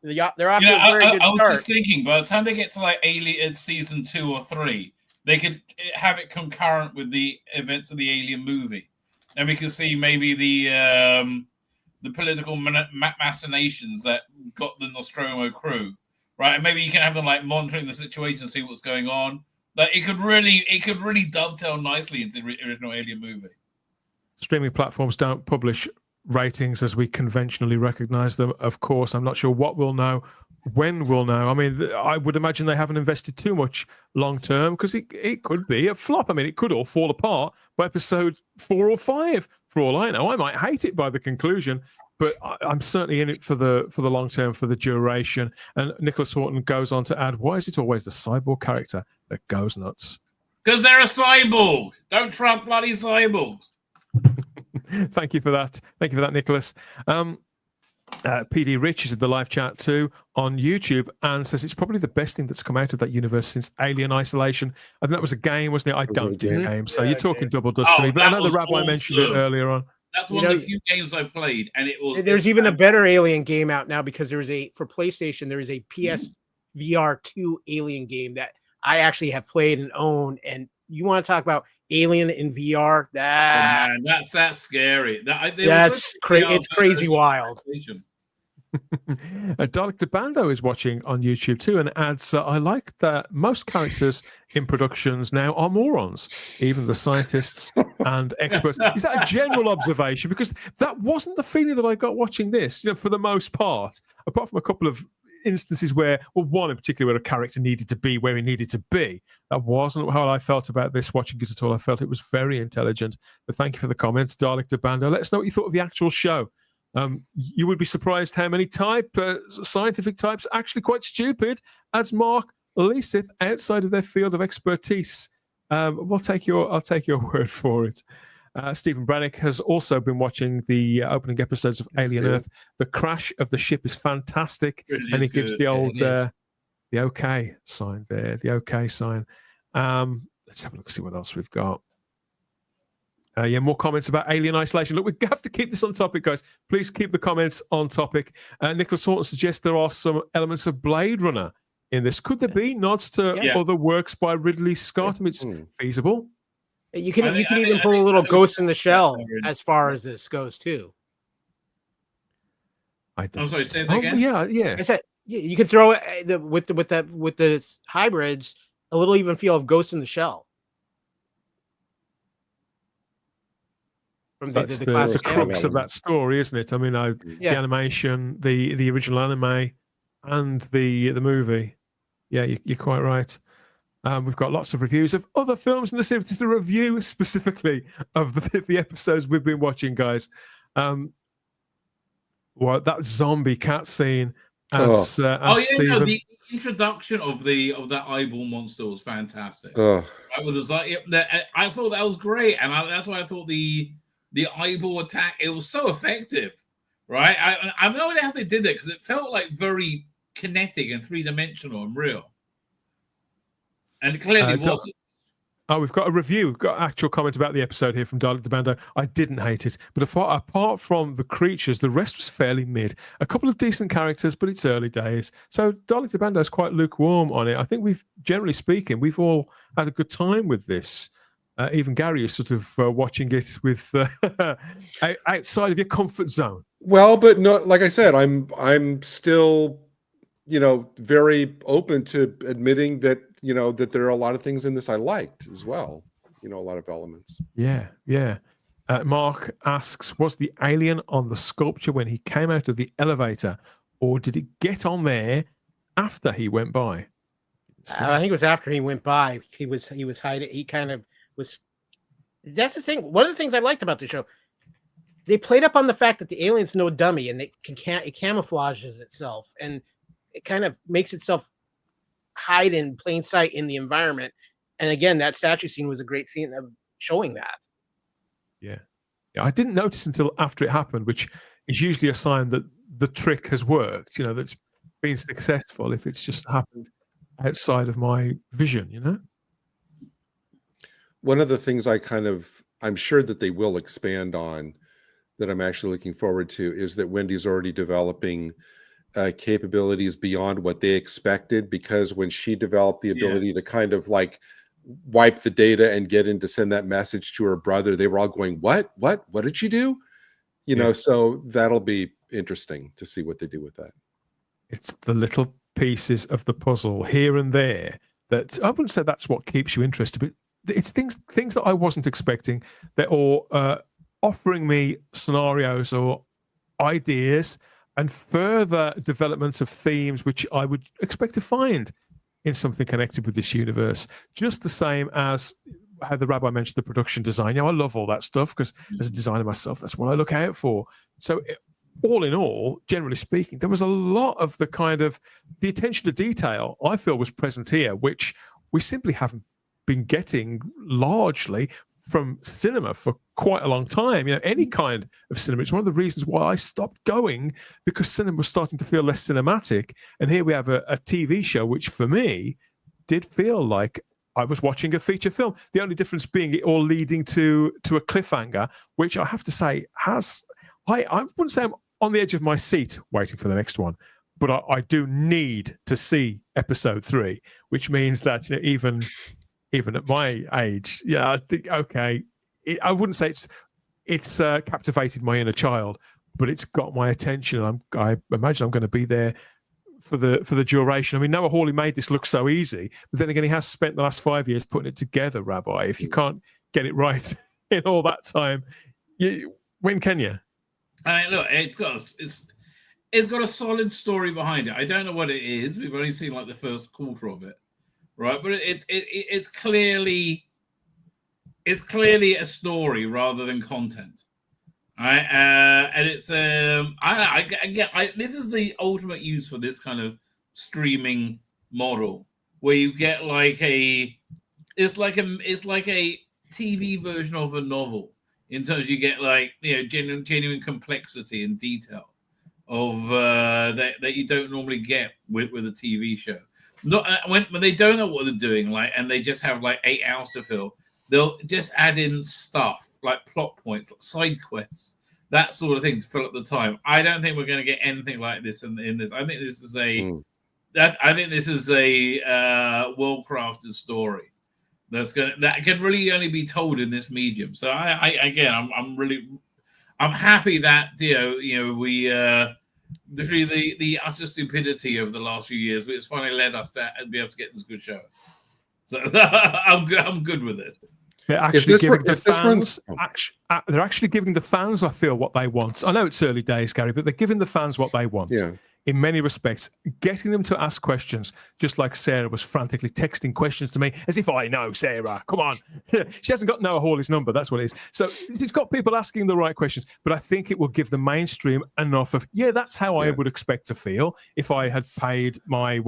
E: They're off to a very good
D: I was
E: start.
D: just thinking, by the time they get to like Alien season 2 or 3, they could have it concurrent with the events of the Alien movie, and we could see maybe the political machinations that got the Nostromo crew, right? And maybe you can have them like monitoring the situation, see what's going on. Like it could really dovetail nicely into the original Alien movie.
A: Streaming platforms don't publish ratings as we conventionally recognize them. Of course, I'm not sure what we'll know, when we'll know. I mean, I would imagine they haven't invested too much long term, because it could be a flop. I mean, it could all fall apart by episode 4 or 5 for all I know. I might hate it by the conclusion, but I'm certainly in it for the long term, for the duration. And Nicholas Horton goes on to add, why is it always the cyborg character that goes nuts?
D: Because they're a cyborg. Don't trust bloody cyborgs.
A: Thank you for that. Thank you for that, Nicholas. PD Rich is in the live chat too on YouTube and says it's probably the best thing that's come out of that universe since Alien Isolation. I think that was a game, wasn't it? I don't do games, so you're talking double dust to me. But I know the Rabbi mentioned it earlier on.
D: That's one of the few games I played, and it was.
E: There's even a better Alien game out now, because there is for PlayStation. There is a PSVR 2 Alien game that I actually have played and own. And you want to talk about Alien in VR?
D: That's scary.
E: It's crazy wild.
A: Dr. Bando is watching on YouTube too and adds, I like that most characters in productions now are morons, even the scientists and experts. Is that a general observation? Because that wasn't the feeling that I got watching this, for the most part, apart from a couple of instances where, one in particular, where a character needed to be where he needed to be. That wasn't how I felt about this watching it at all. I felt it was very intelligent. But thank you for the comment, Dalek de Bando. Let us know what you thought of the actual show. You would be surprised how many scientific types are actually quite stupid, as Mark Leaseth, outside of their field of expertise. I'll take your word for it. Stephen Brannick has also been watching the opening episodes of Alien Earth. The crash of the ship is fantastic, and he gives the old the OK sign there. The OK sign. Let's have a look and see what else we've got. More comments about Alien Isolation. Look, we have to keep this on topic, guys. Please keep the comments on topic. Nicholas Horton suggests there are some elements of Blade Runner in this. Could there be nods to other works by Ridley Scott? I mean, it's feasible.
E: You can even pull a little Ghost in the Shell as far as this goes too.
D: I'm sorry, say that again.
E: Yeah. I said you can throw it with the hybrids a little even feel of Ghost in the Shell.
A: That's the crux of that story, isn't it? I mean, the animation, the original anime, and the movie. Yeah, you're quite right. We've got lots of reviews of other films in the series. Just a review specifically of the episodes we've been watching, guys. That zombie cat scene. Stephen.
D: introduction of that eyeball monster was fantastic.
B: Ugh.
D: I thought that was great, and that's why I thought the eyeball attack, it was so effective, right? I have no idea how they did it, because it felt like very kinetic and three-dimensional and real, and it clearly wasn't.
A: Oh, we've got a review. We've got actual comment about the episode here from Dalek the Bando. I didn't hate it, but apart from the creatures, the rest was fairly mid. A couple of decent characters, but it's early days. So Dalek the Bando is quite lukewarm on it. I think generally speaking, we've all had a good time with this. Even Gary is sort of watching it with outside of your comfort zone.
B: Well, but no, like I said, I'm still, very open to admitting that, that there are a lot of things in this I liked as well. A lot of elements.
A: Yeah. Mark asks, was the alien on the sculpture when he came out of the elevator, or did it get on there after he went by?
E: I think it was after he went by. He was hiding. He kind of was. That's the thing. One of the things I liked about the show, they played up on the fact that the alien's no dummy, and it camouflages itself, and it kind of makes itself hide in plain sight in the environment. And again, that statue scene was a great scene of showing that.
A: Yeah, I didn't notice until after it happened, which is usually a sign that the trick has worked. That's been successful if it's just happened outside of my vision.
B: One of the things I'm sure that they will expand on, that I'm actually looking forward to, is that Wendy's already developing capabilities beyond what they expected, because when she developed the ability to kind of like wipe the data and get in to send that message to her brother, they were all going, what did she do? So that'll be interesting to see what they do with that.
A: It's the little pieces of the puzzle here and there that I wouldn't say that's what keeps you interested, but it's things that I wasn't expecting, that are offering me scenarios or ideas and further developments of themes which I would expect to find in something connected with this universe. Just the same as how the Rabbi mentioned the production design. I love all that stuff, because as a designer myself, that's what I look out for. So all in all, generally speaking, there was a lot of the attention to detail I feel was present here, which we simply haven't been getting largely from cinema for quite a long time. Any kind of cinema. It's one of the reasons why I stopped going, because cinema was starting to feel less cinematic. And here we have a TV show which for me did feel like I was watching a feature film. The only difference being it all leading to a cliffhanger, which I have to say I wouldn't say I'm on the edge of my seat waiting for the next one, but I do need to see episode 3, which means that even at my age, I think, okay, I wouldn't say it's captivated my inner child, but it's got my attention. I imagine I'm going to be there for the duration. I mean, Noah Hawley made this look so easy, but then again, he has spent the last 5 years putting it together, Rabbi. If you can't get it right in all that time, when can you?
D: I mean, look, it's got a solid story behind it. I don't know what it is. We've only seen like the first quarter of it. Right, but it's clearly a story rather than content, right? And it's this is the ultimate use for this kind of streaming model, where you get it's like a TV version of a novel, in terms you get genuine complexity and detail of that you don't normally get with a TV show. Not when they don't know what they're doing, and they just have 8 hours to fill, they'll just add in stuff like plot points, like side quests, that sort of thing to fill up the time. I don't think we're going to get anything like this in this. I think this is a well crafted story that can really only be told in this medium. So I'm happy that we. The utter stupidity of the last few years, it's finally led us to be able to get this good show. So I'm good with it.
A: They're actually giving the fans. They're actually giving the fans, I feel, what they want. I know it's early days, Gary, but they're giving the fans what they want.
B: Yeah.
A: in many respects, getting them to ask questions, just like Sarah was frantically texting questions to me, as if I know Sarah. Come on. She hasn't got Noah Hawley's number. That's what it is. So it's got people asking the right questions, but I think it will give the mainstream enough of, that's how I would expect to feel if I had paid my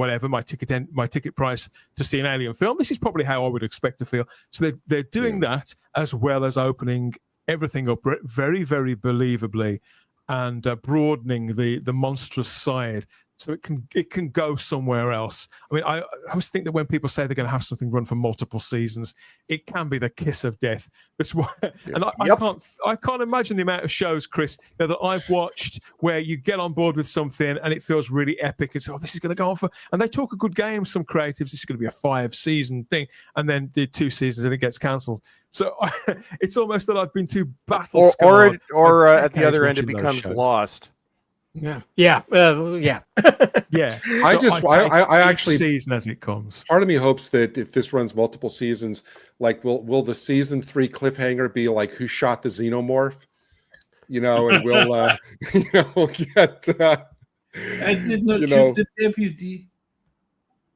A: ticket price to see an alien film. This is probably how I would expect to feel. So they're doing that as well as opening everything up very, very believably, and broadening the monstrous side, so it can go somewhere else. I mean, I always think that when people say they're going to have something run for multiple seasons, it can be the kiss of death. That's why, and I can't imagine the amount of shows, Chris, that I've watched where you get on board with something and it feels really epic. It's this is going to go on for, and they talk a good game. Some creatives, this is going to be a 5-season thing, and then did 2 seasons and it gets cancelled. So it's almost that I've been too battle scarred.
C: Or at the other end, it becomes Lost.
E: Yeah.
A: Yeah.
B: I actually
A: season as it comes.
B: Part of me hopes that if this runs multiple seasons, like will the season 3 cliffhanger be like who shot the xenomorph? And we'll we'll get.
D: I did not shoot the deputy.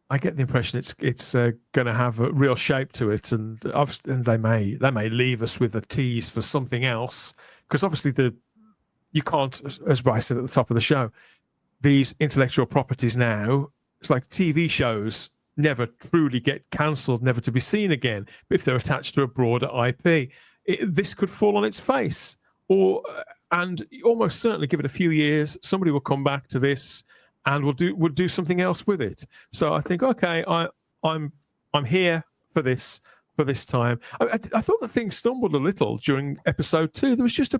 A: I get the impression it's going to have a real shape to it, and they may leave us with a tease for something else, because obviously you can't, as I said at the top of the show, these intellectual properties now, it's like TV shows never truly get cancelled, never to be seen again. But if they're attached to a broader IP, this could fall on its face, and almost certainly give it a few years, somebody will come back to this and we'll do something else with it. So I think, okay, I'm here for this time. I thought the thing stumbled a little during episode 2. There was just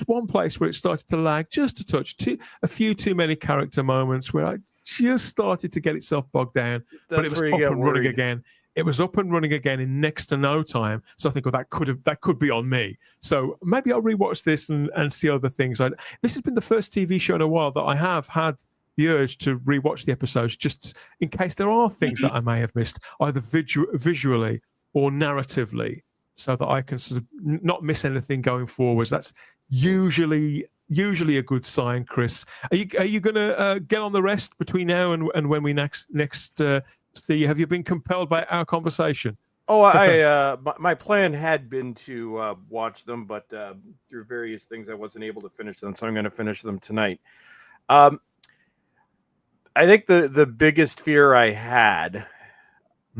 A: one place where it started to lag just a touch. A few too many character moments where I just started to get itself bogged down. But it was up and running again. It was up and running again in next to no time. So I think, that could be on me. So maybe I'll rewatch this and see other things. This has been the first TV show in a while that I have had the urge to rewatch the episodes, just in case there are things that I may have missed, either visually or narratively, so that I can sort of not miss anything going forwards. That's usually a good sign, Chris. Are you going to get on the rest between now and when we next see you? Have you been compelled by our conversation?
C: Oh, my plan had been to watch them, but through various things I wasn't able to finish them, so I'm going to finish them tonight. I think the biggest fear I had,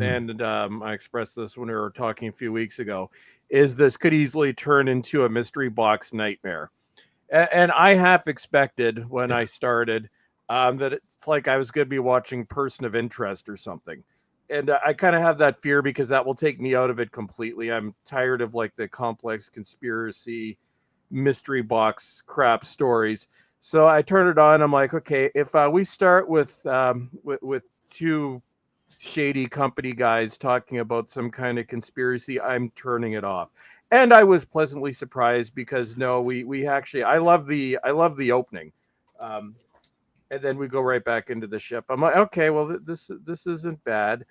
C: and I expressed this when we were talking a few weeks ago, is this could easily turn into a mystery box nightmare. And I half expected when I started that it's like I was going to be watching Person of Interest or something. And I kind of have that fear because that will take me out of it completely. I'm tired of like the complex conspiracy mystery box crap stories. So I turned it on. I'm like, okay, if we start with 2 shady company guys talking about some kind of conspiracy, I'm turning it off. And I was pleasantly surprised because we actually, I love the opening. And then we go right back into the ship. I'm like, okay, well, this isn't bad.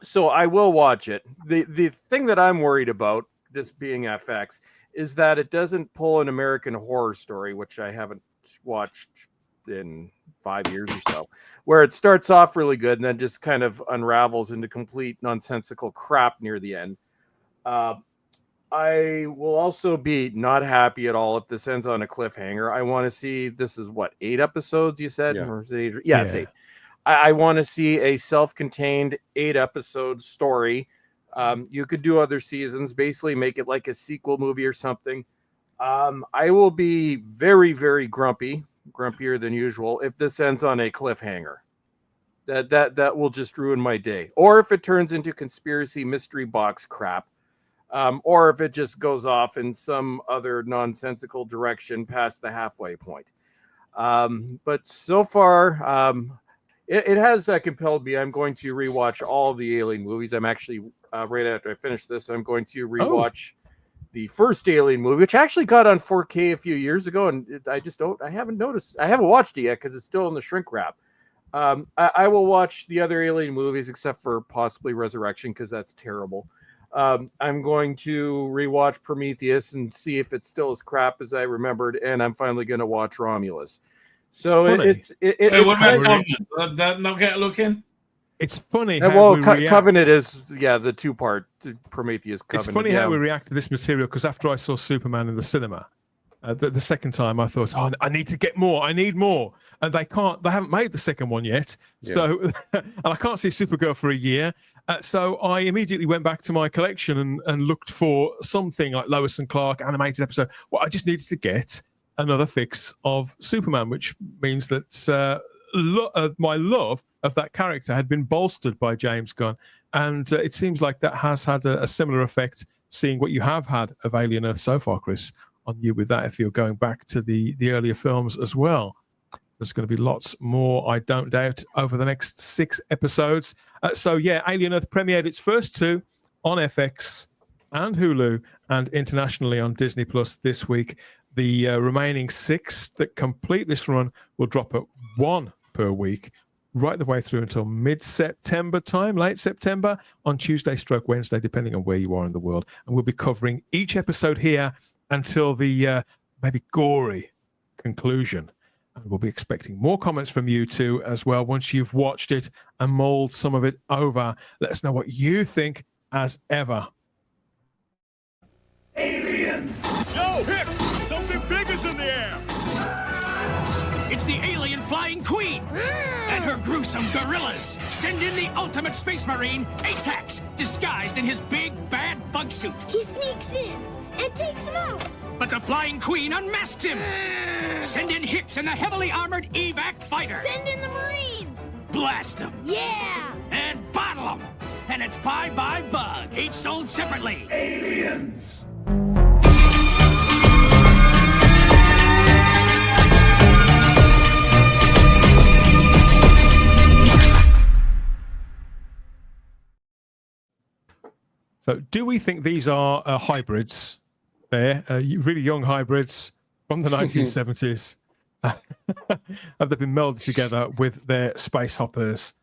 C: So I will watch it. The thing that I'm worried about, this being FX, is that it doesn't pull an American Horror Story, which I haven't watched in 5 years or so, where it starts off really good and then just kind of unravels into complete nonsensical crap near the end. I will also be not happy at all if this ends on a cliffhanger. I want to see, this is what, 8 episodes you said?
B: Yeah.
C: Or is it 8? Yeah, it's 8. I want to see a self-contained 8-episode story. You could do other seasons, basically make it like a sequel movie or something. I will be very, very grumpier than usual if this ends on a cliffhanger. That will just ruin my day. Or if it turns into conspiracy mystery box crap. Or if it just goes off in some other nonsensical direction past the halfway point. But so far, it has compelled me. I'm going to rewatch all the Alien movies. I'm actually, right after I finish this, I'm going to rewatch the first Alien movie, which actually got on 4K a few years ago. And I haven't noticed. I haven't watched it yet because it's still in the shrink wrap. I will watch the other Alien movies except for possibly Resurrection because that's terrible. I'm going to rewatch Prometheus and see if it's still as crap as I remembered, and I'm finally going to watch Romulus. So
A: funny.
D: What about Covenant? That not get a look in?
A: It's funny.
C: Well, Covenant is the 2-part Prometheus Covenant.
A: It's funny how we react to this material, because after I saw Superman in the cinema, the second time I thought, oh, I need to get more. I need more, and they haven't made the second one yet. So, and I can't see Supergirl for a year. So I immediately went back to my collection and looked for something like Lois and Clark animated episode. Well, I just needed to get another fix of Superman, which means that my love of that character had been bolstered by James Gunn, and it seems like that has had a similar effect. Seeing what you have had of Alien Earth so far, Chris, on you with that, if you're going back to the earlier films as well. There's going to be lots more, I don't doubt, over the next 6 episodes. So yeah, Alien Earth premiered its first 2 on FX and Hulu, and internationally on Disney Plus this week. The remaining 6 that complete this run will drop at 1 per week, right the way through until mid-September time, late September, on Tuesday / Wednesday, depending on where you are in the world. And we'll be covering each episode here until the maybe gory conclusion. And we'll be expecting more comments from you too as well once you've watched it and mulled some of it over. Let us know what you think as ever.
O: Aliens! Yo, Hicks! Something big is in the air!
F: It's the alien flying queen and her gruesome gorillas. Send in the ultimate space marine, Atax, disguised in his big bad bug suit.
G: He sneaks in and takes him out.
F: But the flying queen unmasks him. Send in Hicks and the heavily armored evac fighter.
G: Send in the Marines.
F: Blast them.
G: Yeah.
F: And bottle them. And it's bye-bye bug, each sold separately.
O: Aliens!
A: So do we think these are hybrids there, really young hybrids from the 1970s? Have they been melded together with their space hoppers?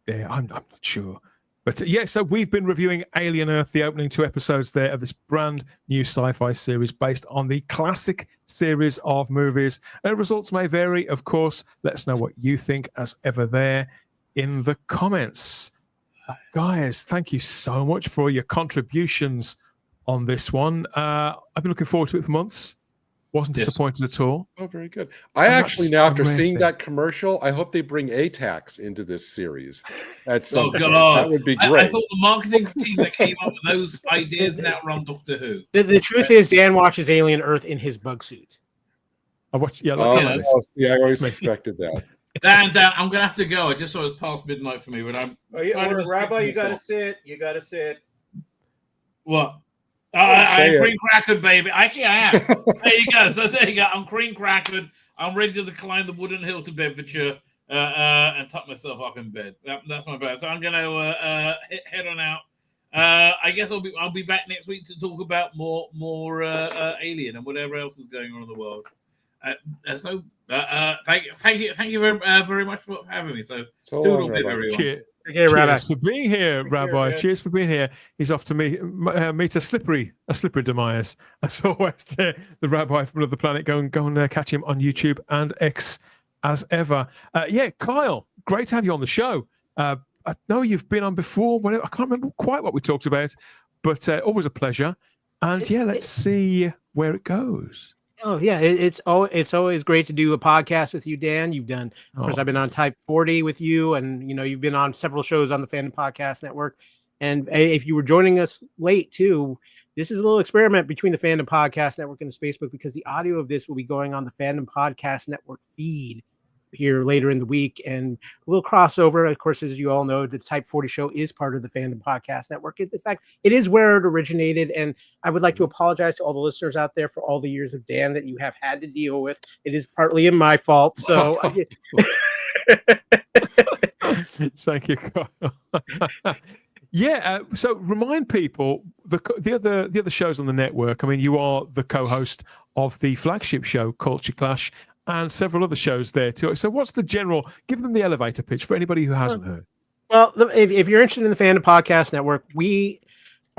A: Yeah, I'm not sure. But yeah, so we've been reviewing Alien Earth, the opening 2 episodes there of this brand new sci-fi series based on the classic series of movies. And results may vary, of course. Let us know what you think as ever there in the comments. Guys, thank you so much for your contributions on this one. I've been looking forward to it for months. Wasn't disappointed at all.
B: Oh, very good. I actually, now after seeing that commercial, I hope they bring ATAX into this series. At some point. That would be great.
D: I thought the marketing team that came up with those ideas now run Doctor Who.
E: The truth is, Dan watches Alien Earth in his bug suit.
A: I watched. Yeah,
B: I always suspected that.
D: Dan, I'm gonna have to go. I just saw it's past midnight for me, but I'm.
C: Rabbi, you gotta sit. You gotta sit.
D: What? I'm cream crackered, baby. Actually, I am. There you go. So there you go. I'm cream crackered. I'm ready to climb the wooden hill to Bedfordshire and tuck myself up in bed. That's my bad. So I'm gonna head on out. I guess I'll be back next week to talk about more Alien and whatever else is going on in the world. Thank you very much for having me. So
B: long,
D: everyone.
A: Cheers for being here, Rabbi. Cheers for being here. He's off to meet a slippery demise. As always, the Rabbi from another planet. Go and catch him on YouTube and X as ever. Kyle, great to have you on the show. I know you've been on before. I can't remember quite what we talked about, but always a pleasure. And let's see where it goes.
E: Oh yeah, it's always great to do a podcast with you, Dan. You've done, of course, I've been on Type 40 with you, and you've been on several shows on the Fandom Podcast Network. And if you were joining us late too, this is a little experiment between the Fandom Podcast Network and the Spacebook, because the audio of this will be going on the Fandom Podcast Network feed here later in the week, and a little crossover. Of course, as you all know, the Type 40 show is part of the Fandom Podcast Network. In fact, it is where it originated, and I would like to apologize to all the listeners out there for all the years of Dan that you have had to deal with. It is partly in my fault, so
A: thank you, Kyle. So remind people the other shows on the network. I mean, you are the co-host of the flagship show Culture Clash and several other shows there too. So what's the general, give them the elevator pitch for anybody who hasn't heard.
E: Well, if you're interested in the Fandom Podcast Network, we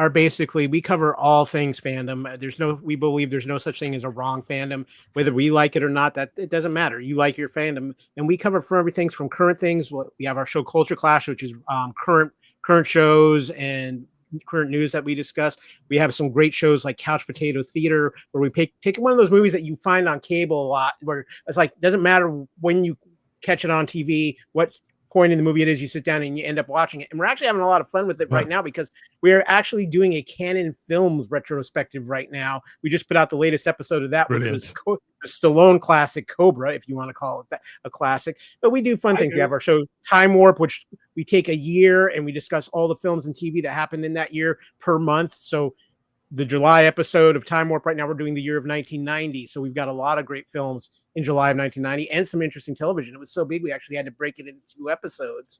E: are basically, we cover all things fandom. We believe there's no such thing as a wrong fandom, whether we like it or not. That it doesn't matter. You like your fandom, and we cover for everything from current things. We have our show Culture Clash, which is current shows and current news that we discuss. We have some great shows like Couch Potato Theater, where we take one of those movies that you find on cable a lot, where it's like, doesn't matter when you catch it on TV, what point in the movie it is, you sit down and you end up watching it. And we're actually having a lot of fun with it right now, because we're actually doing a Canon Films retrospective right now. We just put out the latest episode of that,
A: Brilliant.
E: which was the Stallone classic Cobra, if you want to call it that, a classic. But we do fun things. We have our show Time Warp, which we take a year and we discuss all the films and TV that happened in that year per month. So the July episode of Time Warp right now, we're doing the year of 1990. So we've got a lot of great films in July of 1990 and some interesting television. It was so big, we actually had to break it into 2 episodes.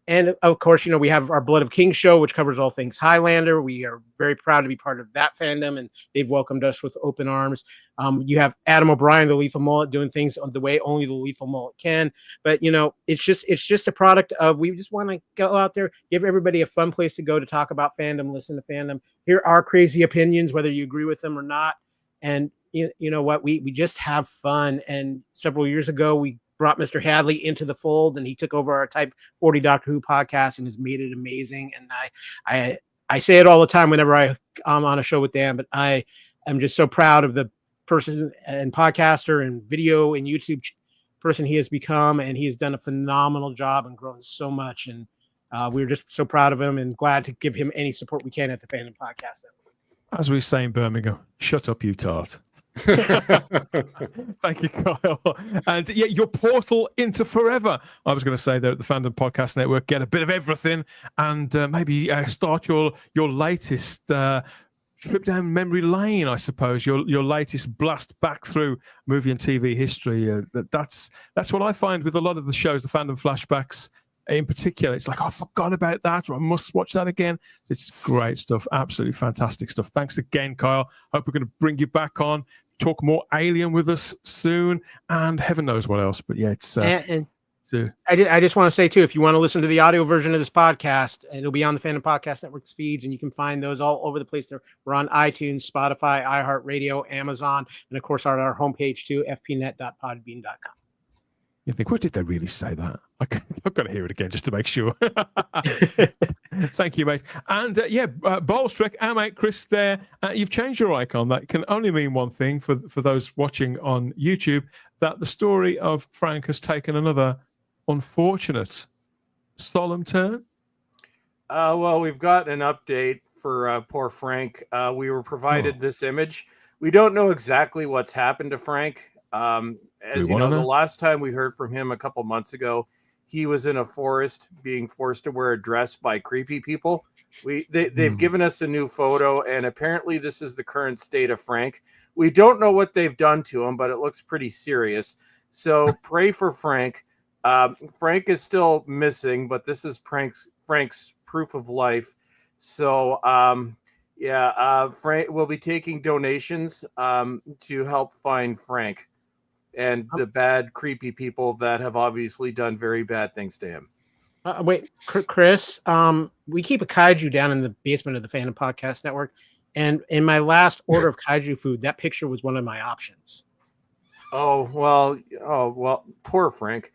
E: And of course, we have our Blood of Kings show, which covers all things Highlander. We are very proud to be part of that fandom, and they've welcomed us with open arms. You have Adam O'Brien, the Lethal Mullet, doing things the way only the Lethal Mullet can. But it's just a product of, we just want to go out there, give everybody a fun place to go to talk about fandom, listen to fandom, hear our crazy opinions, whether you agree with them or not. And you know what, we just have fun. And several years ago, we brought Mr. Hadley into the fold, and he took over our Type 40 Doctor Who podcast and has made it amazing. And I say it all the time whenever I'm on a show with Dan, but I am just so proud of the person and podcaster and video and YouTube person he has become, and he has done a phenomenal job and grown so much. And we're just so proud of him and glad to give him any support we can at the Fandom Podcast Network.
A: As we say in Birmingham, shut up, you tart. Thank you, Kyle. And yeah, your portal into forever. I was going to say there at the Fandom Podcast Network, get a bit of everything, and maybe start your latest trip down memory lane, I suppose. Your latest blast back through movie and TV history. That's what I find with a lot of the shows, the Fandom Flashbacks in particular. It's like, I forgot about that, or I must watch that again. It's great stuff, absolutely fantastic stuff. Thanks again, Kyle. Hope we're going to bring you back on, talk more Alien with us soon, and heaven knows what else. But yeah, it's
E: I just want to say too, if you want to listen to the audio version of this podcast, it'll be on the Fandom Podcast Network's feeds, and you can find those all over the place. We're on iTunes, Spotify, iHeartRadio, Amazon, and of course on our homepage too, fpnet.podbean.com.
A: You think, what did they really say that? I've got to hear it again just to make sure. Thank you, mate. And Ballstrek, our mate Chris there, you've changed your icon. That can only mean one thing for those watching on YouTube, that the story of Frank has taken another unfortunate, solemn turn.
C: Well, we've got an update for poor Frank. We were provided this image. We don't know exactly what's happened to Frank. As you know, the last time we heard from him a couple months ago, he was in a forest being forced to wear a dress by creepy people. They've given us a new photo, and apparently this is the current state of Frank. We don't know what they've done to him, but it looks pretty serious. So pray for Frank. Frank is still missing, but this is Frank's proof of life. So Frank will be taking donations to help find Frank and the bad, creepy people that have obviously done very bad things to him.
E: Wait, Chris, we keep a kaiju down in the basement of the Fandom Podcast Network, and in my last order of kaiju food, that picture was one of my options.
C: Oh well, poor Frank.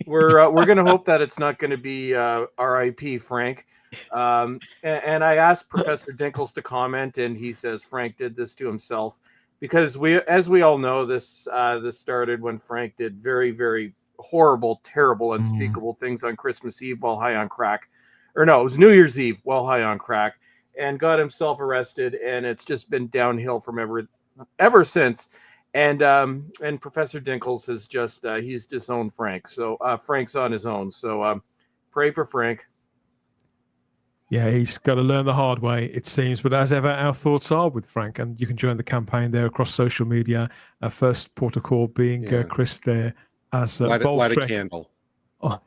C: We're gonna hope that it's not gonna be R.I.P. Frank. And I asked Professor Dinkles to comment, and he says Frank did this to himself. Because as we all know, this started when Frank did very, very horrible, terrible, unspeakable things on Christmas Eve while high on crack. Or no, it was New Year's Eve while high on crack, and got himself arrested, and it's just been downhill from ever since. And Professor Dinkles has just he's disowned Frank. So Frank's on his own. So pray for Frank.
A: Yeah, he's got to learn the hard way, it seems. But as ever, our thoughts are with Frank, and you can join the campaign there across social media. Our first port of call being Chris there as
B: light a candle.
A: Oh.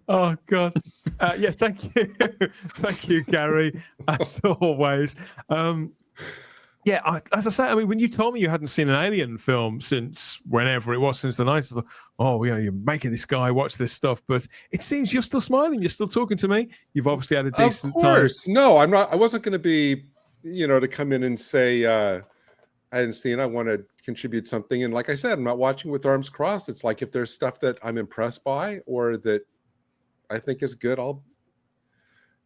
A: Oh God! Thank you, Gary, as always. Yeah, as I say, I mean, when you told me you hadn't seen an Alien film since whenever it was, since the 90s, I thought, oh, you're making this guy watch this stuff. But it seems you're still smiling. You're still talking to me. You've obviously had a decent time.
B: Of course. No, I'm not. I wasn't going to be, to come in and say I hadn't seen. I want to contribute something. And like I said, I'm not watching with arms crossed. It's like if there's stuff that I'm impressed by or that I think is good, I'll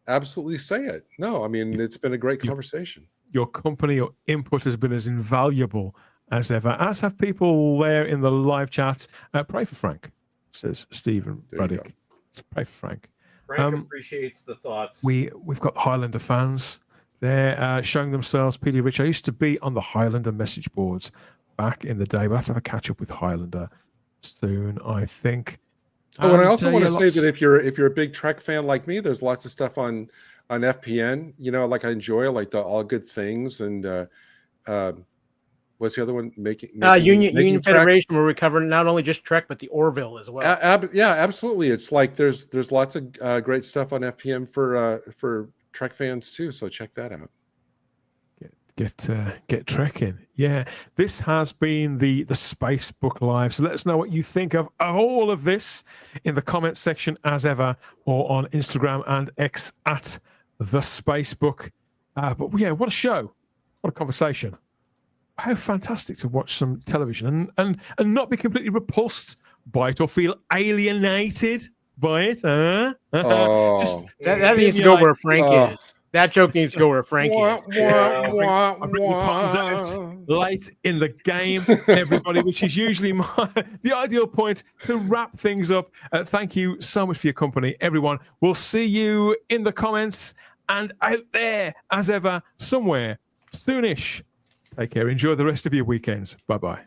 B: absolutely say it. No, I mean, it's been a great conversation.
A: Your company, your input has been as invaluable as ever, as have people there in the live chat. Pray for Frank, says Stephen Braddock. So pray for Frank.
C: Frank appreciates the thoughts.
A: We've got Highlander fans. They're showing themselves. PD Rich, I used to be on the Highlander message boards back in the day. We'll have to have a catch up with Highlander soon, I think.
B: Oh, and I also want to say that if you're a big Trek fan like me, there's lots of stuff on FPN, like I enjoy, like the All Good Things and what's the other one? Making
E: Union Federation, where we cover not only just Trek but the Orville as well.
B: Yeah, absolutely. It's like there's lots of great stuff on FPN for Trek fans too. So check that out.
A: Get trekking. Yeah, this has been the Spacebook Live. So let us know what you think of all of this in the comments section as ever, or on Instagram and X at the Spacebook. But yeah, what a show. What a conversation. How fantastic to watch some television and not be completely repulsed by it or feel alienated by it.
E: That needs to go where Frank is. That joke needs to go where Frank is.
A: I bring your puns out late in the game, everybody, which is usually the ideal point to wrap things up. Thank you so much for your company, everyone. We'll see you in the comments and out there, as ever, somewhere, soonish. Take care. Enjoy the rest of your weekends. Bye-bye.